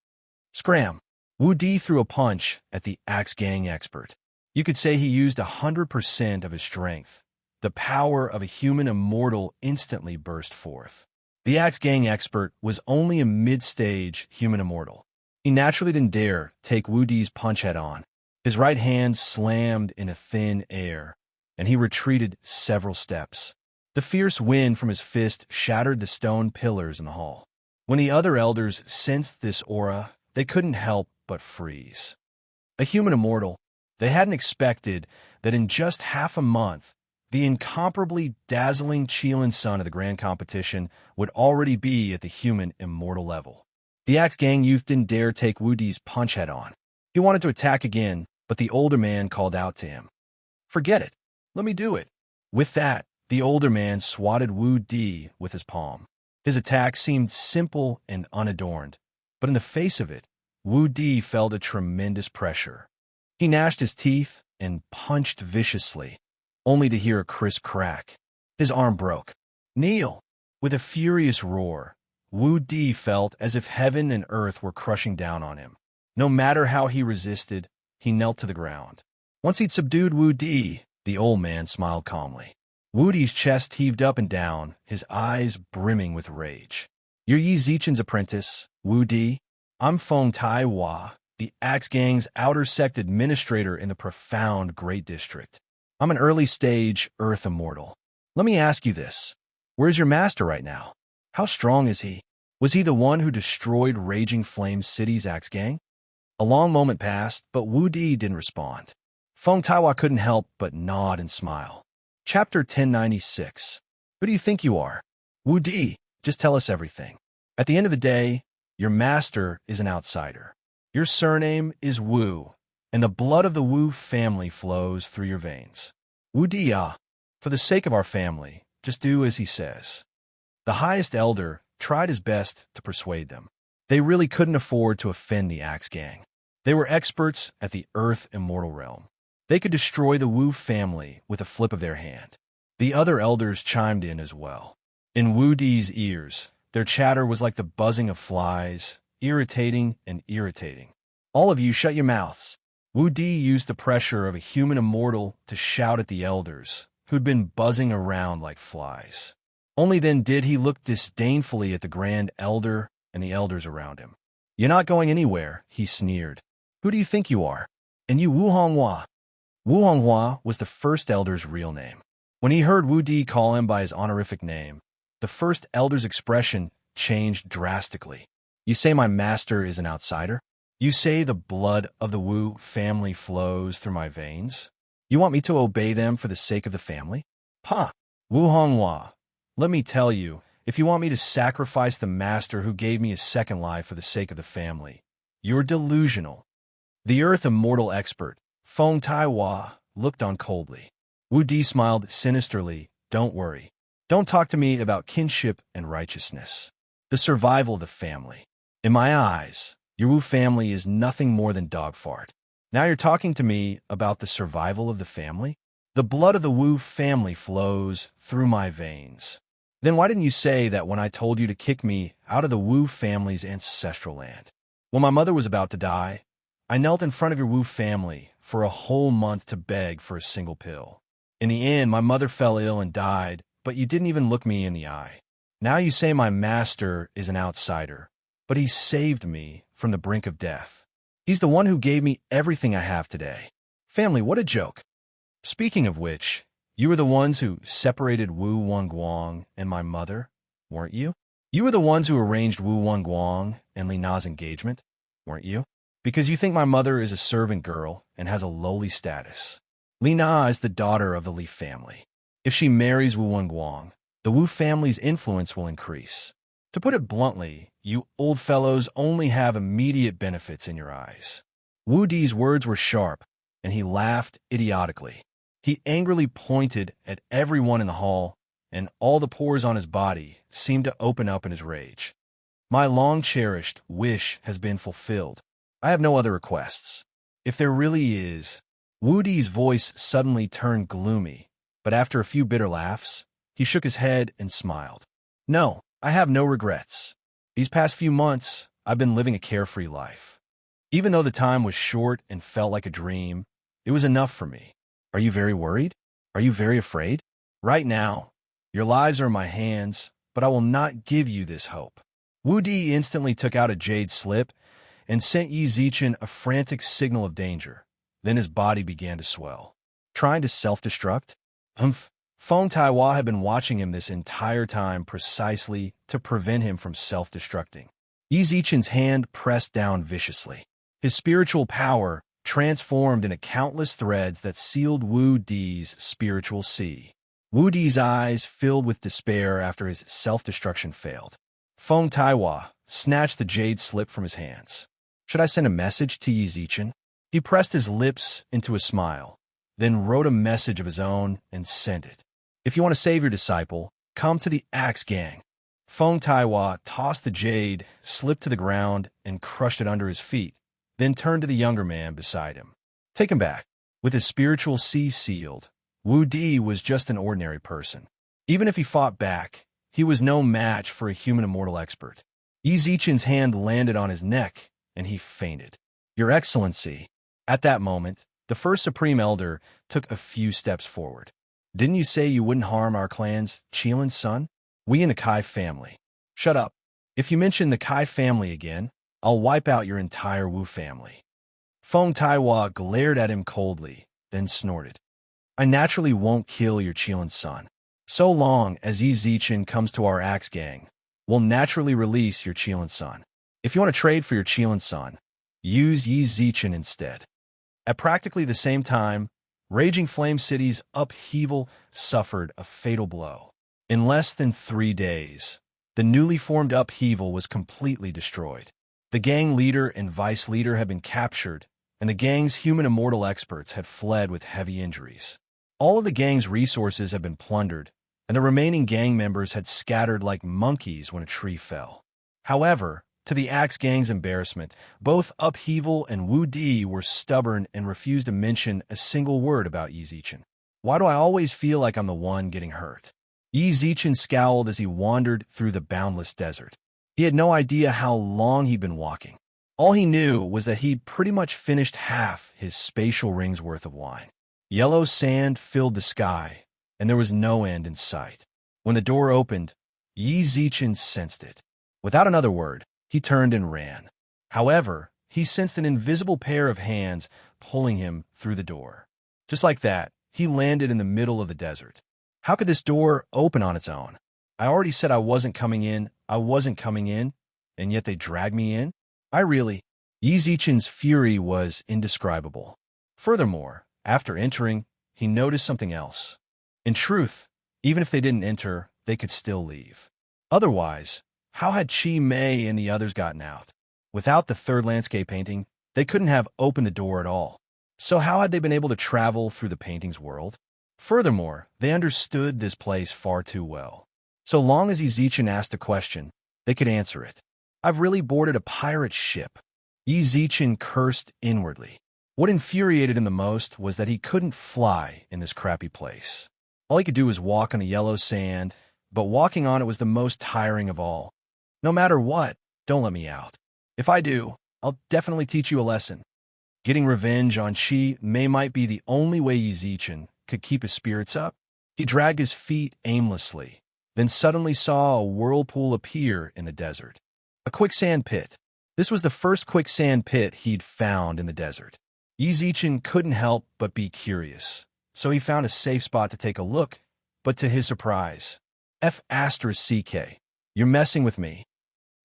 Scram! Wu Di threw a punch at the Axe Gang expert. You could say he used 100% of his strength. The power of a human immortal instantly burst forth. The Axe Gang expert was only a mid-stage human immortal. He naturally didn't dare take Wu Di's punch head-on. His right hand slammed in a thin air, and he retreated several steps. The fierce wind from his fist shattered the stone pillars in the hall. When the other elders sensed this aura, they couldn't help but freeze. A human immortal, they hadn't expected that in just half a month, the incomparably dazzling Qilin son of the grand competition would already be at the human immortal level. The Axe Gang youth didn't dare take Wu Di's punch head-on. He wanted to attack again, but the older man called out to him. "Forget it. Let me do it." With that, the older man swatted Wu Di with his palm. His attack seemed simple and unadorned, but in the face of it, Wu Di felt a tremendous pressure. He gnashed his teeth and punched viciously, only to hear a crisp crack. His arm broke. "Kneel!" With a furious roar, Wu Di felt as if heaven and earth were crushing down on him. No matter how he resisted, he knelt to the ground. Once he'd subdued Wu Di, the old man smiled calmly. Wu Di's chest heaved up and down, his eyes brimming with rage. "You're Yi Zichen's apprentice, Wu Di. I'm Feng Taiwa, the Axe Gang's outer sect administrator in the profound Great District. I'm an early-stage Earth Immortal. Let me ask you this. Where's your master right now? How strong is he? Was he the one who destroyed Raging Flame City's Axe Gang?" A long moment passed, but Wu Di didn't respond. Feng Taiwa couldn't help but nod and smile. Chapter 1096. Who do you think you are? Wu Di, just tell us everything. At the end of the day, your master is an outsider. Your surname is Wu, and the blood of the Wu family flows through your veins. Wu Di, for the sake of our family, just do as he says. The highest elder tried his best to persuade them. They really couldn't afford to offend the Axe Gang. They were experts at the Earth Immortal realm. They could destroy the Wu family with a flip of their hand. The other elders chimed in as well. In Wu Di's ears, their chatter was like the buzzing of flies, irritating and irritating. "All of you shut your mouths." Wu Di used the pressure of a human immortal to shout at the elders, who'd been buzzing around like flies. Only then did he look disdainfully at the Grand Elder and the elders around him. "You're not going anywhere," he sneered. "Who do you think you are? And you Wu Honghua?" Wu Honghua was the first elder's real name. When he heard Wu Di call him by his honorific name, the first elder's expression changed drastically. "You say my master is an outsider? You say the blood of the Wu family flows through my veins? You want me to obey them for the sake of the family? Ha! Wu Honghua, let me tell you, if you want me to sacrifice the master who gave me a second life for the sake of the family, You're delusional. The Earth Immortal expert, Feng Taiwa, looked on coldly. Wu Di smiled sinisterly. Don't worry. Don't talk to me about kinship and righteousness. The survival of the family. In my eyes, your Wu family is nothing more than dog fart. Now you're talking to me about the survival of the family? The blood of the Wu family flows through my veins. Then why didn't you say that when I told you to kick me out of the Wu family's ancestral land? When my mother was about to die, I knelt in front of your Wu family for a whole month to beg for a single pill. In the end, my mother fell ill and died, but you didn't even look me in the eye. Now you say my master is an outsider, but he saved me from the brink of death. He's the one who gave me everything I have today. Family, what a joke. Speaking of which, you were the ones who separated Wu Wangguang and my mother, weren't you? You were the ones who arranged Wu Wangguang and Li Na's engagement, weren't you? Because you think my mother is a servant girl and has a lowly status. Li Na is the daughter of the Li family. If she marries Wu Wangguang, the Wu family's influence will increase. To put it bluntly, you old fellows only have immediate benefits in your eyes. Wu Di's words were sharp, and he laughed idiotically. He angrily pointed at everyone in the hall, and all the pores on his body seemed to open up in his rage. My long-cherished wish has been fulfilled. I have no other requests. If there really is... Wu Di's voice suddenly turned gloomy, but after a few bitter laughs, he shook his head and smiled. No, I have no regrets. These past few months, I've been living a carefree life. Even though the time was short and felt like a dream, it was enough for me. Are you very worried? Are you very afraid? Right now, your lives are in my hands, but I will not give you this hope. Wu Di instantly took out a jade slip and sent Yi Zichen a frantic signal of danger. Then his body began to swell. Trying to self-destruct? Feng Taiwa had been watching him this entire time precisely to prevent him from self-destructing. Yi Zichen's hand pressed down viciously. His spiritual power transformed into countless threads that sealed Wu Di's spiritual sea. Wu Di's eyes filled with despair after his self-destruction failed. Feng Taiwa snatched the jade slip from his hands. Should I send a message to Yi Zichen? He pressed his lips into a smile, then wrote a message of his own and sent it. If you want to save your disciple, come to the Axe Gang. Feng Taiwa tossed the jade, slipped to the ground, and crushed it under his feet, then turned to the younger man beside him. Take him back. With his spiritual sea sealed, Wu Di was just an ordinary person. Even if he fought back, he was no match for a human immortal expert. Yi Zichen's hand landed on his neck, and he fainted. Your Excellency. At that moment, the first Supreme Elder took a few steps forward. Didn't you say you wouldn't harm our clan's Qilin's son? We in the Kai family. Shut up. If you mention the Kai family again, I'll wipe out your entire Wu family. Feng Taiwa glared at him coldly, then snorted. I naturally won't kill your Qilin's son. So long as Yi Zichen comes to our Axe Gang, we'll naturally release your Qilin's son. If you want to trade for your Qilin's son, use Yi Zichen instead. At practically the same time, Raging Flame City's upheaval suffered a fatal blow. In less than 3 days, the newly formed upheaval was completely destroyed. The gang leader and vice leader had been captured, and the gang's human immortal experts had fled with heavy injuries. All of the gang's resources had been plundered, and the remaining gang members had scattered like monkeys when a tree fell. However, to the Axe Gang's embarrassment, both Upheaval and Wu Di were stubborn and refused to mention a single word about Yi Zichen. Why do I always feel like I'm the one getting hurt? Yi Zichen scowled as he wandered through the boundless desert. He had no idea how long he'd been walking. All he knew was that he'd pretty much finished half his spatial ring's worth of wine. Yellow sand filled the sky, and there was no end in sight. When the door opened, Yi Zichen sensed it. Without another word, he turned and ran. However, he sensed an invisible pair of hands pulling him through the door. Just like that, he landed in the middle of the desert. How could this door open on its own? I already said I wasn't coming in, and yet they dragged me in? Yi Zichen's fury was indescribable. Furthermore, after entering, he noticed something else. In truth, even if they didn't enter, they could still leave. Otherwise, how had Chi Mei and the others gotten out? Without the third landscape painting, they couldn't have opened the door at all. So how had they been able to travel through the painting's world? Furthermore, they understood this place far too well. So long as Yizichin asked a question, they could answer it. I've really boarded a pirate ship. Yizichin cursed inwardly. What infuriated him the most was that he couldn't fly in this crappy place. All he could do was walk on the yellow sand, but walking on it was the most tiring of all. No matter what, don't let me out. If I do, I'll definitely teach you a lesson. Getting revenge on Chi might be the only way Yizichin could keep his spirits up. He dragged his feet aimlessly, then suddenly saw a whirlpool appear in the desert. A quicksand pit. This was the first quicksand pit he'd found in the desert. Yizichin couldn't help but be curious, so he found a safe spot to take a look, but to his surprise, F***CK. You're messing with me.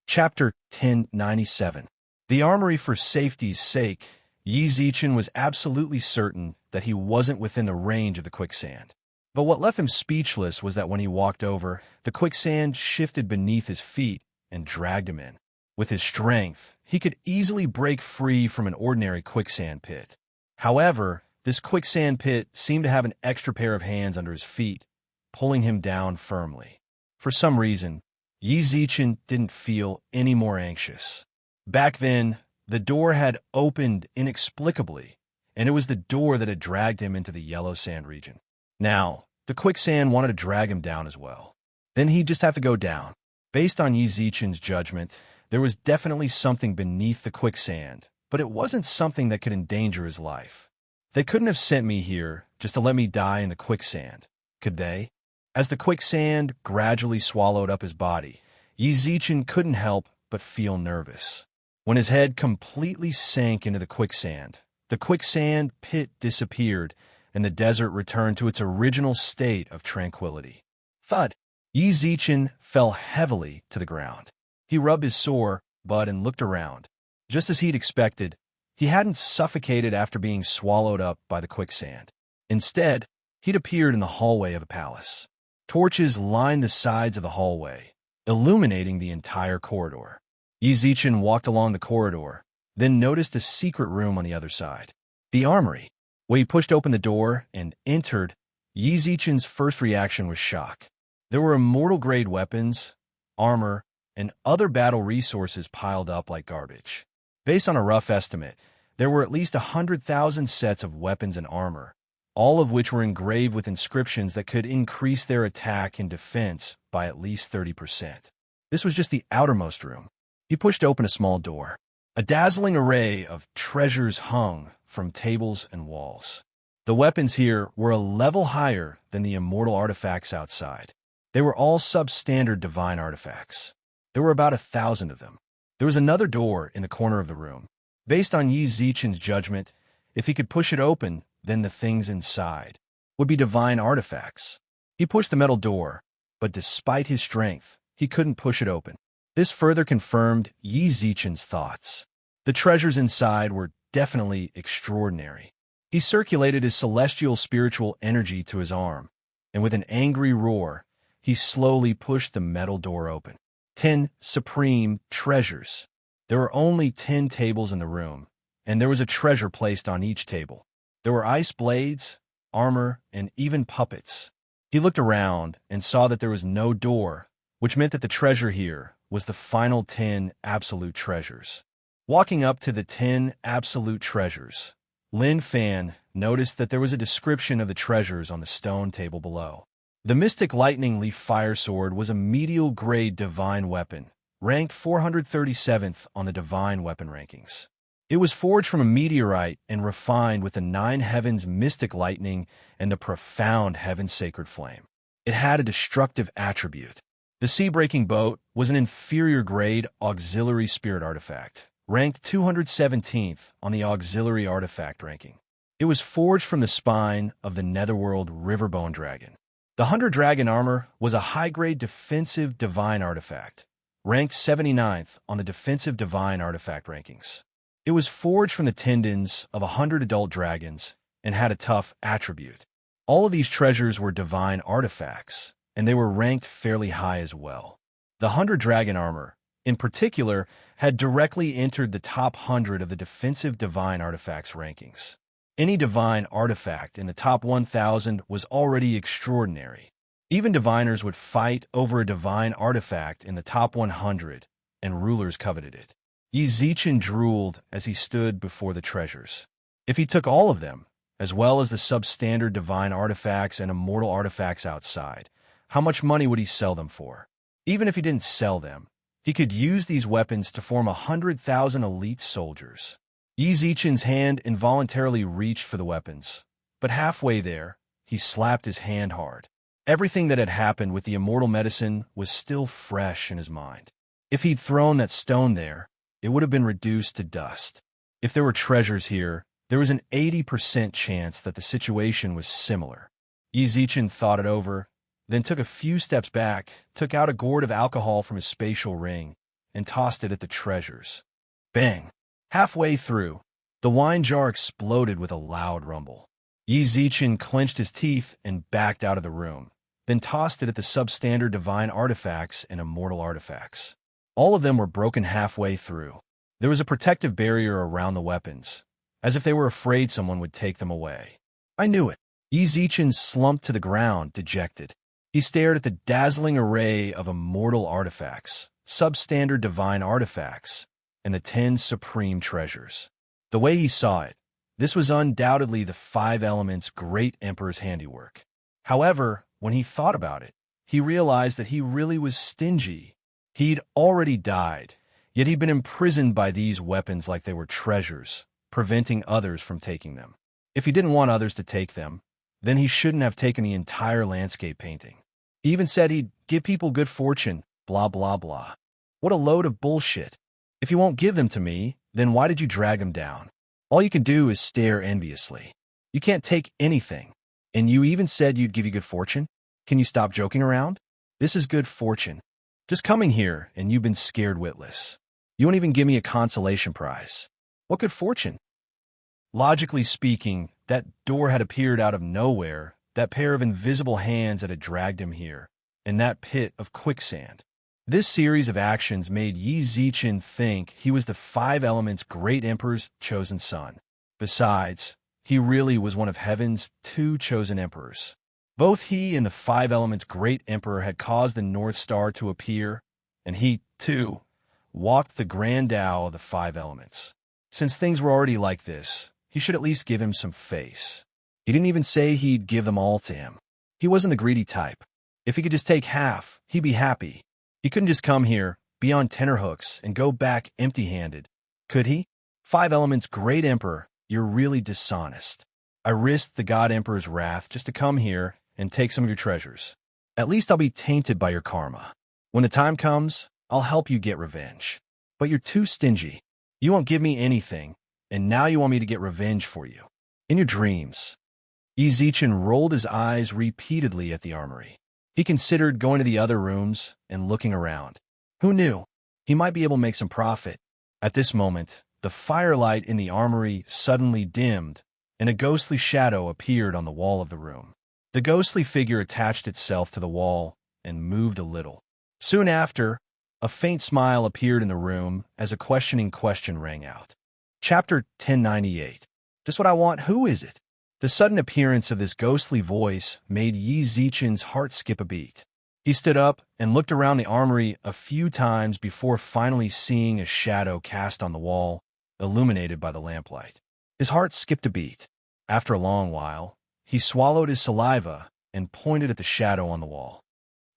Chapter 1097. The armory. For safety's sake, Yizichin was absolutely certain that he wasn't within the range of the quicksand. But what left him speechless was that when he walked over, the quicksand shifted beneath his feet and dragged him in. With his strength, he could easily break free from an ordinary quicksand pit. However, this quicksand pit seemed to have an extra pair of hands under his feet, pulling him down firmly. For some reason, Yizichin didn't feel any more anxious. Back then, the door had opened inexplicably, and it was the door that had dragged him into the yellow sand region. Now, the quicksand wanted to drag him down as well. Then he'd just have to go down. Based on Yizichin's judgment, there was definitely something beneath the quicksand, but it wasn't something that could endanger his life. They couldn't have sent me here just to let me die in the quicksand, could they? As the quicksand gradually swallowed up his body, Yizichin couldn't help but feel nervous. When his head completely sank into the quicksand pit disappeared, and the desert returned to its original state of tranquility. Thud! Yizichin fell heavily to the ground. He rubbed his sore butt and looked around. Just as he'd expected, he hadn't suffocated after being swallowed up by the quicksand. Instead, he'd appeared in the hallway of a palace. Torches lined the sides of the hallway, illuminating the entire corridor. Yizichin walked along the corridor, then noticed a secret room on the other side. The armory. When he pushed open the door and entered, Yizichin's first reaction was shock. There were immortal-grade weapons, armor, and other battle resources piled up like garbage. Based on a rough estimate, there were at least 100,000 sets of weapons and armor, all of which were engraved with inscriptions that could increase their attack and defense by at least 30%. This was just the outermost room. He pushed open a small door. A dazzling array of treasures hung from tables and walls. The weapons here were a level higher than the immortal artifacts outside. They were all substandard divine artifacts. There were about 1,000 of them. There was another door in the corner of the room. Based on Yizichin's judgment, if he could push it open, then the things inside would be divine artifacts. He pushed the metal door, but despite his strength, he couldn't push it open. This further confirmed Yizichin's thoughts. The treasures inside were definitely extraordinary. He circulated his celestial spiritual energy to his arm, and with an angry roar, he slowly pushed the metal door open. 10 supreme treasures. There were only 10 tables in the room, and there was a treasure placed on each table. There were ice blades, armor, and even puppets. He looked around and saw that there was no door, which meant that the treasure here was the final 10 absolute treasures. Walking up to the 10 absolute treasures, Lin Fan noticed that there was a description of the treasures on the stone table below. The Mystic Lightning Leaf Fire Sword was a medial-grade divine weapon, ranked 437th on the divine weapon rankings. It was forged from a meteorite and refined with the 9 heavens mystic lightning and the profound heaven sacred flame. It had a destructive attribute. The Sea-Breaking Boat was an inferior-grade auxiliary spirit artifact, ranked 217th on the auxiliary artifact ranking. It was forged from the spine of the netherworld Riverbone Dragon. The Hunter Dragon armor was a high-grade defensive divine artifact, ranked 79th on the defensive divine artifact rankings. It was forged from the tendons of 100 adult dragons and had a tough attribute. All of these treasures were divine artifacts, and they were ranked fairly high as well. The Hunter Dragon armor, in particular, had directly entered the top 100 of the defensive divine artifacts rankings. Any divine artifact in the top 1,000 was already extraordinary. Even diviners would fight over a divine artifact in the top 100, and rulers coveted it. Yi Zichen drooled as he stood before the treasures. If he took all of them, as well as the substandard divine artifacts and immortal artifacts outside, how much money would he sell them for? Even if he didn't sell them, he could use these weapons to form 100,000 elite soldiers. Yi Zichen's hand involuntarily reached for the weapons, but halfway there, he slapped his hand hard. Everything that had happened with the immortal medicine was still fresh in his mind. If he'd thrown that stone there, it would have been reduced to dust. If there were treasures here, there was an 80% chance that the situation was similar. Yi Zichen thought it over, then took a few steps back, took out a gourd of alcohol from his spatial ring, and tossed it at the treasures. Bang! Halfway through, the wine jar exploded with a loud rumble. Yi Zichen clenched his teeth and backed out of the room, then tossed it at the substandard divine artifacts and immortal artifacts. All of them were broken halfway through. There was a protective barrier around the weapons, as if they were afraid someone would take them away. I knew it. Yi Zichen slumped to the ground, dejected. He stared at the dazzling array of immortal artifacts, substandard divine artifacts, and the 10 supreme treasures. The way he saw it, this was undoubtedly the 5 elements great emperor's handiwork. However, when he thought about it, he realized that he really was stingy. He'd already died, yet he'd been imprisoned by these weapons like they were treasures, preventing others from taking them. If he didn't want others to take them, then he shouldn't have taken the entire landscape painting. He even said he'd give people good fortune, blah blah blah. What a load of bullshit. If you won't give them to me, then why did you drag them down? All you can do is stare enviously. You can't take anything. And you even said you'd give you good fortune? Can you stop joking around? This is good fortune. Just coming here, and you've been scared witless. You won't even give me a consolation prize. What good fortune? Logically speaking, that door had appeared out of nowhere, that pair of invisible hands that had dragged him here, in that pit of quicksand. This series of actions made Yi Zichen think he was the 5 elements great emperor's chosen son. Besides, he really was one of heaven's 2 chosen emperors. Both he and the 5 elements great emperor had caused the North Star to appear, and he, too, walked the grand Tao of the 5 elements. Since things were already like this, he should at least give him some face. He didn't even say he'd give them all to him. He wasn't the greedy type. If he could just take half, he'd be happy. He couldn't just come here, be on tenterhooks, and go back empty-handed. Could he? 5 elements great emperor, you're really dishonest. I risked the God Emperor's wrath just to come here and take some of your treasures. At least I'll be tainted by your karma. When the time comes, I'll help you get revenge. But you're too stingy. You won't give me anything, and now you want me to get revenge for you. In your dreams. Yi Zichen rolled his eyes repeatedly at the armory. He considered going to the other rooms and looking around. Who knew? He might be able to make some profit. At this moment, the firelight in the armory suddenly dimmed, and a ghostly shadow appeared on the wall of the room. The ghostly figure attached itself to the wall and moved a little. Soon after, a faint smile appeared in the room as a questioning question rang out. Chapter 1098. Just what I want, who is it? The sudden appearance of this ghostly voice made Yi Zichen's heart skip a beat. He stood up and looked around the armory a few times before finally seeing a shadow cast on the wall, illuminated by the lamplight. His heart skipped a beat. After a long while, he swallowed his saliva and pointed at the shadow on the wall.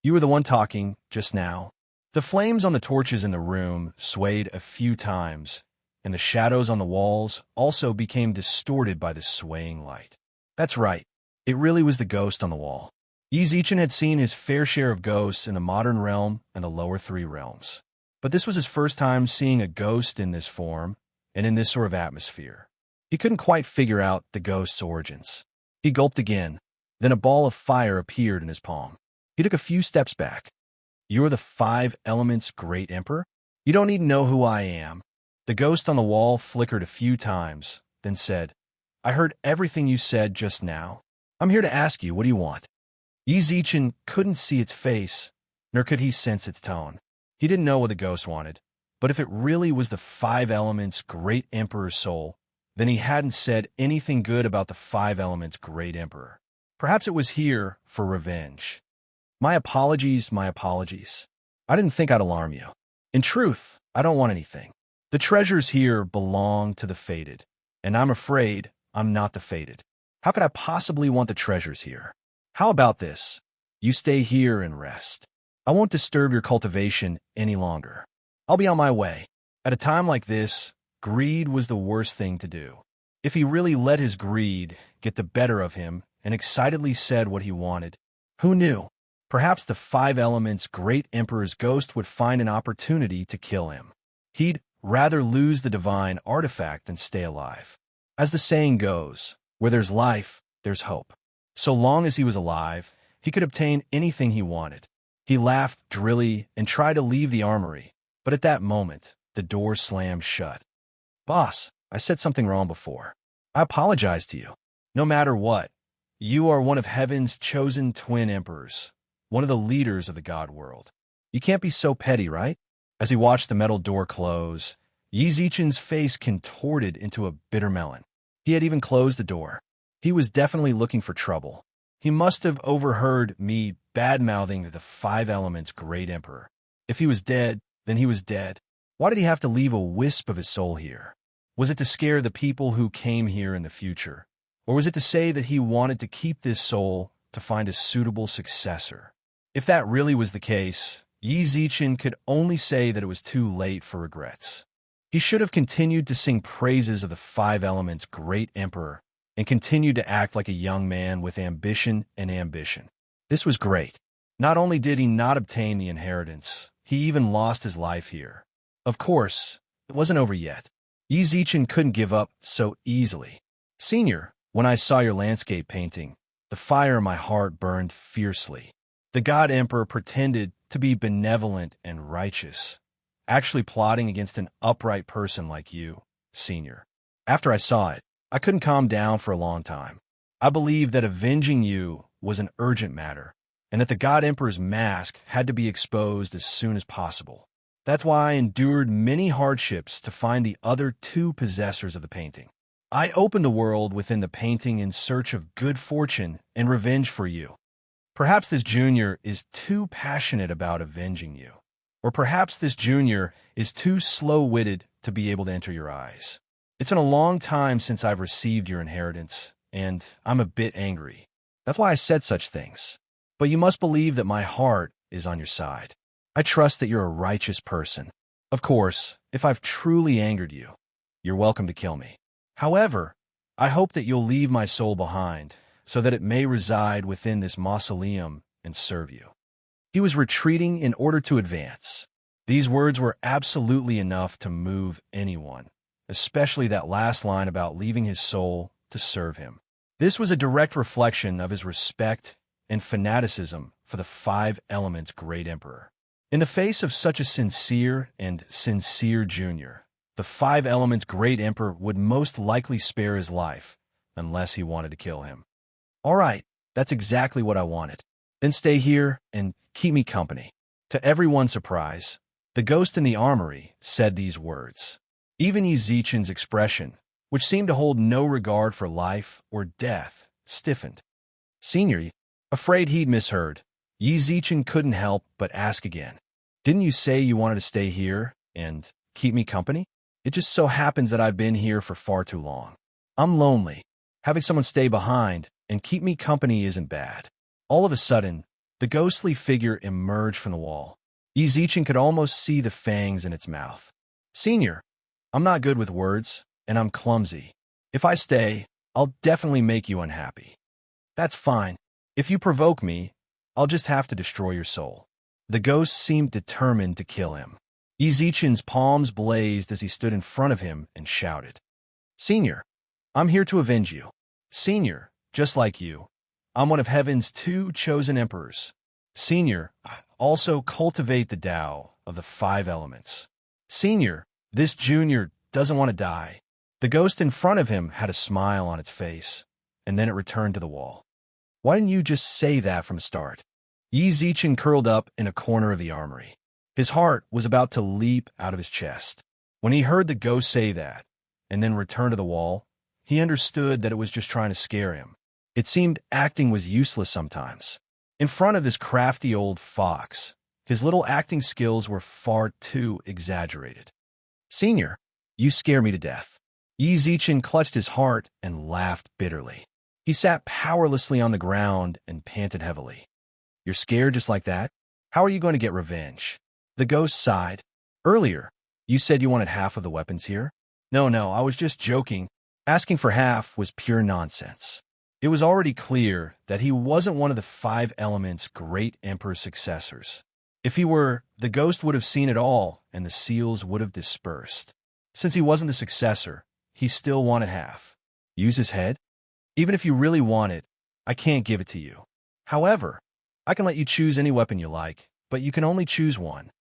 You were the one talking just now. The flames on the torches in the room swayed a few times, and the shadows on the walls also became distorted by the swaying light. That's right. It really was the ghost on the wall. Yi Zichen had seen his fair share of ghosts in the modern realm and the lower 3 realms. But this was his first time seeing a ghost in this form and in this sort of atmosphere. He couldn't quite figure out the ghost's origins. He gulped again. Then a ball of fire appeared in his palm. He took a few steps back. You're the 5 elements great emperor? You don't need to know who I am. The ghost on the wall flickered a few times, then said, I heard everything you said just now. I'm here to ask you, what do you want? Yi Zichen couldn't see its face, nor could he sense its tone. He didn't know what the ghost wanted, but if it really was the five elements' great emperor's soul, then he hadn't said anything good about the five elements' great emperor. Perhaps it was here for revenge. My apologies, my apologies. I didn't think I'd alarm you. In truth, I don't want anything. The treasures here belong to the fated, and I'm afraid I'm not the fated. How could I possibly want the treasures here? How about this? You stay here and rest. I won't disturb your cultivation any longer. I'll be on my way. At a time like this, greed was the worst thing to do. If he really let his greed get the better of him and excitedly said what he wanted, who knew? Perhaps the five elements' great emperor's ghost would find an opportunity to kill him. He'd rather lose the divine artifact than stay alive. As the saying goes, where there's life, there's hope. So long as he was alive, he could obtain anything he wanted. He laughed drily and tried to leave the armory, but at that moment, the door slammed shut. Boss, I said something wrong before. I apologize to you. No matter what, you are one of heaven's chosen twin emperors, one of the leaders of the god world. You can't be so petty, right? As he watched the metal door close, Yi Zichen's face contorted into a bitter melon. He had even closed the door. He was definitely looking for trouble. He must have overheard me bad-mouthing the five elements' great emperor. If he was dead, then he was dead. Why did he have to leave a wisp of his soul here? Was it to scare the people who came here in the future? Or was it to say that he wanted to keep this soul to find a suitable successor? If that really was the case, Yi Zichen could only say that it was too late for regrets. He should have continued to sing praises of the five elements' great emperor and continued to act like a young man with ambition and ambition. This was great. Not only did he not obtain the inheritance, he even lost his life here. Of course, it wasn't over yet. Yi Zichen couldn't give up so easily. Senior, when I saw your landscape painting, the fire in my heart burned fiercely. The god emperor pretended to be benevolent and righteous, actually plotting against an upright person like you, Senior. After I saw it, I couldn't calm down for a long time. I believed that avenging you was an urgent matter, and that the god emperor's mask had to be exposed as soon as possible. That's why I endured many hardships to find the other two possessors of the painting. I opened the world within the painting in search of good fortune and revenge for you. Perhaps this junior is too passionate about avenging you. Or perhaps this junior is too slow-witted to be able to enter your eyes. It's been a long time since I've received your inheritance, and I'm a bit angry. That's why I said such things. But you must believe that my heart is on your side. I trust that you're a righteous person. Of course, if I've truly angered you, you're welcome to kill me. However, I hope that you'll leave my soul behind, so that it may reside within this mausoleum and serve you. He was retreating in order to advance. These words were absolutely enough to move anyone, especially that last line about leaving his soul to serve him. This was a direct reflection of his respect and fanaticism for the five elements' great emperor. In the face of such a sincere and sincere junior, the five elements' great emperor would most likely spare his life, unless he wanted to kill him. All right, that's exactly what I wanted. Then stay here and keep me company. To everyone's surprise, the ghost in the armory said these words. Even Yi Zichen's expression, which seemed to hold no regard for life or death, stiffened. Senior, afraid he'd misheard, Yi Zichen couldn't help but ask again. Didn't you say you wanted to stay here and keep me company? It just so happens that I've been here for far too long. I'm lonely. Having someone stay behind and keep me company isn't bad. All of a sudden, the ghostly figure emerged from the wall. Yi Zichen could almost see the fangs in its mouth. Senior, I'm not good with words, and I'm clumsy. If I stay, I'll definitely make you unhappy. That's fine. If you provoke me, I'll just have to destroy your soul. The ghost seemed determined to kill him. Yi Zichen's palms blazed as he stood in front of him and shouted. Senior, I'm here to avenge you. Senior, just like you, I'm one of heaven's two chosen emperors. Senior, I also cultivate the Tao of the five elements. Senior, this junior doesn't want to die. The ghost in front of him had a smile on its face, and then it returned to the wall. Why didn't you just say that from the start? Yi Zichen curled up in a corner of the armory. His heart was about to leap out of his chest. When he heard the ghost say that, and then return to the wall, he understood that it was just trying to scare him. It seemed acting was useless sometimes. In front of this crafty old fox, his little acting skills were far too exaggerated. "Senior, you scare me to death." Yi Zichen clutched his heart and laughed bitterly. He sat powerlessly on the ground and panted heavily. "You're scared just like that? How are you going to get revenge?" The ghost sighed. "Earlier, you said you wanted half of the weapons here?" No, I was just joking. Asking for half was pure nonsense. It was already clear that he wasn't one of the 5 elements' great emperor successors. If he were, the ghost would have seen it all, and the seals would have dispersed. Since he wasn't the successor, he still wanted half. Use his head? Even if you really want it, I can't give it to you. However, I can let you choose any weapon you like, but you can only choose one.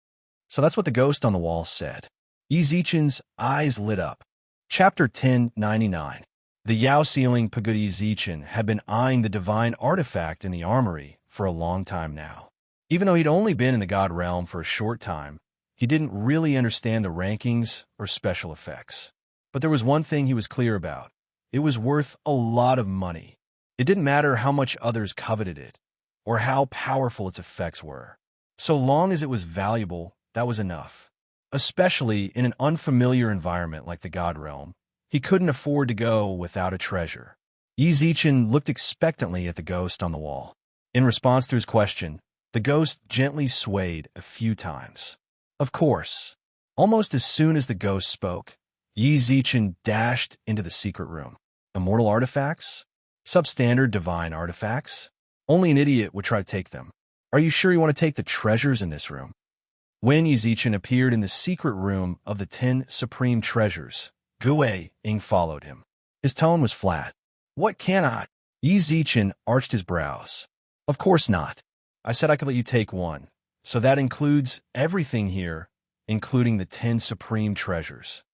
So that's what the ghost on the wall said. Yi Zichen's eyes lit up. Chapter 1099. The Yao Sealing Pagoda. Yi Zichen had been eyeing the divine artifact in the armory for a long time now. Even though he'd only been in the god realm for a short time, he didn't really understand the rankings or special effects. But there was one thing he was clear about. It was worth a lot of money. It didn't matter how much others coveted it, or how powerful its effects were. So long as it was valuable, that was enough. Especially in an unfamiliar environment like the god realm, he couldn't afford to go without a treasure. Yi Zichen looked expectantly at the ghost on the wall. In response to his question, the ghost gently swayed a few times. Of course. Almost as soon as the ghost spoke, Yi Zichen dashed into the secret room. Immortal artifacts? Substandard divine artifacts? Only an idiot would try to take them. Are you sure you want to take the treasures in this room? When Yi Zichen appeared in the secret room of the 10 supreme treasures, Gue Ing followed him. His tone was flat. What cannot? Yi Zichen arched his brows. Of course not. I said I could let you take one. So that includes everything here, including the 10 supreme treasures.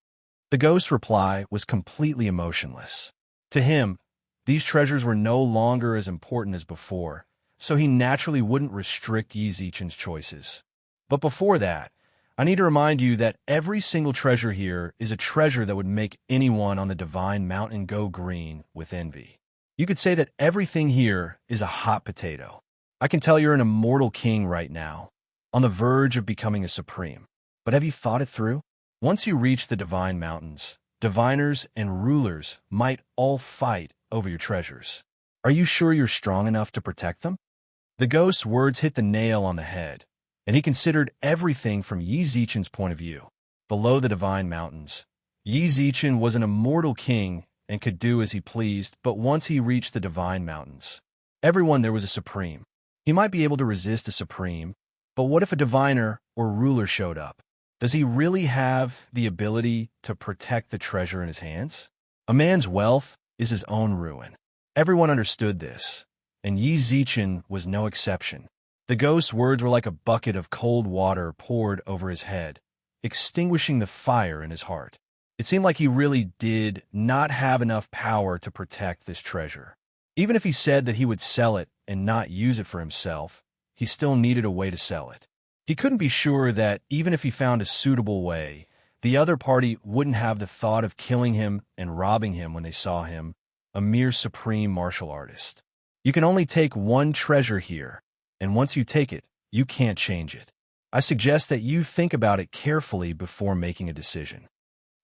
The ghost's reply was completely emotionless. To him, these treasures were no longer as important as before, so he naturally wouldn't restrict Yi Zichen's choices. But before that, I need to remind you that every single treasure here is a treasure that would make anyone on the Divine Mountain go green with envy. You could say that everything here is a hot potato. I can tell you're an immortal king right now, on the verge of becoming a supreme. But have you thought it through? Once you reach the Divine Mountains, diviners and rulers might all fight over your treasures. Are you sure you're strong enough to protect them? The ghost's words hit the nail on the head, and he considered everything from Yi Zichen's point of view. Below the Divine Mountains, Yi Zichen was an immortal king and could do as he pleased, but once he reached the Divine Mountains, everyone there was a supreme. He might be able to resist a supreme, but what if a diviner or ruler showed up? Does he really have the ability to protect the treasure in his hands? A man's wealth is his own ruin. Everyone understood this, and Yi Zichen was no exception. The ghost's words were like a bucket of cold water poured over his head, extinguishing the fire in his heart. It seemed like he really did not have enough power to protect this treasure. Even if he said that he would sell it and not use it for himself, he still needed a way to sell it. He couldn't be sure that even if he found a suitable way, the other party wouldn't have the thought of killing him and robbing him when they saw him, a mere supreme martial artist. You can only take one treasure here, and once you take it, you can't change it. I suggest that you think about it carefully before making a decision.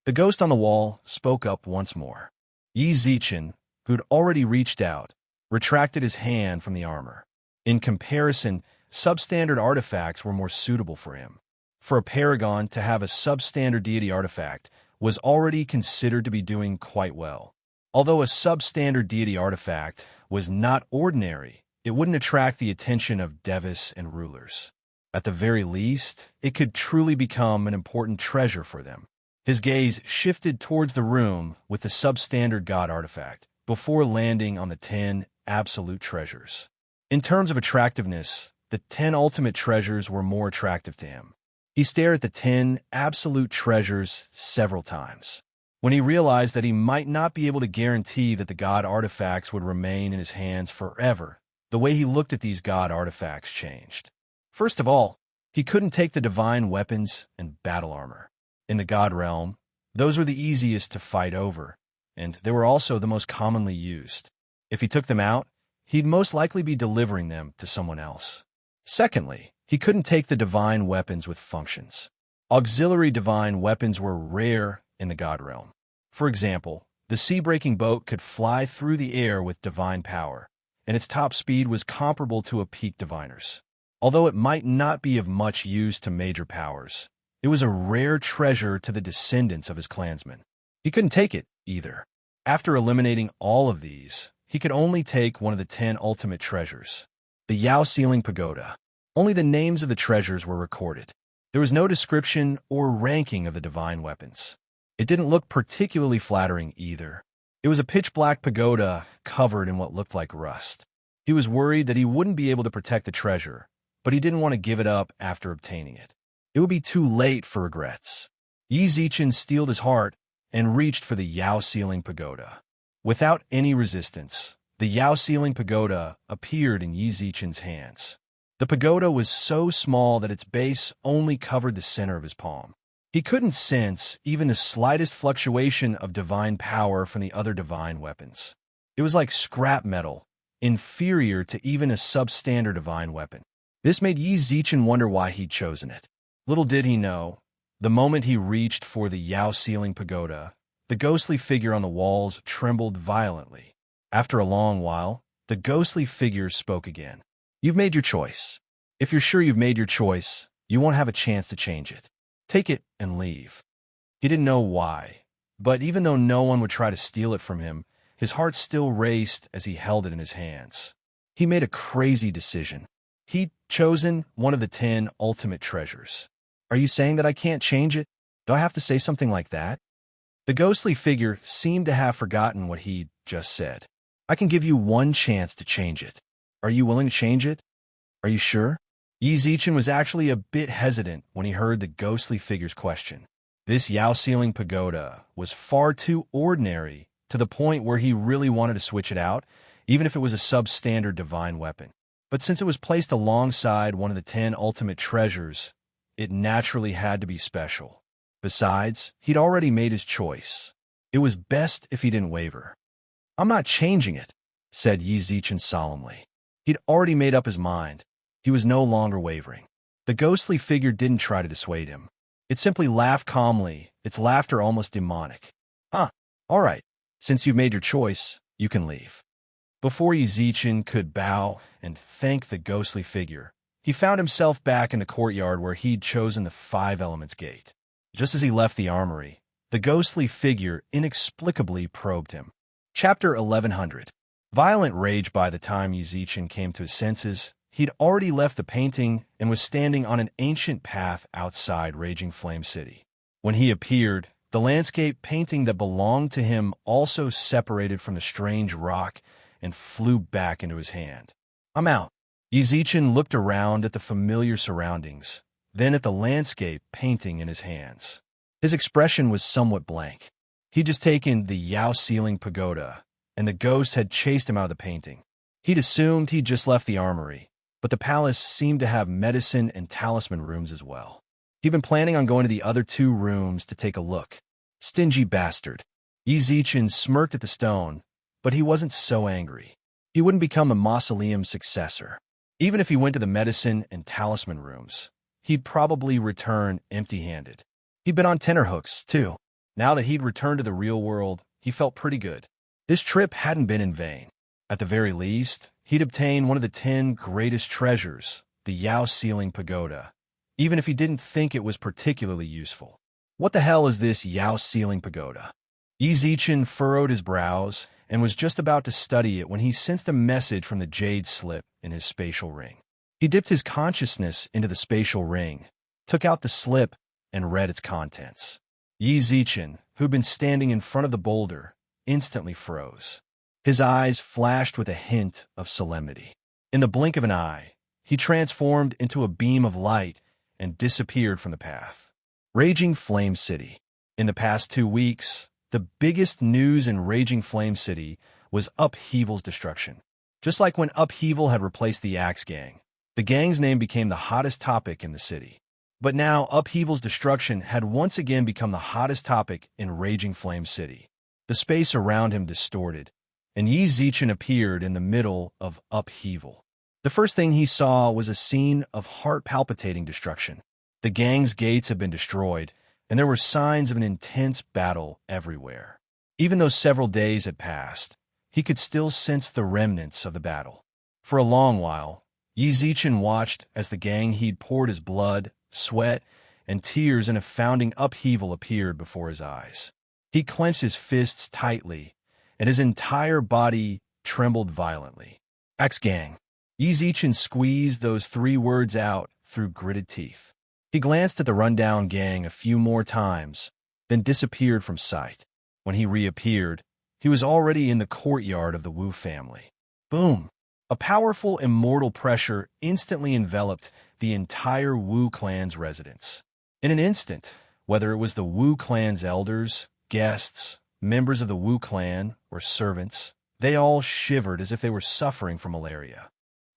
The ghost on the wall spoke up once more. Yi Zichen, who'd already reached out, retracted his hand from the armor. In comparison, substandard artifacts were more suitable for him. For a paragon to have a substandard deity artifact was already considered to be doing quite well. Although a substandard deity artifact was not ordinary, it wouldn't attract the attention of devis and rulers. At the very least, it could truly become an important treasure for them. His gaze shifted towards the room with the substandard god artifact, before landing on the 10 absolute treasures. In terms of attractiveness, the 10 ultimate treasures were more attractive to him. He stared at the 10 absolute treasures several times. When he realized that he might not be able to guarantee that the god artifacts would remain in his hands forever, the way he looked at these god artifacts changed. First of all, He couldn't take the divine weapons and battle armor. In the god realm, those were the easiest to fight over, and they were also the most commonly used. If he took them out, he'd most likely be delivering them to someone else. Secondly, he couldn't take the divine weapons with functions. Auxiliary divine weapons were rare in the god realm. For example, the sea-breaking boat could fly through the air with divine power, and its top speed was comparable to a peak diviner's. Although it might not be of much use to major powers, it was a rare treasure to the descendants of his clansmen. He couldn't take it, either. After eliminating all of these, he could only take one of the 10 ultimate treasures, the Yao Ceiling Pagoda. Only the names of the treasures were recorded. There was no description or ranking of the divine weapons. It didn't look particularly flattering either. It was a pitch-black pagoda covered in what looked like rust. He was worried that he wouldn't be able to protect the treasure, but he didn't want to give it up after obtaining it. It would be too late for regrets. Yi Zichen steeled his heart and reached for the Yao Ceiling Pagoda. Without any resistance, the Yao Ceiling Pagoda appeared in Yi Zichen's hands. The pagoda was so small that its base only covered the center of his palm. He couldn't sense even the slightest fluctuation of divine power from the other divine weapons. It was like scrap metal, inferior to even a substandard divine weapon. This made Yi Zichen wonder why he'd chosen it. Little did he know, the moment he reached for the Yao Ceiling Pagoda, the ghostly figure on the walls trembled violently. After a long while, the ghostly figure spoke again. You've made your choice. If you're sure you've made your choice, you won't have a chance to change it. Take it and leave. He didn't know why, but even though no one would try to steal it from him, his heart still raced as he held it in his hands. He made a crazy decision. He'd chosen one of the 10 ultimate treasures. Are you saying that I can't change it? Do I have to say something like that? The ghostly figure seemed to have forgotten what he'd just said. I can give you one chance to change it. Are you willing to change it? Are you sure? Yi Zichen was actually a bit hesitant when he heard the ghostly figure's question. This Yao Ceiling Pagoda was far too ordinary to the point where he really wanted to switch it out, even if it was a substandard divine weapon. But since it was placed alongside one of the 10 ultimate treasures, it naturally had to be special. Besides, he'd already made his choice. It was best if he didn't waver. I'm not changing it, said Yi Zichen solemnly. He'd already made up his mind. He was no longer wavering. The ghostly figure didn't try to dissuade him. It simply laughed calmly, its laughter almost demonic. All right. Since you've made your choice, you can leave. Before Yi Zichen could bow and thank the ghostly figure, he found himself back in the courtyard where he'd chosen the 5 Elements Gate. Just as he left the armory, the ghostly figure inexplicably probed him. Chapter 1100. Violent rage. By the time Yi Zichen came to his senses, he'd already left the painting and was standing on an ancient path outside Raging Flame City. When he appeared, the landscape painting that belonged to him also separated from the strange rock and flew back into his hand. I'm out. Yi Zichen looked around at the familiar surroundings, then at the landscape painting in his hands. His expression was somewhat blank. He'd just taken the Yao Ceiling Pagoda, and the ghost had chased him out of the painting. He'd assumed he'd just left the armory, but the palace seemed to have medicine and talisman rooms as well. He'd been planning on going to the other 2 rooms to take a look. Stingy bastard. Yi Zichen smirked at the stone, but he wasn't so angry. He wouldn't become a mausoleum successor. Even if he went to the medicine and talisman rooms, he'd probably return empty-handed. He'd been on tenterhooks, too. Now that he'd returned to the real world, he felt pretty good. This trip hadn't been in vain. At the very least, he'd obtained one of the 10 greatest treasures, the Yao Ceiling Pagoda, even if he didn't think it was particularly useful. What the hell is this Yao Ceiling Pagoda? Yi Zichen furrowed his brows and was just about to study it when he sensed a message from the jade slip in his spatial ring. He dipped his consciousness into the spatial ring, took out the slip, and read its contents. Yi Zichen, who'd been standing in front of the boulder, instantly froze. His eyes flashed with a hint of solemnity. In the blink of an eye, he transformed into a beam of light and disappeared from the path. Raging Flame City. In the past 2 weeks, the biggest news in Raging Flame City was Upheaval's destruction. Just like when Upheaval had replaced the Axe Gang, The gang's name became the hottest topic in the city. But now, Upheaval's destruction had once again become the hottest topic in Raging Flame City. The space around him distorted, and Yi Zichen appeared in the middle of Upheaval. The first thing he saw was a scene of heart-palpitating destruction. The gang's gates had been destroyed, and there were signs of an intense battle everywhere. Even though several days had passed, he could still sense the remnants of the battle. For a long while, Yi Zichen watched as the gang he'd poured his blood, sweat, and tears in a founding upheaval appeared before his eyes. He clenched his fists tightly, and his entire body trembled violently. Axe Gang. Yi Zichen squeezed those 3 words out through gritted teeth. He glanced at the rundown gang a few more times, then disappeared from sight. When he reappeared, he was already in the courtyard of the Wu family. Boom! A powerful immortal pressure instantly enveloped the entire Wu clan's residence. In an instant, whether it was the Wu clan's elders, guests, members of the Wu clan, or servants, they all shivered as if they were suffering from malaria.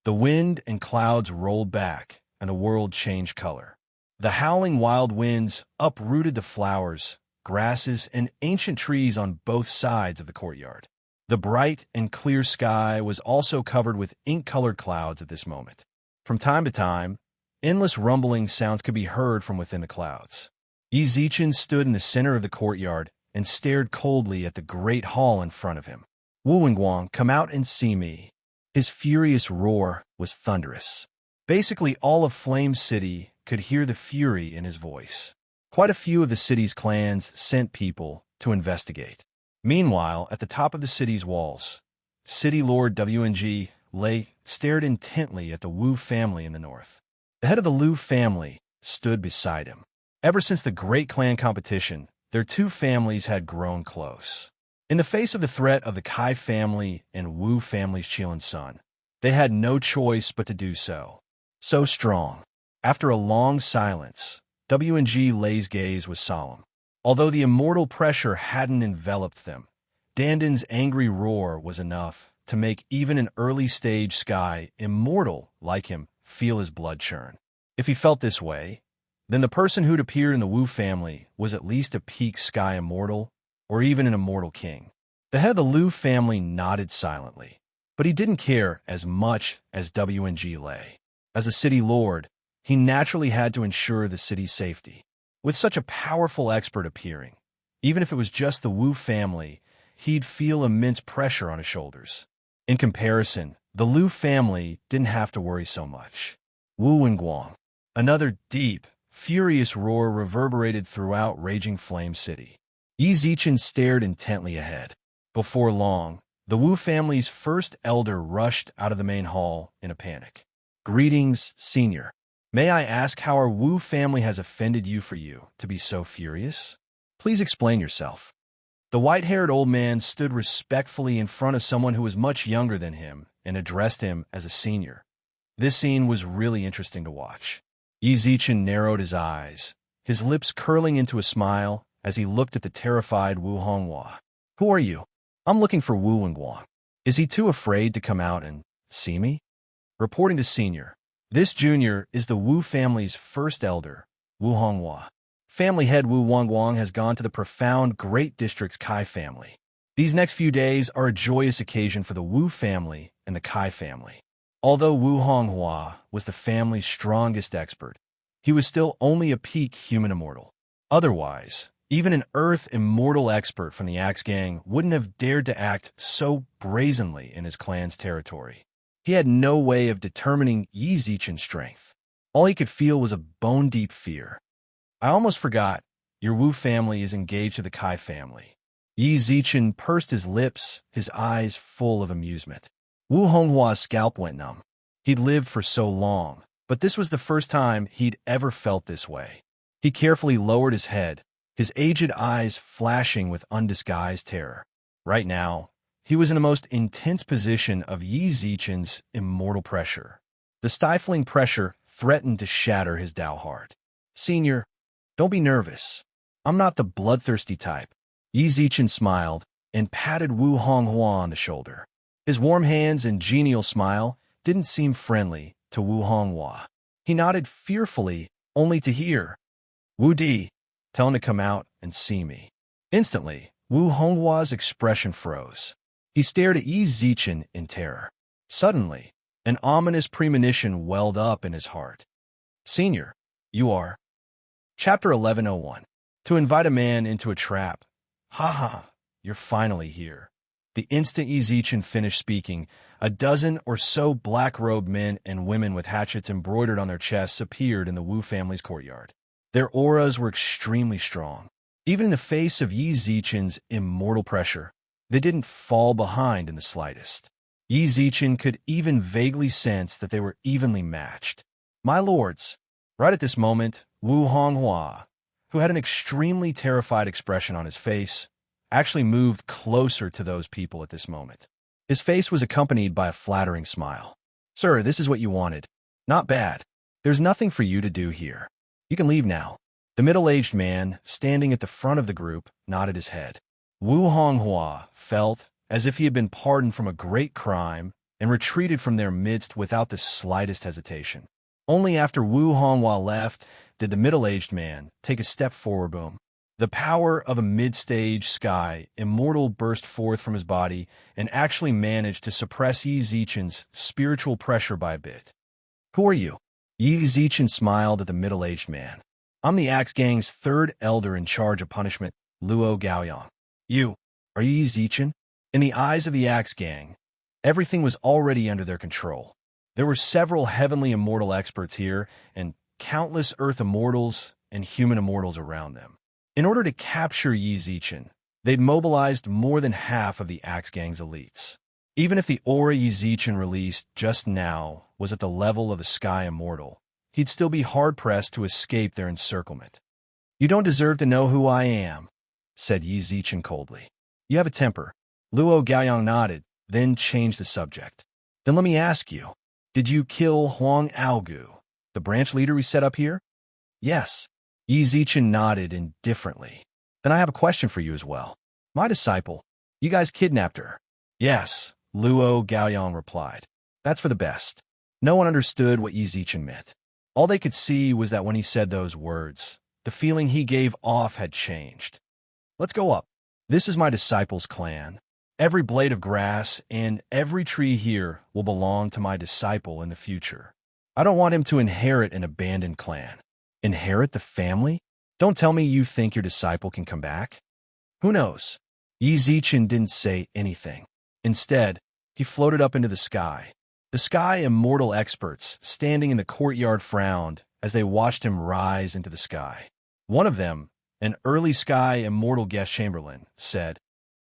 The wind and clouds rolled back, and the world changed color. The howling wild winds uprooted the flowers, grasses, and ancient trees on both sides of the courtyard. The bright and clear sky was also covered with ink-colored clouds at this moment. From time to time, endless rumbling sounds could be heard from within the clouds. Yi Zichen stood in the center of the courtyard and stared coldly at the great hall in front of him. Wu Wingguang, come out and see me. His furious roar was thunderous. Basically, all of Flame City could hear the fury in his voice. Quite a few of the city's clans sent people to investigate. Meanwhile, at the top of the city's walls, City Lord WNG Lei stared intently at the Wu family in the north. The head of the Liu family stood beside him. Ever since the Great Clan competition, their 2 families had grown close. In the face of the threat of the Kai family and Wu family's Qilin son, they had no choice but to do so. So strong. After a long silence, WNG Lei's gaze was solemn. Although the immortal pressure hadn't enveloped them, Danden's angry roar was enough to make even an early-stage Sky immortal like him feel his blood churn. If he felt this way, then the person who'd appeared in the Wu family was at least a peak Sky immortal, or even an immortal king. The head of the Liu family nodded silently, but he didn't care as much as WNG Lei. As a city lord, he naturally had to ensure the city's safety. With such a powerful expert appearing, even if it was just the Wu family, he'd feel immense pressure on his shoulders. In comparison, the Liu family didn't have to worry so much. Wu Wingguang. Another deep, furious roar reverberated throughout Raging Flame City. Yi Zichen stared intently ahead. Before long, the Wu family's first elder rushed out of the main hall in a panic. Greetings, senior. May I ask how our Wu family has offended you for you to be so furious? Please explain yourself. The white-haired old man stood respectfully in front of someone who was much younger than him and addressed him as a senior. This scene was really interesting to watch. Yi Zichen narrowed his eyes, his lips curling into a smile as he looked at the terrified Wu Honghua. Who are you? I'm looking for Wu Wingguang. Is he too afraid to come out and see me? Reporting to senior. This junior is the Wu family's first elder, Wu Honghua. Family head Wu Wangguang has gone to the profound Great District's Kai family. These next few days are a joyous occasion for the Wu family and the Kai family. Although Wu Honghua was the family's strongest expert, he was still only a peak human immortal. Otherwise, even an Earth immortal expert from the Axe Gang wouldn't have dared to act so brazenly in his clan's territory. He had no way of determining Yi Zichen's strength. All he could feel was a bone-deep fear. I almost forgot, your Wu family is engaged to the Kai family. Yi Zichen pursed his lips, his eyes full of amusement. Wu Honghua's scalp went numb. He'd lived for so long, but this was the first time he'd ever felt this way. He carefully lowered his head, his aged eyes flashing with undisguised terror. Right now, he was in the most intense position of Yi Zichen's immortal pressure. The stifling pressure threatened to shatter his Dao heart. Senior, don't be nervous. I'm not the bloodthirsty type. Yi Zichen smiled and patted Wu Honghua on the shoulder. His warm hands and genial smile didn't seem friendly, to Wu Honghua. He nodded fearfully, only to hear, "Wu Di, tell him to come out and see me." Instantly, Wu Honghua's expression froze. He stared at Yi Zichen in terror. Suddenly, an ominous premonition welled up in his heart. "Senior, you are..." Chapter 1101. To invite a man into a trap. "Ha ha, you're finally here." The instant Yi Zichen finished speaking, a dozen or so black-robed men and women with hatchets embroidered on their chests appeared in the Wu family's courtyard. Their auras were extremely strong. Even in the face of Yi Zichen's immortal pressure, they didn't fall behind in the slightest. Yi Zichen could even vaguely sense that they were evenly matched. "My lords," right at this moment, Wu Honghua, who had an extremely terrified expression on his face, actually moved closer to those people at this moment. His face was accompanied by a flattering smile. "Sir, this is what you wanted. Not bad. There's nothing for you to do here. You can leave now." The middle-aged man, standing at the front of the group, nodded his head. Wu Honghua felt as if he had been pardoned from a great crime and retreated from their midst without the slightest hesitation. Only after Wu Honghua left did the middle-aged man take a step forward. Boom. The power of a mid-stage sky immortal burst forth from his body and actually managed to suppress Yi Zichen's spiritual pressure by a bit. "Who are you?" Yi Zichen smiled at the middle-aged man. "I'm the Axe Gang's third elder in charge of punishment, Luo Gaoyang." "You, are you Yi Zichen?" In the eyes of the Axe Gang, everything was already under their control. There were several heavenly immortal experts here, and countless earth immortals and human immortals around them. In order to capture Yi Zichen, they'd mobilized more than half of the Axe Gang's elites. Even if the aura Yi Zichen released just now was at the level of a sky immortal, he'd still be hard-pressed to escape their encirclement. "You don't deserve to know who I am," said Yi Zichen coldly. "You have a temper." Luo Gaoyang nodded, then changed the subject. "Then let me ask you, did you kill Huang Aogu, the branch leader we set up here?" "Yes." Yi Zichen nodded indifferently. "Then I have a question for you as well. My disciple, you guys kidnapped her." "Yes," Luo Gaoyang replied. "That's for the best." No one understood what Yi Zichen meant. All they could see was that when he said those words, the feeling he gave off had changed. "Let's go up. This is my disciple's clan. Every blade of grass and every tree here will belong to my disciple in the future. I don't want him to inherit an abandoned clan." "Inherit the family? Don't tell me you think your disciple can come back?" "Who knows?" Yi Zichen didn't say anything. Instead, he floated up into the sky. The sky immortal experts standing in the courtyard frowned as they watched him rise into the sky. One of them, an early sky immortal guest chamberlain, said,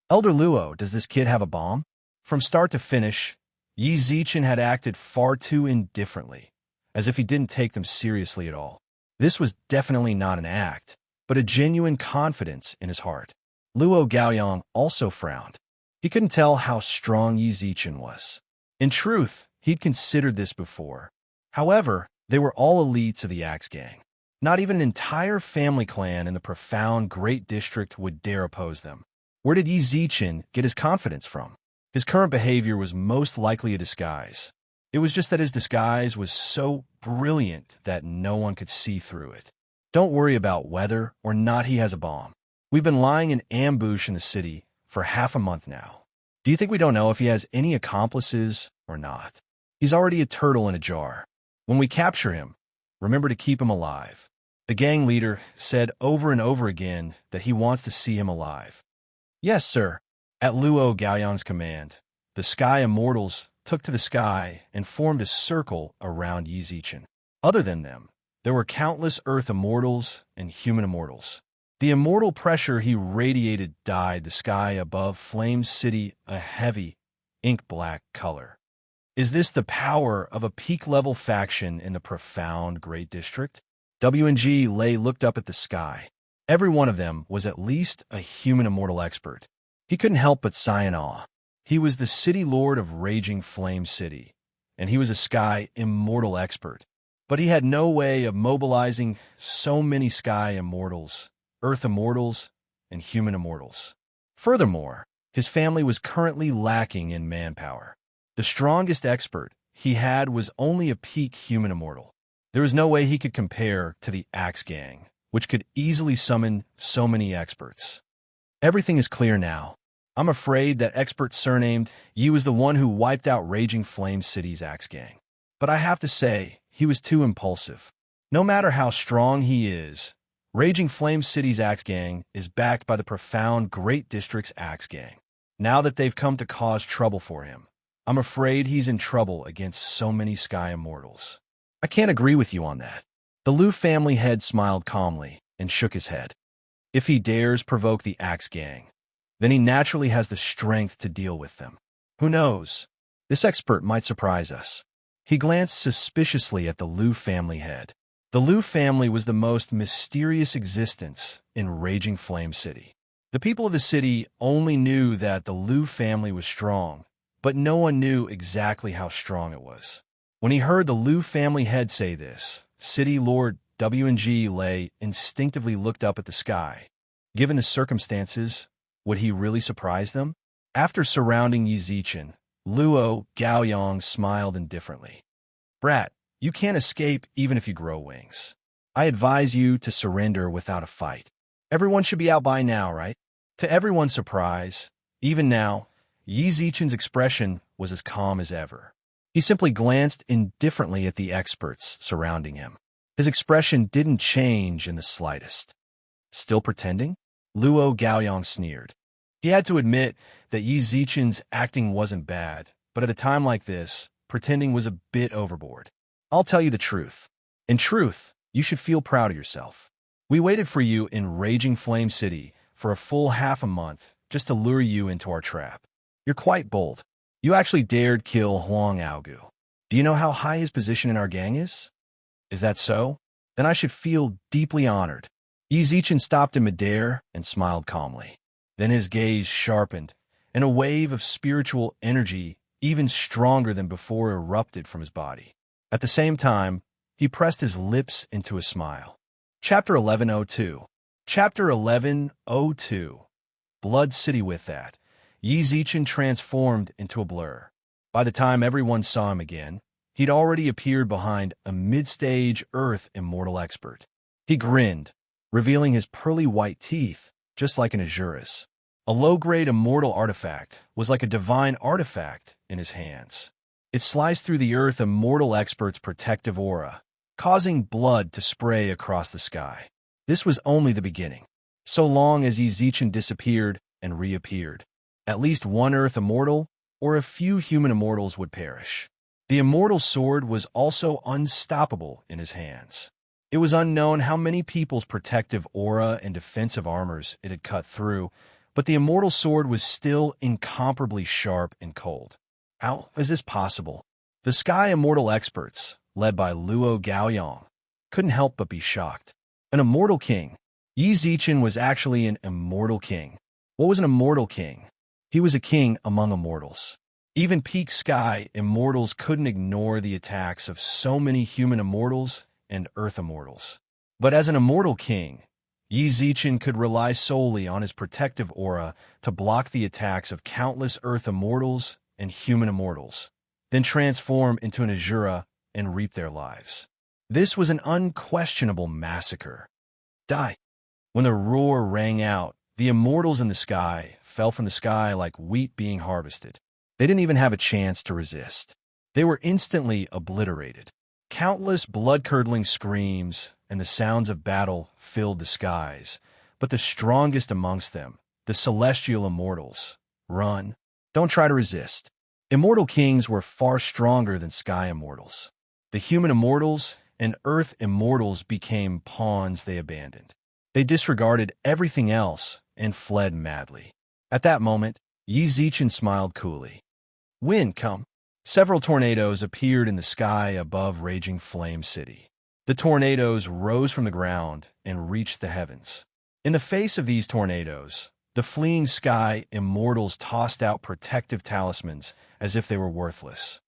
"Elder Luo, does this kid have a bomb?" From start to finish, Yi Zichen had acted far too indifferently, as if he didn't take them seriously at all. This was definitely not an act, but a genuine confidence in his heart. Luo Gaoyang also frowned. He couldn't tell how strong Yi Zichen was. In truth, he'd considered this before. However, they were all elites of the Axe Gang. Not even an entire family clan in the profound Great District would dare oppose them. Where did Yi Zichen get his confidence from? His current behavior was most likely a disguise. It was just that his disguise was so brilliant that no one could see through it. "Don't worry about whether or not he has a bomb. We've been lying in ambush in the city for half a month now. Do you think we don't know if he has any accomplices or not? He's already a turtle in a jar. When we capture him, remember to keep him alive." The gang leader said over and over again that he wants to see him alive. "Yes, sir." At Luo Gaoyang's command, the Sky Immortals took to the sky and formed a circle around Yi Zichen. Other than them, there were countless Earth Immortals and human Immortals. The immortal pressure he radiated dyed the sky above Flame City a heavy, ink-black color. Is this the power of a peak-level faction in the profound Great District? WNG Lei looked up at the sky. Every one of them was at least a human immortal expert. He couldn't help but sigh in awe. He was the city lord of Raging Flame City, and he was a sky immortal expert. But he had no way of mobilizing so many sky immortals, earth immortals, and human immortals. Furthermore, his family was currently lacking in manpower. The strongest expert he had was only a peak human immortal. There was no way he could compare to the Axe Gang, which could easily summon so many experts. Everything is clear now. I'm afraid that expert surnamed Yi was the one who wiped out Raging Flame City's Axe Gang. But I have to say, he was too impulsive. No matter how strong he is, Raging Flame City's Axe Gang is backed by the profound Great District's Axe Gang. Now that they've come to cause trouble for him, I'm afraid he's in trouble against so many Sky Immortals. I can't agree with you on that. The Liu family head smiled calmly and shook his head. If he dares provoke the Axe Gang, then he naturally has the strength to deal with them. Who knows? This expert might surprise us. He glanced suspiciously at the Liu family head. The Liu family was the most mysterious existence in Raging Flame City. The people of the city only knew that the Liu family was strong, but no one knew exactly how strong it was. When he heard the Liu family head say this, City Lord W&G Lei instinctively looked up at the sky. Given the circumstances, would he really surprise them? After surrounding Yi Zichen, Luo Gaoyong smiled indifferently. Brat, you can't escape even if you grow wings. I advise you to surrender without a fight. Everyone should be out by now, right? To everyone's surprise, even now, Yi Zichen's expression was as calm as ever. He simply glanced indifferently at the experts surrounding him. His expression didn't change in the slightest. Still pretending? Luo Gaoyong sneered. He had to admit that Yi Zichen's acting wasn't bad, but at a time like this, pretending was a bit overboard. I'll tell you the truth. In truth, you should feel proud of yourself. We waited for you in Raging Flame City for a full half a month just to lure you into our trap. You're quite bold. You actually dared kill Huang Aogu. Do you know how high his position in our gang is? Is that so? Then I should feel deeply honored. Yi Zichen stopped in midair and smiled calmly. Then his gaze sharpened, and a wave of spiritual energy, even stronger than before, erupted from his body. At the same time, he pressed his lips into a smile. Chapter 1102. Chapter 1102. Blood City. With that, Yi Zichen transformed into a blur. By the time everyone saw him again, he'd already appeared behind a mid-stage Earth Immortal expert. He grinned, revealing his pearly white teeth, just like an Azurus. A low-grade immortal artifact was like a divine artifact in his hands. It sliced through the Earth Immortal expert's protective aura, causing blood to spray across the sky. This was only the beginning. So long as Yi Zichen disappeared and reappeared, at least one Earth Immortal or a few human immortals would perish. The immortal sword was also unstoppable in his hands. It was unknown how many people's protective aura and defensive armors it had cut through, but the immortal sword was still incomparably sharp and cold. How is this possible? The Sky Immortal experts, led by Luo Gaoyong, couldn't help but be shocked. An immortal king. Yi Zichen was actually an immortal king. What was an immortal king? He was a king among immortals. Even peak Sky Immortals couldn't ignore the attacks of so many human immortals and Earth Immortals. But as an immortal king, Yi Zichen could rely solely on his protective aura to block the attacks of countless Earth Immortals and human immortals, then transform into an Azura and reap their lives. This was an unquestionable massacre. Die. When the roar rang out, the immortals in the sky fell from the sky like wheat being harvested. They didn't even have a chance to resist. They were instantly obliterated. Countless blood-curdling screams and the sounds of battle filled the skies, but the strongest amongst them, the celestial immortals, run. Don't try to resist. Immortal kings were far stronger than Sky Immortals. The human immortals and Earth Immortals became pawns they abandoned. They disregarded everything else and fled madly. At that moment, Yi Zichen smiled coolly. Wind, come. Several tornadoes appeared in the sky above Raging Flame City. The tornadoes rose from the ground and reached the heavens. In the face of these tornadoes, the fleeing Sky Immortals tossed out protective talismans as if they were worthless.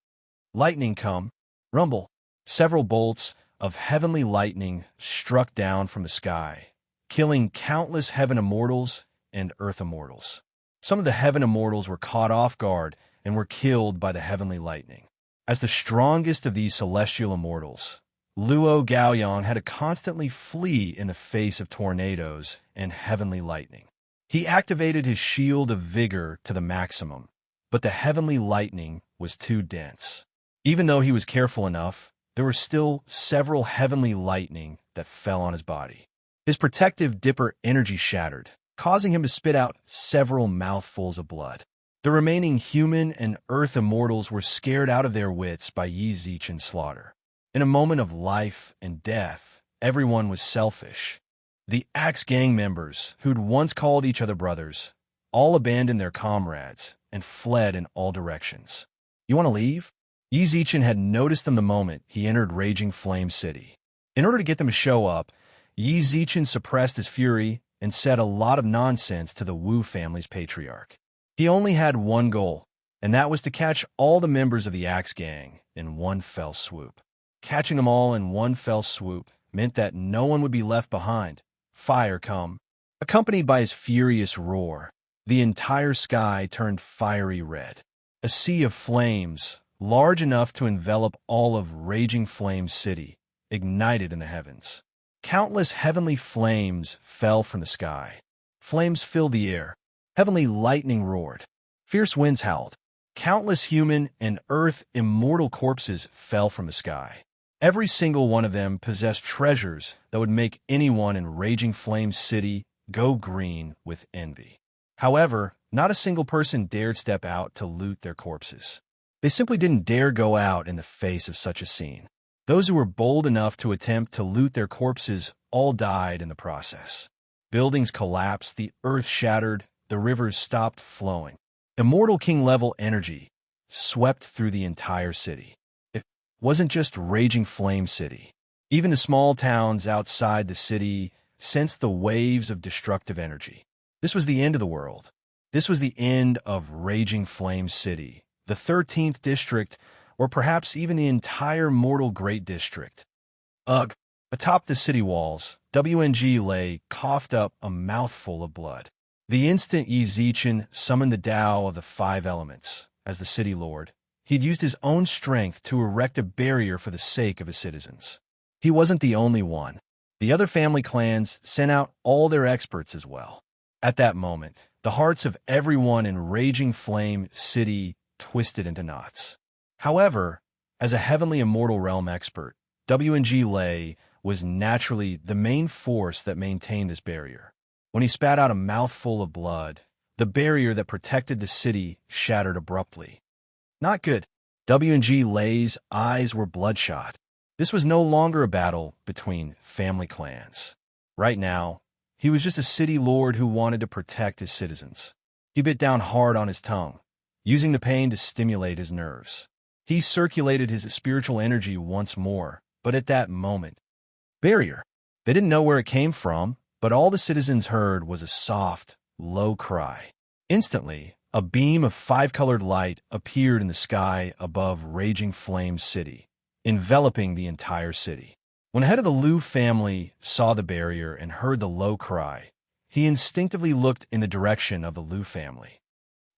Lightning, come. Rumble. Several bolts of heavenly lightning struck down from the sky, killing countless Heaven Immortals and Earth Immortals. Some of the Heaven Immortals were caught off guard and were killed by the heavenly lightning. As the strongest of these celestial immortals, Luo Gaoyang had to constantly flee in the face of tornadoes and heavenly lightning. He activated his shield of vigor to the maximum, but the heavenly lightning was too dense. Even though he was careful enough, there were still several heavenly lightning that fell on his body. His protective dipper energy shattered, causing him to spit out several mouthfuls of blood. The remaining human and earth immortals were scared out of their wits by Yi Zichen's slaughter. In a moment of life and death, everyone was selfish. The Axe Gang members, who'd once called each other brothers, all abandoned their comrades and fled in all directions. "You want to leave?" Yi Zichen had noticed them the moment he entered Raging Flame City. In order to get them to show up, Yi Zichen suppressed his fury and said a lot of nonsense to the Wu family's patriarch. He only had one goal, and that was to catch all the members of the Axe Gang in one fell swoop. Catching them all in one fell swoop meant that no one would be left behind. Fire come. Accompanied by his furious roar, the entire sky turned fiery red. A sea of flames, large enough to envelop all of Raging Flame City, ignited in the heavens. Countless heavenly flames fell from the sky. Flames filled the air. Heavenly lightning roared. Fierce winds howled. Countless human and earth immortal corpses fell from the sky. Every single one of them possessed treasures that would make anyone in Raging Flame City go green with envy. However, not a single person dared step out to loot their corpses. They simply didn't dare go out in the face of such a scene. Those who were bold enough to attempt to loot their corpses all died in the process. Buildings collapsed, the earth shattered, the rivers stopped flowing. Immortal King-level energy swept through the entire city. It wasn't just Raging Flame City. Even the small towns outside the city sensed the waves of destructive energy. This was the end of the world. This was the end of Raging Flame City, the 13th district, or perhaps even the entire Mortal Great District. Ugh! Atop the city walls, WNG Lei coughed up a mouthful of blood. The instant Yi Zichen summoned the Tao of the Five Elements as the city lord, he'd used his own strength to erect a barrier for the sake of his citizens. He wasn't the only one. The other family clans sent out all their experts as well. At that moment, the hearts of everyone in Raging Flame City twisted into knots. However, as a heavenly immortal realm expert, WNG Lei was naturally the main force that maintained this barrier. When he spat out a mouthful of blood, the barrier that protected the city shattered abruptly. Not good. WNG Lei's eyes were bloodshot. This was no longer a battle between family clans. Right now, he was just a city lord who wanted to protect his citizens. He bit down hard on his tongue, using the pain to stimulate his nerves. He circulated his spiritual energy once more, but at that moment, barrier. They didn't know where it came from, but all the citizens heard was a soft, low cry. Instantly, a beam of five-colored light appeared in the sky above Raging Flame City, enveloping the entire city. When the head of the Liu family saw the barrier and heard the low cry, he instinctively looked in the direction of the Liu family.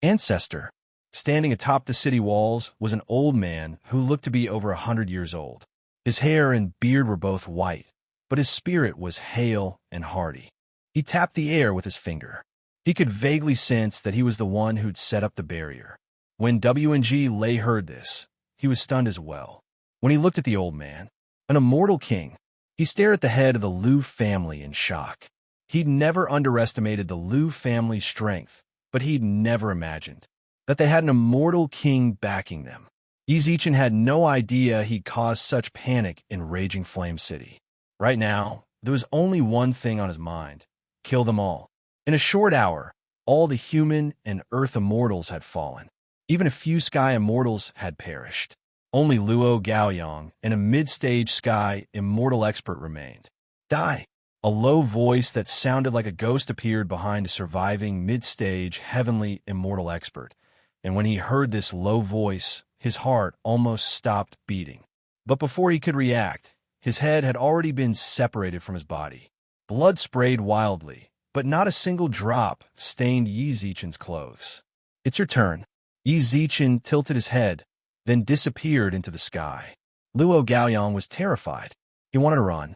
Ancestor. Standing atop the city walls was an old man who looked to be over 100 years old. His hair and beard were both white, but his spirit was hale and hearty. He tapped the air with his finger. He could vaguely sense that he was the one who'd set up the barrier. When WNG Lei heard this, he was stunned as well. When he looked at the old man, an immortal king, he stared at the head of the Liu family in shock. He'd never underestimated the Liu family's strength, but he'd never imagined that they had an immortal king backing them. Yi Zichen had no idea he'd caused such panic in Raging Flame City. Right now, there was only one thing on his mind: kill them all. In a short hour, all the human and earth immortals had fallen. Even a few sky immortals had perished. Only Luo Gaoyang and a mid-stage sky immortal expert remained. Die! A low voice that sounded like a ghost appeared behind a surviving mid-stage heavenly immortal expert, and when he heard this low voice, his heart almost stopped beating. But before he could react, his head had already been separated from his body. Blood sprayed wildly, but not a single drop stained Yi Zichen's clothes. It's your turn. Yi Zichen tilted his head, then disappeared into the sky. Luo Gaoyang was terrified. He wanted to run.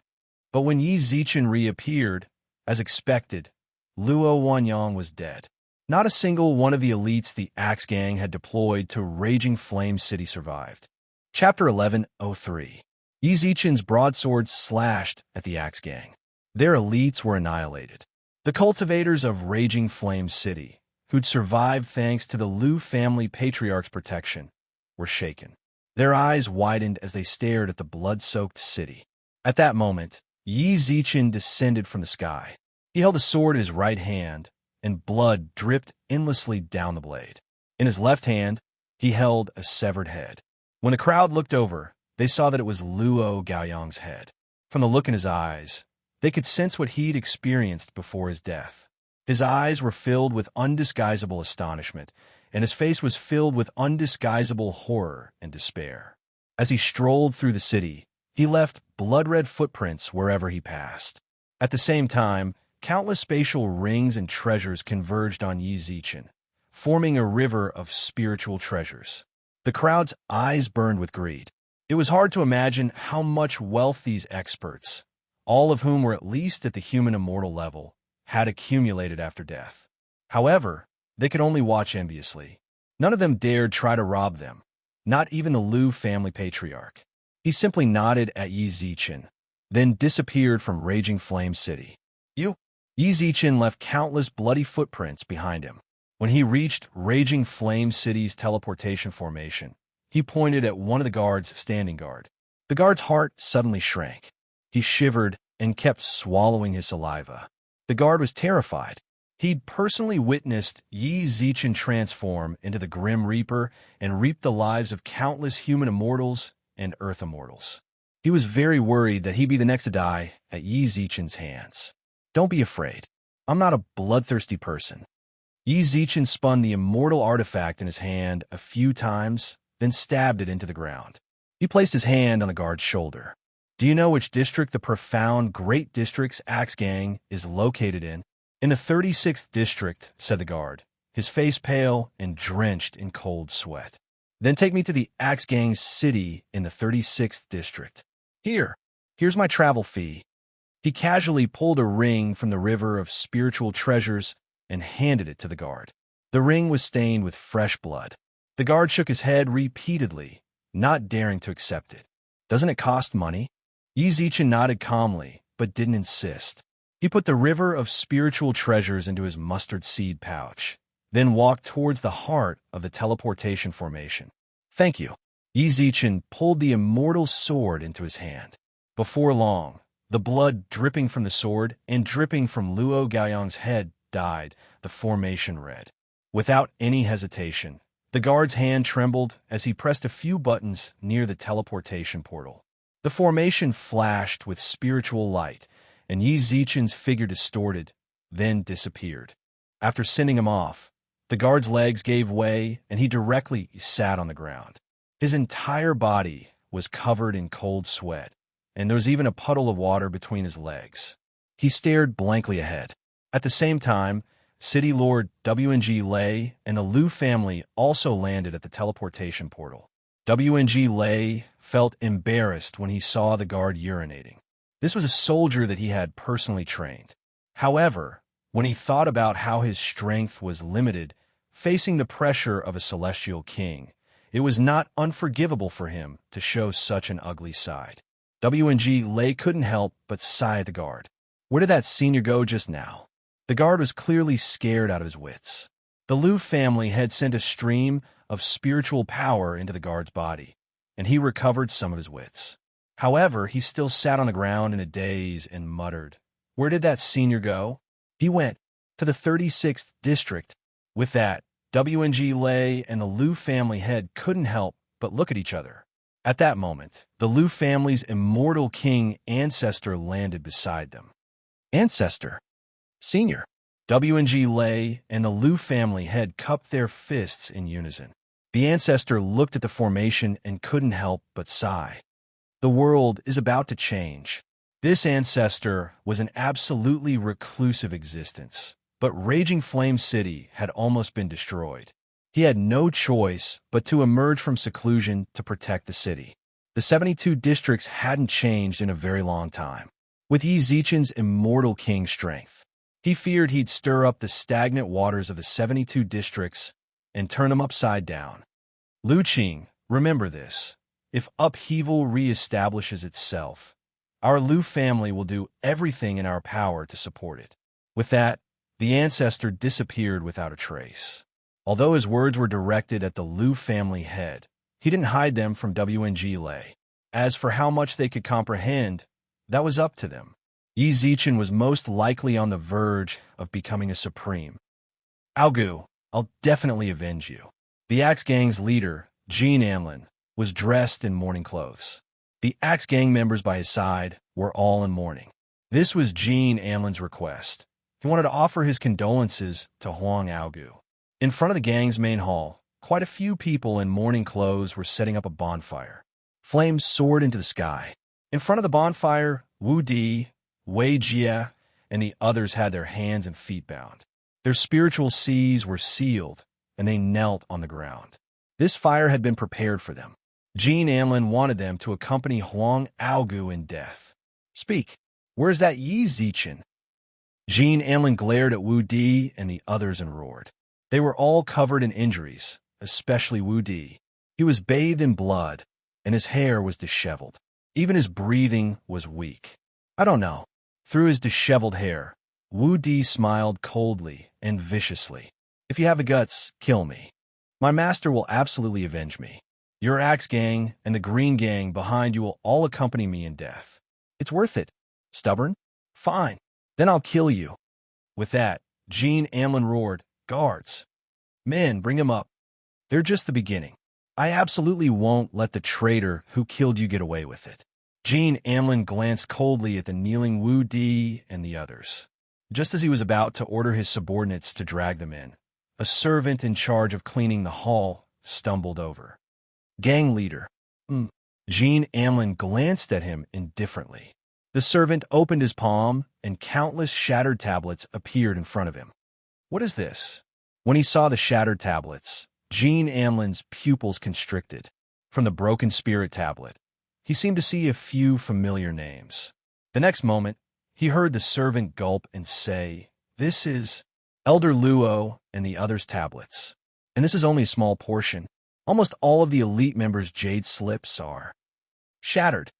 But when Yi Zichen reappeared, as expected, Luo Wanyang was dead. Not a single one of the elites the Axe Gang had deployed to Raging Flame City survived. Chapter 11:03. Yi Zichen's broadsword slashed at the Axe Gang. Their elites were annihilated. The cultivators of Raging Flame City, who'd survived thanks to the Liu family patriarch's protection, were shaken. Their eyes widened as they stared at the blood-soaked city. At that moment, Yi Zichen descended from the sky. He held a sword in his right hand, and blood dripped endlessly down the blade. In his left hand, he held a severed head. When the crowd looked over, they saw that it was Luo Gaoyang's head. From the look in his eyes, they could sense what he'd experienced before his death. His eyes were filled with undisguisable astonishment, and his face was filled with undisguisable horror and despair. As he strolled through the city, he left blood-red footprints wherever he passed. At the same time, countless spatial rings and treasures converged on Yi Zichen, forming a river of spiritual treasures. The crowd's eyes burned with greed. It was hard to imagine how much wealth these experts, all of whom were at least at the human immortal level, had accumulated after death. However, they could only watch enviously. None of them dared try to rob them, not even the Liu family patriarch. He simply nodded at Yi Zichen, then disappeared from Raging Flame City. Yi Zichen left countless bloody footprints behind him. When he reached Raging Flame City's teleportation formation, he pointed at one of the guards standing guard. The guard's heart suddenly shrank. He shivered and kept swallowing his saliva. The guard was terrified. He'd personally witnessed Yi Zichen transform into the Grim Reaper and reap the lives of countless human immortals and earth immortals. He was very worried that he'd be the next to die at Yi Zichen's hands. Don't be afraid. I'm not a bloodthirsty person. Yi Zichen spun the immortal artifact in his hand a few times, then stabbed it into the ground. He placed his hand on the guard's shoulder. Do you know which district the profound Great District's Axe Gang is located in? In the 36th district, said the guard, his face pale and drenched in cold sweat. Then take me to the Axe Gang's city in the 36th district. Here's my travel fee. He casually pulled a ring from the river of spiritual treasures and handed it to the guard. The ring was stained with fresh blood. The guard shook his head repeatedly, not daring to accept it. Doesn't it cost money? Yi Zichen nodded calmly, but didn't insist. He put the river of spiritual treasures into his mustard seed pouch, then walked towards the heart of the teleportation formation. Thank you. Yi Zichen pulled the immortal sword into his hand. Before long, the blood dripping from the sword and dripping from Luo Gaoyang's head dyed the formation red. Without any hesitation, the guard's hand trembled as he pressed a few buttons near the teleportation portal. The formation flashed with spiritual light, and Yi Zichen's figure distorted, then disappeared. After sending him off, the guard's legs gave way and he directly sat on the ground. His entire body was covered in cold sweat, and there was even a puddle of water between his legs. He stared blankly ahead. At the same time, City Lord WNG Lei and the Liu family also landed at the teleportation portal. WNG Lei felt embarrassed when he saw the guard urinating. This was a soldier that he had personally trained. However, when he thought about how his strength was limited, facing the pressure of a celestial king, it was not unforgivable for him to show such an ugly side. WNG Lei couldn't help but sigh at the guard. Where did that senior go just now? The guard was clearly scared out of his wits. The Liu family had sent a stream of spiritual power into the guard's body, and he recovered some of his wits. However, he still sat on the ground in a daze and muttered, Where did that senior go? He went to the 36th district. With that, WNG Lei and the Liu family head couldn't help but look at each other. At that moment, the Liu family's immortal king ancestor landed beside them. Ancestor? Senior? WNG Lei and the Liu family head cupped their fists in unison. The ancestor looked at the formation and couldn't help but sigh. The world is about to change. This ancestor was an absolutely reclusive existence, but Raging Flame City had almost been destroyed. He had no choice but to emerge from seclusion to protect the city. The 72 districts hadn't changed in a very long time. With Yi Zichen's immortal king strength, he feared he'd stir up the stagnant waters of the 72 districts and turn them upside down. Lu Qing, remember this. If upheaval reestablishes itself, our Lu family will do everything in our power to support it. With that, the ancestor disappeared without a trace. Although his words were directed at the Lu family head, he didn't hide them from WNG Lei. As for how much they could comprehend, that was up to them. Yi Zichen was most likely on the verge of becoming a supreme. Aogu, I'll definitely avenge you. The Axe Gang's leader, Jean Anlin, was dressed in mourning clothes. The Axe Gang members by his side were all in mourning. This was Jean Anlin's request. He wanted to offer his condolences to Huang Aogu. In front of the gang's main hall, quite a few people in mourning clothes were setting up a bonfire. Flames soared into the sky. In front of the bonfire, Wu Di, Wei Jie, and the others had their hands and feet bound. Their spiritual seas were sealed, and they knelt on the ground. This fire had been prepared for them. Jean Anlin wanted them to accompany Huang Aogu in death. Speak. Where's that Yi Zichen? Jean Anlin glared at Wu Di and the others and roared. They were all covered in injuries, especially Wu Di. He was bathed in blood, and his hair was disheveled. Even his breathing was weak. I don't know. Through his disheveled hair, Wu Di smiled coldly and viciously. If you have the guts, kill me. My master will absolutely avenge me. Your Axe Gang and the Green Gang behind you will all accompany me in death. It's worth it. Stubborn? Fine. Then I'll kill you. With that, Jean Anlin roared, Guards. Men, bring him up. They're just the beginning. I absolutely won't let the traitor who killed you get away with it. Jean Anlin glanced coldly at the kneeling Wu Di and the others. Just as he was about to order his subordinates to drag them in, a servant in charge of cleaning the hall stumbled over. Gang leader. Jean Anlin glanced at him indifferently. The servant opened his palm, and countless shattered tablets appeared in front of him. What is this? When he saw the shattered tablets, Jean Anlin's pupils constricted. From the broken spirit tablet, he seemed to see a few familiar names. The next moment, he heard the servant gulp and say, This is Elder Luo and the others' tablets. And this is only a small portion. Almost all of the elite members' jade slips are shattered.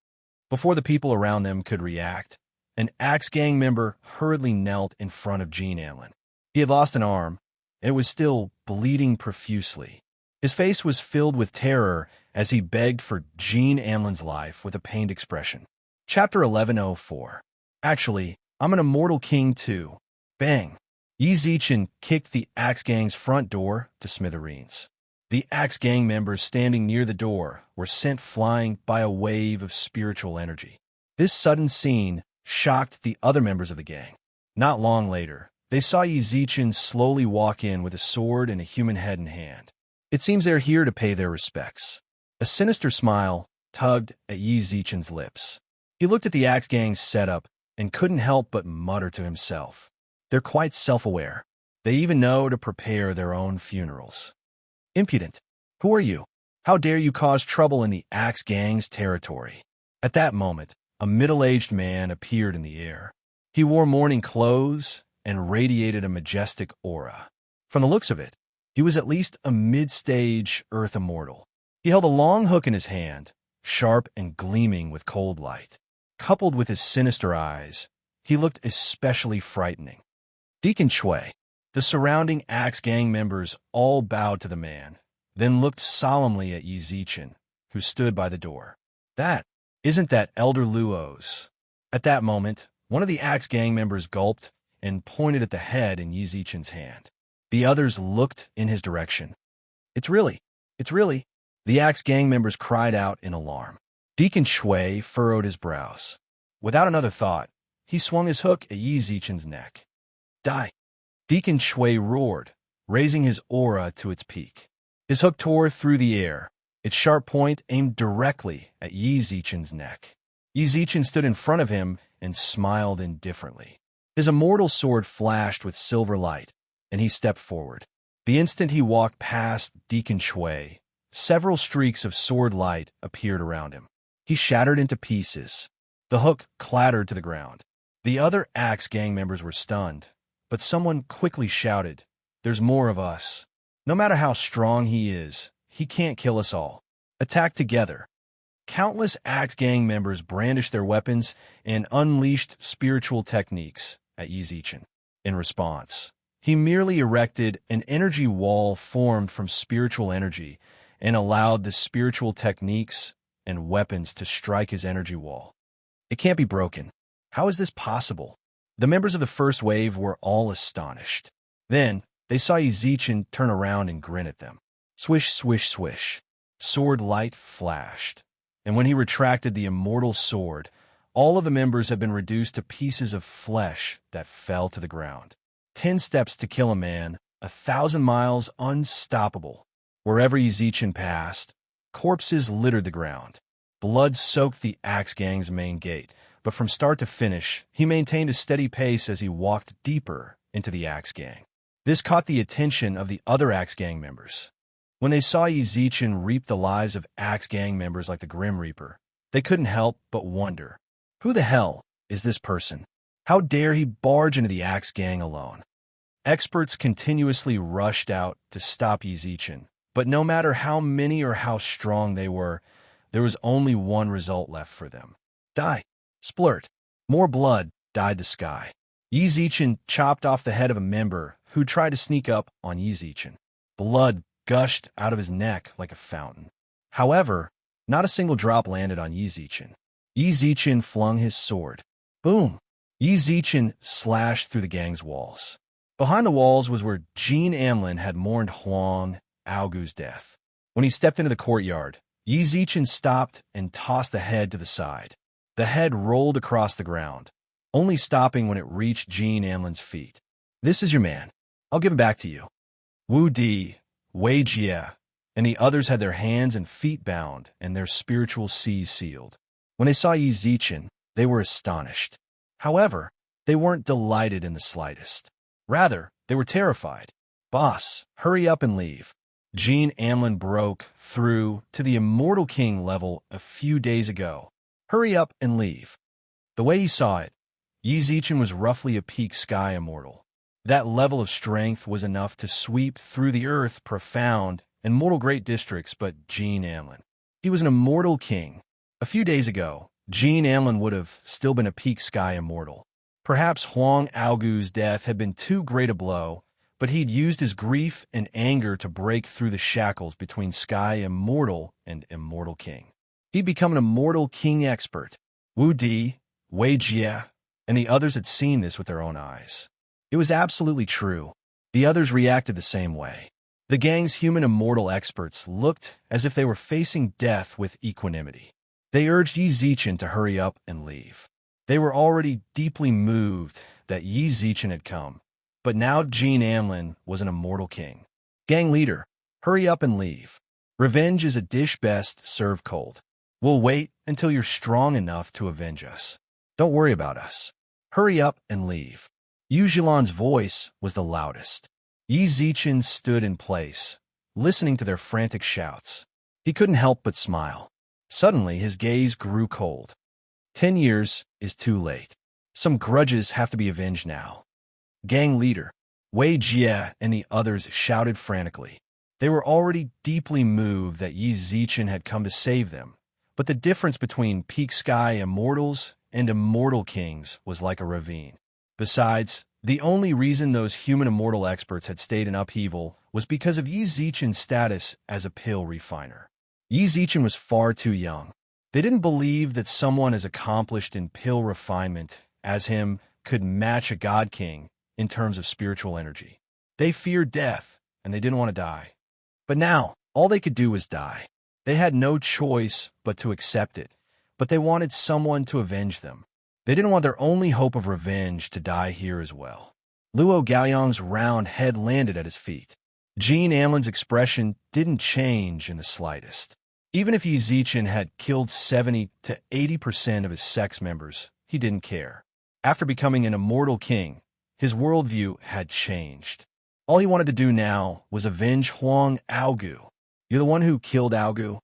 Before the people around them could react, an Axe Gang member hurriedly knelt in front of Jean Anlin. He had lost an arm, and it was still bleeding profusely. His face was filled with terror as he begged for Jean Anlin's life with a pained expression. Chapter 1104. Actually, I'm an immortal king too. Bang! Yi Zichen kicked the Axe Gang's front door to smithereens. The Axe Gang members standing near the door were sent flying by a wave of spiritual energy. This sudden scene shocked the other members of the gang. Not long later, they saw Yi Zichen slowly walk in with a sword and a human head in hand. It seems they're here to pay their respects. A sinister smile tugged at Yi Zichen's lips. He looked at the Axe Gang's setup and couldn't help but mutter to himself. They're quite self-aware. They even know to prepare their own funerals. Impudent. Who are you? How dare you cause trouble in the Axe Gang's territory? At that moment, a middle-aged man appeared in the air. He wore mourning clothes and radiated a majestic aura. From the looks of it, he was at least a mid-stage Earth immortal. He held a long hook in his hand, sharp and gleaming with cold light. Coupled with his sinister eyes, he looked especially frightening. Deacon Shui. The surrounding Axe Gang members all bowed to the man, then looked solemnly at Yi Zichen, who stood by the door. Isn't that Elder Luo's? At that moment, one of the Axe Gang members gulped and pointed at the head in Yi Zichen's hand. The others looked in his direction. It's really. The Axe Gang members cried out in alarm. Deacon Shui furrowed his brows. Without another thought, he swung his hook at Yi Zichen's neck. Die! Deacon Shui roared, raising his aura to its peak. His hook tore through the air, its sharp point aimed directly at Yi Zichen's neck. Yi Zichen stood in front of him and smiled indifferently. His immortal sword flashed with silver light, and he stepped forward. The instant he walked past Deacon Shui, several streaks of sword light appeared around him. He shattered into pieces. The hook clattered to the ground. The other Axe gang members were stunned, but someone quickly shouted, "There's more of us. No matter how strong he is, he can't kill us all. Attack together." Countless Axe gang members brandished their weapons and unleashed spiritual techniques at Yi Zichen. In response, he merely erected an energy wall formed from spiritual energy and allowed the spiritual techniques and weapons to strike his energy wall. It can't be broken. How is this possible? The members of the first wave were all astonished. Then, they saw Yi Zichen turn around and grin at them. Swish, swish, swish. Sword light flashed. And when he retracted the immortal sword, all of the members had been reduced to pieces of flesh that fell to the ground. 10 steps to kill a man, 1,000 miles unstoppable. Wherever Yi Zichen passed, corpses littered the ground. Blood soaked the Axe Gang's main gate, but from start to finish, he maintained a steady pace as he walked deeper into the Axe Gang. This caught the attention of the other Axe Gang members. When they saw Yi Zichen reap the lives of Axe Gang members like the Grim Reaper, they couldn't help but wonder, who the hell is this person? How dare he barge into the Axe Gang alone? Experts continuously rushed out to stop Yi Zichen, but no matter how many or how strong they were, there was only one result left for them. Die. Splurt. More blood dyed the sky. Yi Zichen chopped off the head of a member who tried to sneak up on Yi Zichen. Blood gushed out of his neck like a fountain. However, not a single drop landed on Yi Zichen. Yi Zichen flung his sword. Boom! Yi Zichen slashed through the gang's walls. Behind the walls was where Jean Amlin had mourned Huang Aogu's death. When he stepped into the courtyard, Yi Zichen stopped and tossed the head to the side. The head rolled across the ground, only stopping when it reached Jean Amlin's feet. "This is your man. I'll give him back to you." Wu Di, Wei Jie, and the others had their hands and feet bound and their spiritual seas sealed. When they saw Yi Zichen, they were astonished. However, they weren't delighted in the slightest. Rather, they were terrified. "Boss, hurry up and leave." Jean Amlin broke through to the Immortal King level a few days ago. "Hurry up and leave." The way he saw it, Yi Zichen was roughly a peak sky immortal. That level of strength was enough to sweep through the earth profound and mortal great districts, but Jean Amlin. He was an immortal king. A few days ago, Jean Amlin would have still been a peak sky immortal. Perhaps Huang Aogu's death had been too great a blow, but he'd used his grief and anger to break through the shackles between sky immortal and immortal king. He'd become an immortal king expert. Wu Di, Wei Jie, and the others had seen this with their own eyes. It was absolutely true. The others reacted the same way. The gang's human immortal experts looked as if they were facing death with equanimity. They urged Yi Zichen to hurry up and leave. They were already deeply moved that Yi Zichen had come, but now Jean Amlin was an immortal king. "Gang leader, hurry up and leave. Revenge is a dish best served cold. We'll wait until you're strong enough to avenge us. Don't worry about us. Hurry up and leave." Yu Zhilan's voice was the loudest. Yi Zichen stood in place, listening to their frantic shouts. He couldn't help but smile. Suddenly, his gaze grew cold. 10 years is too late. Some grudges have to be avenged now. Gang leader, Wei Jie and the others shouted frantically. They were already deeply moved that Yi Zichen had come to save them, but the difference between peak sky immortals and immortal kings was like a ravine. Besides, the only reason those human immortal experts had stayed in upheaval was because of Yi Zichen's status as a pill refiner. Yi Zichen was far too young. They didn't believe that someone as accomplished in pill refinement as him could match a god king in terms of spiritual energy. They feared death, and they didn't want to die. But now, all they could do was die. They had no choice but to accept it, but they wanted someone to avenge them. They didn't want their only hope of revenge to die here as well. Luo Gaoyang's round head landed at his feet. Jean Amlin's expression didn't change in the slightest. Even if Yi Zichen had killed 70 to 80% of his sex members, he didn't care. After becoming an immortal king, his worldview had changed. All he wanted to do now was avenge Huang Aogu. "You're the one who killed Aogu?"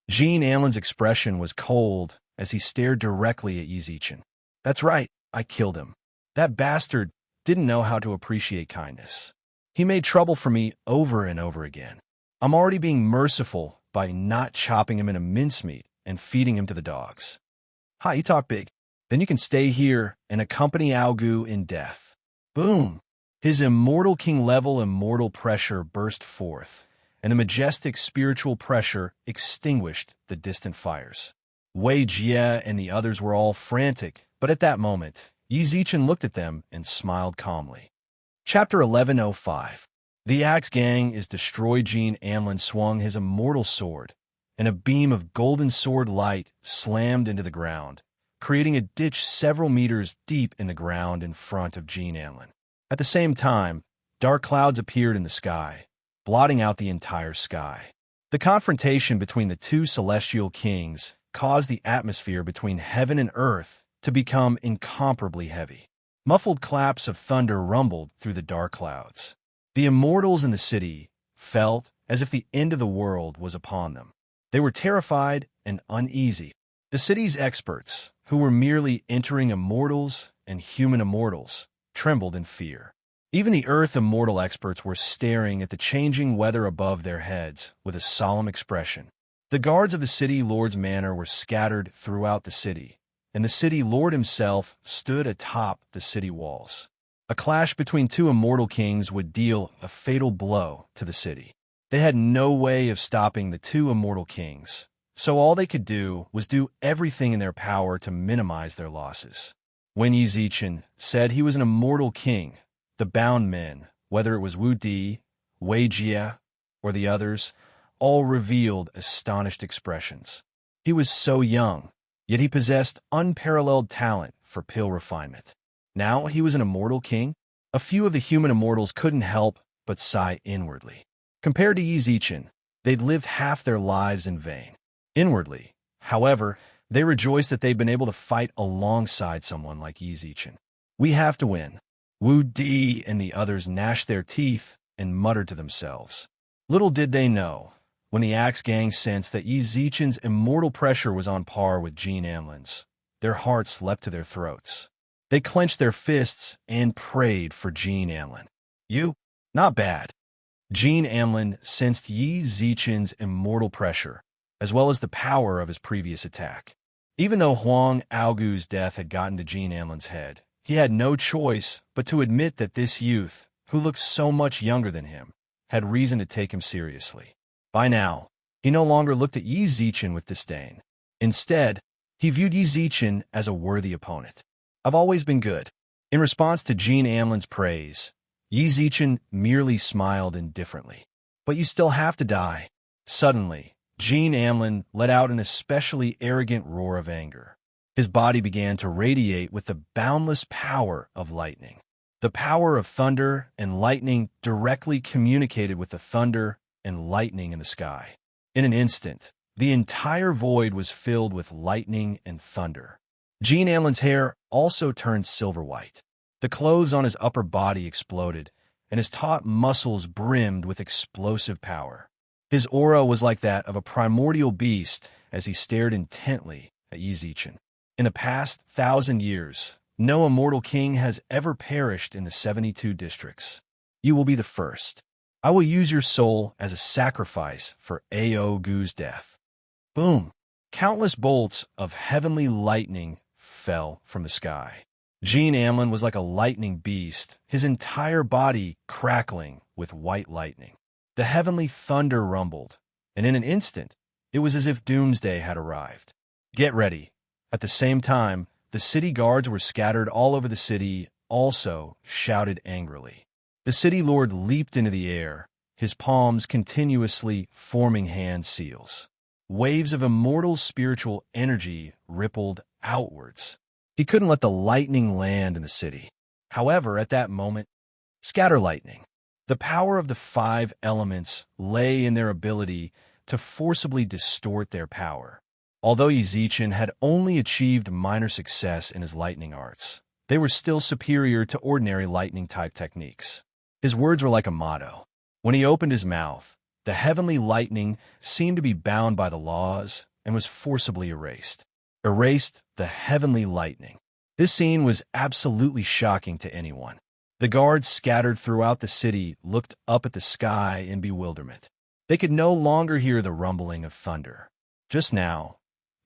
Jean Anlin's expression was cold as he stared directly at Yi Zichen. "That's right, I killed him. That bastard didn't know how to appreciate kindness. He made trouble for me over and over again. I'm already being merciful by not chopping him into mincemeat and feeding him to the dogs." "Ha, you talk big. Then you can stay here and accompany Aogu in death." Boom! His immortal king-level immortal pressure burst forth, and the majestic spiritual pressure extinguished the distant fires. Wei Jie and the others were all frantic, but at that moment, Yi Zichen looked at them and smiled calmly. Chapter 1105. The Axe Gang is destroyed. Jean Anlin swung his immortal sword, and a beam of golden sword light slammed into the ground, creating a ditch several meters deep in the ground in front of Jean Anlin. At the same time, dark clouds appeared in the sky, blotting out the entire sky. The confrontation between the two celestial kings caused the atmosphere between heaven and earth to become incomparably heavy. Muffled claps of thunder rumbled through the dark clouds. The immortals in the city felt as if the end of the world was upon them. They were terrified and uneasy. The city's experts, who were merely entering immortals and human immortals, trembled in fear. Even the Earth immortal experts were staring at the changing weather above their heads with a solemn expression. The guards of the city lord's manor were scattered throughout the city, and the city lord himself stood atop the city walls. A clash between two immortal kings would deal a fatal blow to the city. They had no way of stopping the two immortal kings, so all they could do was do everything in their power to minimize their losses. When Yi Zichen said he was an immortal king, the bound men, whether it was Wu Di, Wei Jie, or the others, all revealed astonished expressions. He was so young, yet he possessed unparalleled talent for pill refinement. Now he was an immortal king? A few of the human immortals couldn't help but sigh inwardly. Compared to Yi Zichen, they'd lived half their lives in vain. Inwardly, however, they rejoiced that they'd been able to fight alongside someone like Yi Zichen. "We have to win." Wu Di and the others gnashed their teeth and muttered to themselves. Little did they know, when the Axe Gang sensed that Yi Zichen's immortal pressure was on par with Jean Anlin's, their hearts leapt to their throats. They clenched their fists and prayed for Jean Anlin. "You? Not bad." Jean Anlin sensed Yi Zichen's immortal pressure, as well as the power of his previous attack. Even though Huang Aogu's death had gotten to Jean Anlin's head, he had no choice but to admit that this youth, who looked so much younger than him, had reason to take him seriously. By now, he no longer looked at Yi Zichen with disdain. Instead, he viewed Yi Zichen as a worthy opponent. "I've always been good." In response to Jean Anlin's praise, Yi Zichen merely smiled indifferently. "But you still have to die." Suddenly, Jean Anlin let out an especially arrogant roar of anger. His body began to radiate with the boundless power of lightning. The power of thunder and lightning directly communicated with the thunder and lightning in the sky. In an instant, the entire void was filled with lightning and thunder. Jean Anlin's hair also turned silver white. The clothes on his upper body exploded, and his taut muscles brimmed with explosive power. His aura was like that of a primordial beast as he stared intently at Yi Zichen. "In the past 1,000 years, no immortal king has ever perished in the 72 districts. You will be the first. I will use your soul as a sacrifice for Aogu's death." Boom! Countless bolts of heavenly lightning fell from the sky. Jean Anlin was like a lightning beast, his entire body crackling with white lightning. The heavenly thunder rumbled, and in an instant, it was as if doomsday had arrived. "Get ready." At the same time, the city guards were scattered all over the city, also shouted angrily. The city lord leaped into the air, his palms continuously forming hand seals. Waves of immortal spiritual energy rippled outwards. He couldn't let the lightning land in the city. However, at that moment, scatter lightning. The power of the 5 elements lay in their ability to forcibly distort their power. Although Yi Zichen had only achieved minor success in his lightning arts, they were still superior to ordinary lightning-type techniques. His words were like a motto. When he opened his mouth, the heavenly lightning seemed to be bound by the laws and was forcibly erased. Erased the heavenly lightning. This scene was absolutely shocking to anyone. The guards scattered throughout the city looked up at the sky in bewilderment. They could no longer hear the rumbling of thunder. Just now,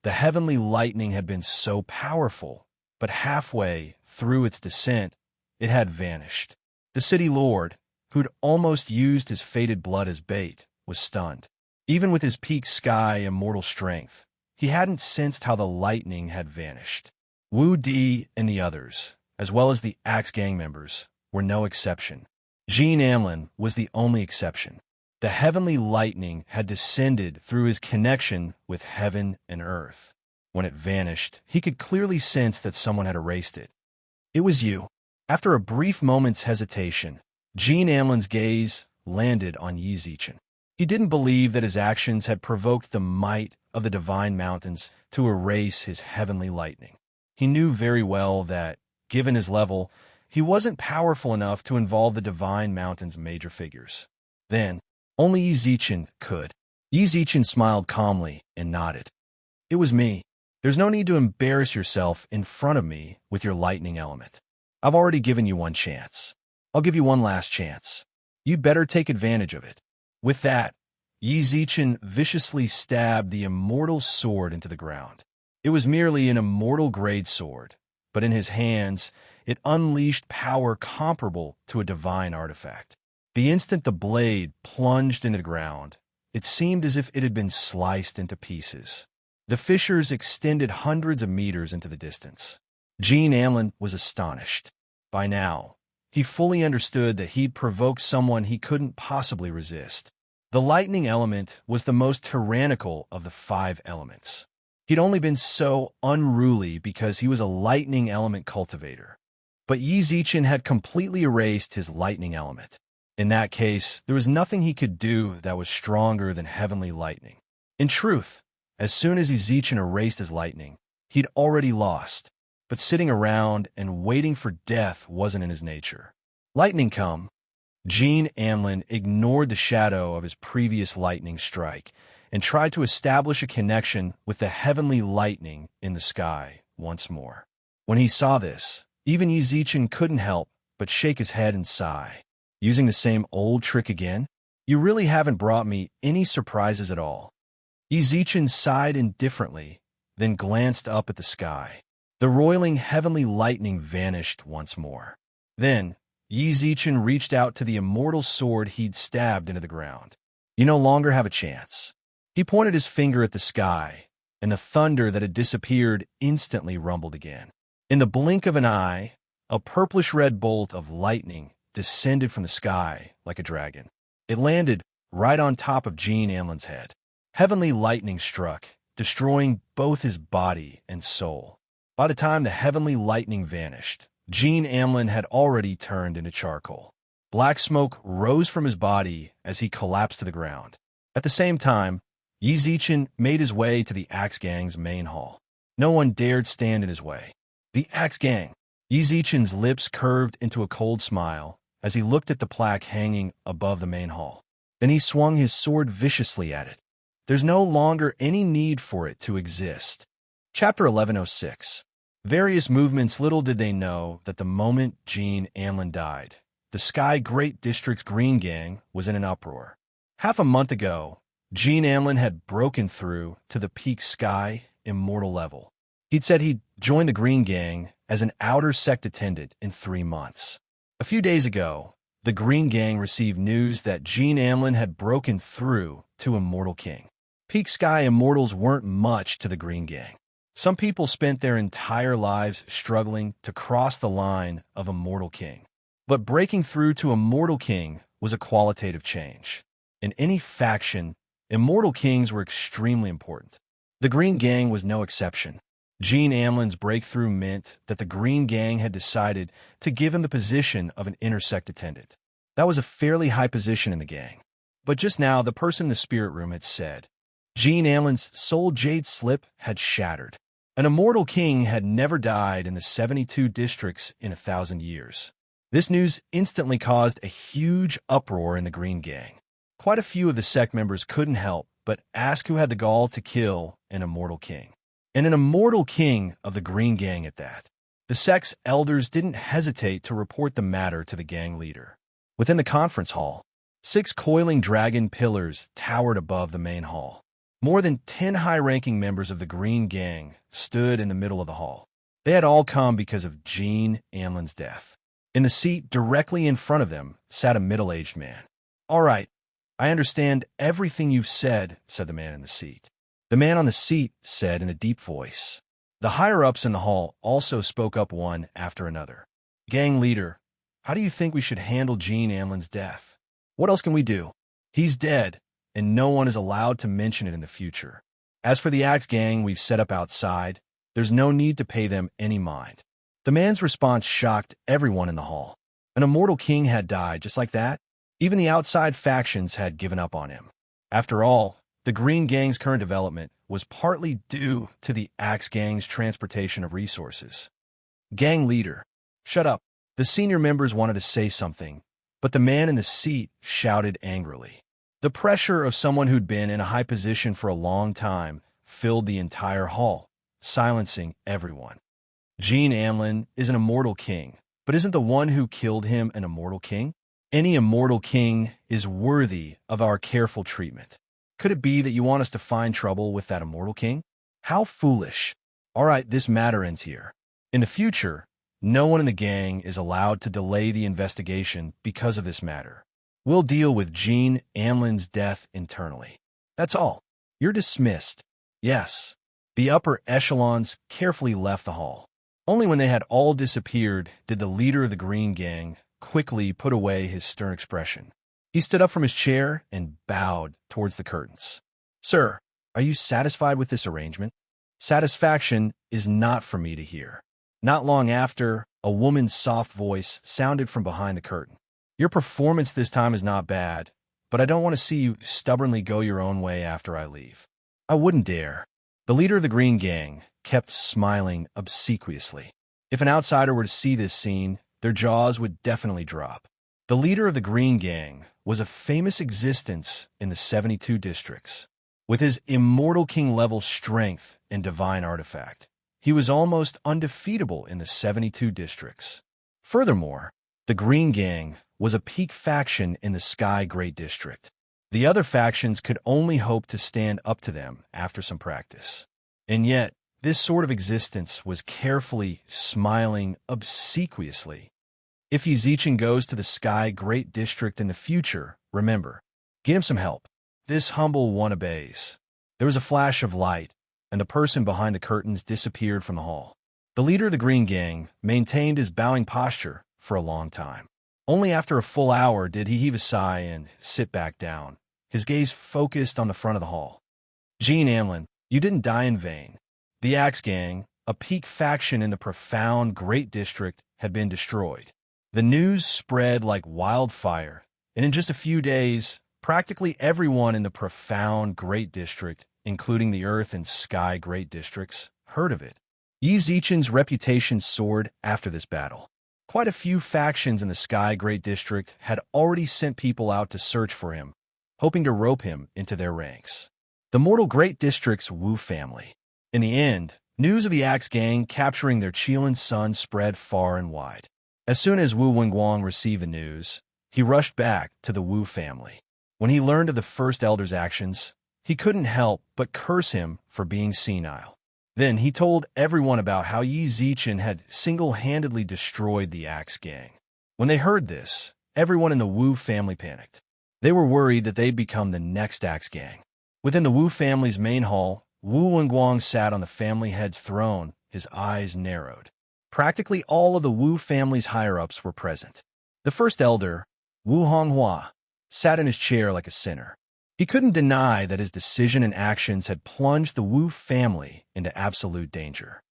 the heavenly lightning had been so powerful, but halfway through its descent, it had vanished. The city lord, who'd almost used his fated blood as bait, was stunned. Even with his peak sky immortal strength, he hadn't sensed how the lightning had vanished. Wu Di and the others, as well as the Axe Gang members, were no exception. Jean Amlin was the only exception. The heavenly lightning had descended through his connection with heaven and earth. When it vanished, he could clearly sense that someone had erased it. It was you. After a brief moment's hesitation, Jean Amlin's gaze landed on Yi Zichen. He didn't believe that his actions had provoked the might of the divine mountains to erase his heavenly lightning. He knew very well that, given his level, he wasn't powerful enough to involve the divine mountain's major figures. Then, only Yi Zichen could. Yi Zichen smiled calmly and nodded. It was me. There's no need to embarrass yourself in front of me with your lightning element. I've already given you one chance. I'll give you one last chance. You'd better take advantage of it. With that, Yi Zichen viciously stabbed the immortal sword into the ground. It was merely an immortal-grade sword, but in his hands, it unleashed power comparable to a divine artifact. The instant the blade plunged into the ground, it seemed as if it had been sliced into pieces. The fissures extended hundreds of meters into the distance. Jean Amlin was astonished. By now, he fully understood that he'd provoked someone he couldn't possibly resist. The lightning element was the most tyrannical of the 5 elements. He'd only been so unruly because he was a lightning element cultivator. But Yi Zichen had completely erased his lightning element. In that case, there was nothing he could do that was stronger than heavenly lightning. In truth, as soon as Yi Zichen erased his lightning, he'd already lost. But sitting around and waiting for death wasn't in his nature. Lightning come. Jean Amlin ignored the shadow of his previous lightning strike and tried to establish a connection with the heavenly lightning in the sky once more. When he saw this, even Yi Zichen couldn't help but shake his head and sigh. Using the same old trick again? You really haven't brought me any surprises at all. Yi Zichen sighed indifferently, then glanced up at the sky. The roiling heavenly lightning vanished once more. Then, Yi Zichen reached out to the immortal sword he'd stabbed into the ground. You no longer have a chance. He pointed his finger at the sky, and the thunder that had disappeared instantly rumbled again. In the blink of an eye, a purplish-red bolt of lightning descended from the sky like a dragon. It landed right on top of Jean Amlin's head. Heavenly lightning struck, destroying both his body and soul. By the time the heavenly lightning vanished, Jean Amlin had already turned into charcoal. Black smoke rose from his body as he collapsed to the ground. At the same time, Yi Zichen made his way to the Axe Gang's main hall. No one dared stand in his way. The Axe Gang. Yi Zichen's lips curved into a cold smile as he looked at the plaque hanging above the main hall. Then he swung his sword viciously at it. There's no longer any need for it to exist. Chapter 1106. Various movements. Little did they know that the moment Jean Amlin died, the Sky Great District's Green Gang was in an uproar. Half a month ago, Jean Amlin had broken through to the peak sky immortal level. He'd said he'd join the Green Gang as an outer sect attendant in 3 months. A few days ago, the Green Gang received news that Jean Amlin had broken through to Immortal King. Peak Sky Immortals weren't much to the Green Gang. Some people spent their entire lives struggling to cross the line of Immortal King. But breaking through to Immortal King was a qualitative change. In any faction, Immortal Kings were extremely important. The Green Gang was no exception. Jean Amlin's breakthrough meant that the Green Gang had decided to give him the position of an intersect attendant. That was a fairly high position in the gang. But just now, the person in the spirit room had said, Jean Amlin's soul jade slip had shattered. An Immortal King had never died in the 72 districts in 1,000 years. This news instantly caused a huge uproar in the Green Gang. Quite a few of the sect members couldn't help but ask who had the gall to kill an immortal king. And an immortal king of the Green Gang at that. The sect's elders didn't hesitate to report the matter to the gang leader. Within the conference hall, 6 coiling dragon pillars towered above the main hall. More than 10 high-ranking members of the Green Gang stood in the middle of the hall. They had all come because of Jean Amlin's death. In the seat directly in front of them sat a middle-aged man. "All right, I understand everything you've said," said the man in the seat. The man on the seat said in a deep voice. The higher-ups in the hall also spoke up one after another. "Gang leader, how do you think we should handle Jean Amlin's death? What else can we do? He's dead, and no one is allowed to mention it in the future. As for the Axe Gang we've set up outside, there's no need to pay them any mind." The man's response shocked everyone in the hall. An immortal king had died just like that? Even the outside factions had given up on him. After all, the Green Gang's current development was partly due to the Axe Gang's transportation of resources. "Gang leader, shut up." The senior members wanted to say something, but the man in the seat shouted angrily. The pressure of someone who'd been in a high position for a long time filled the entire hall, silencing everyone. Jean Amlin is an immortal king, but isn't the one who killed him an immortal king? Any immortal king is worthy of our careful treatment. Could it be that you want us to find trouble with that immortal king? How foolish. All right, this matter ends here. In the future, no one in the gang is allowed to delay the investigation because of this matter. We'll deal with Jean Amlin's death internally. That's all. You're dismissed. Yes. The upper echelons carefully left the hall. Only when they had all disappeared did the leader of the Green Gang quickly put away his stern expression. He stood up from his chair and bowed towards the curtains. "Sir, are you satisfied with this arrangement?" "Satisfaction is not for me to hear." Not long after, a woman's soft voice sounded from behind the curtain. "Your performance this time is not bad, but I don't want to see you stubbornly go your own way after I leave." "I wouldn't dare." The leader of the Green Gang kept smiling obsequiously. If an outsider were to see this scene, their jaws would definitely drop. The leader of the Green Gang was a famous existence in the 72 districts. With his immortal king-level strength and divine artifact, he was almost undefeatable in the 72 districts. Furthermore, the Green Gang was a peak faction in the Sky Great District. The other factions could only hope to stand up to them after some practice. And yet, this sort of existence was carefully smiling obsequiously. If Yizichin goes to the Sky Great District in the future, remember, get him some help. This humble one obeys. There was a flash of light, and the person behind the curtains disappeared from the hall. The leader of the Green Gang maintained his bowing posture for a long time. Only after a full hour did he heave a sigh and sit back down, his gaze focused on the front of the hall. "Jean Amlin, you didn't die in vain. The Axe Gang, a peak faction in the profound Great District, had been destroyed." The news spread like wildfire, and in just a few days, practically everyone in the profound Great District, including the Earth and Sky Great Districts, heard of it. Yizichin's reputation soared after this battle. Quite a few factions in the Sky Great District had already sent people out to search for him, hoping to rope him into their ranks. The mortal Great District's Wu family. In the end, news of the Axe Gang capturing their Qilin son spread far and wide. As soon as Wu Wingguang received the news, he rushed back to the Wu family. When he learned of the First Elder's actions, he couldn't help but curse him for being senile. Then he told everyone about how Yizichin had single-handedly destroyed the Axe Gang. When they heard this, everyone in the Wu family panicked. They were worried that they'd become the next Axe Gang. Within the Wu family's main hall, Wu Wingguang sat on the family head's throne, his eyes narrowed. Practically all of the Wu family's higher-ups were present. The first elder, Wu Honghua, sat in his chair like a sinner. He couldn't deny that his decision and actions had plunged the Wu family into absolute danger.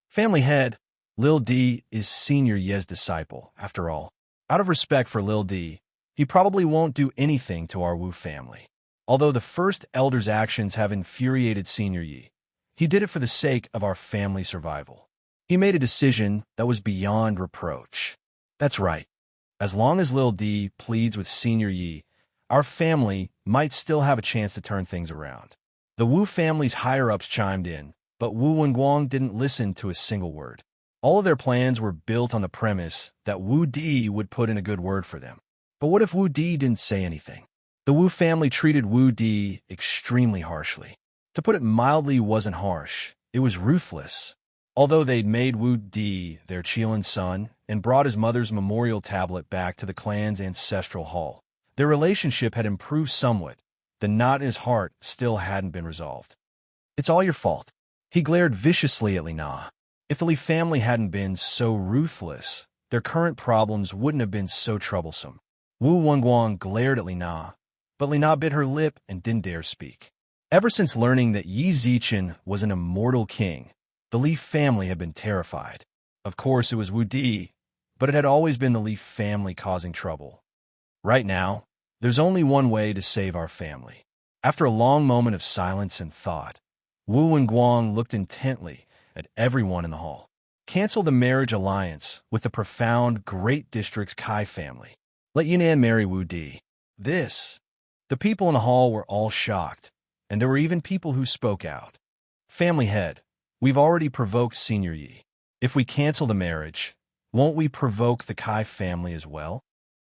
Family head, Lil Di is Senior Ye's disciple, after all. Out of respect for Lil Di, he probably won't do anything to our Wu family. Although the first elder's actions have infuriated Senior Yi, he did it for the sake of our family survival. He made a decision that was beyond reproach. That's right. As long as Lil D pleads with Senior Yi, our family might still have a chance to turn things around. The Wu family's higher-ups chimed in, but Wu Wenguang didn't listen to a single word. All of their plans were built on the premise that Wu Di would put in a good word for them. But what if Wu Di didn't say anything? The Wu family treated Wu Di extremely harshly. To put it mildly, wasn't harsh. It was ruthless. Although they'd made Wu Di their Qilin son and brought his mother's memorial tablet back to the clan's ancestral hall, their relationship had improved somewhat. The knot in his heart still hadn't been resolved. It's all your fault. He glared viciously at Li Na. If the Li family hadn't been so ruthless, their current problems wouldn't have been so troublesome. Wu Wenguang glared at Li Na, but Li Na bit her lip and didn't dare speak. Ever since learning that Yi Zichen was an immortal king, the Li family had been terrified. Of course, it was Wu Di, but it had always been the Li family causing trouble. Right now, there's only one way to save our family. After a long moment of silence and thought, Wu Wenguang looked intently at everyone in the hall. Cancel the marriage alliance with the profound Great District's Kai family. Let Yunnan marry Wu Di. The people in the hall were all shocked, and there were even people who spoke out. Family head, we've already provoked Senior Yi. If we cancel the marriage, won't we provoke the Kai family as well?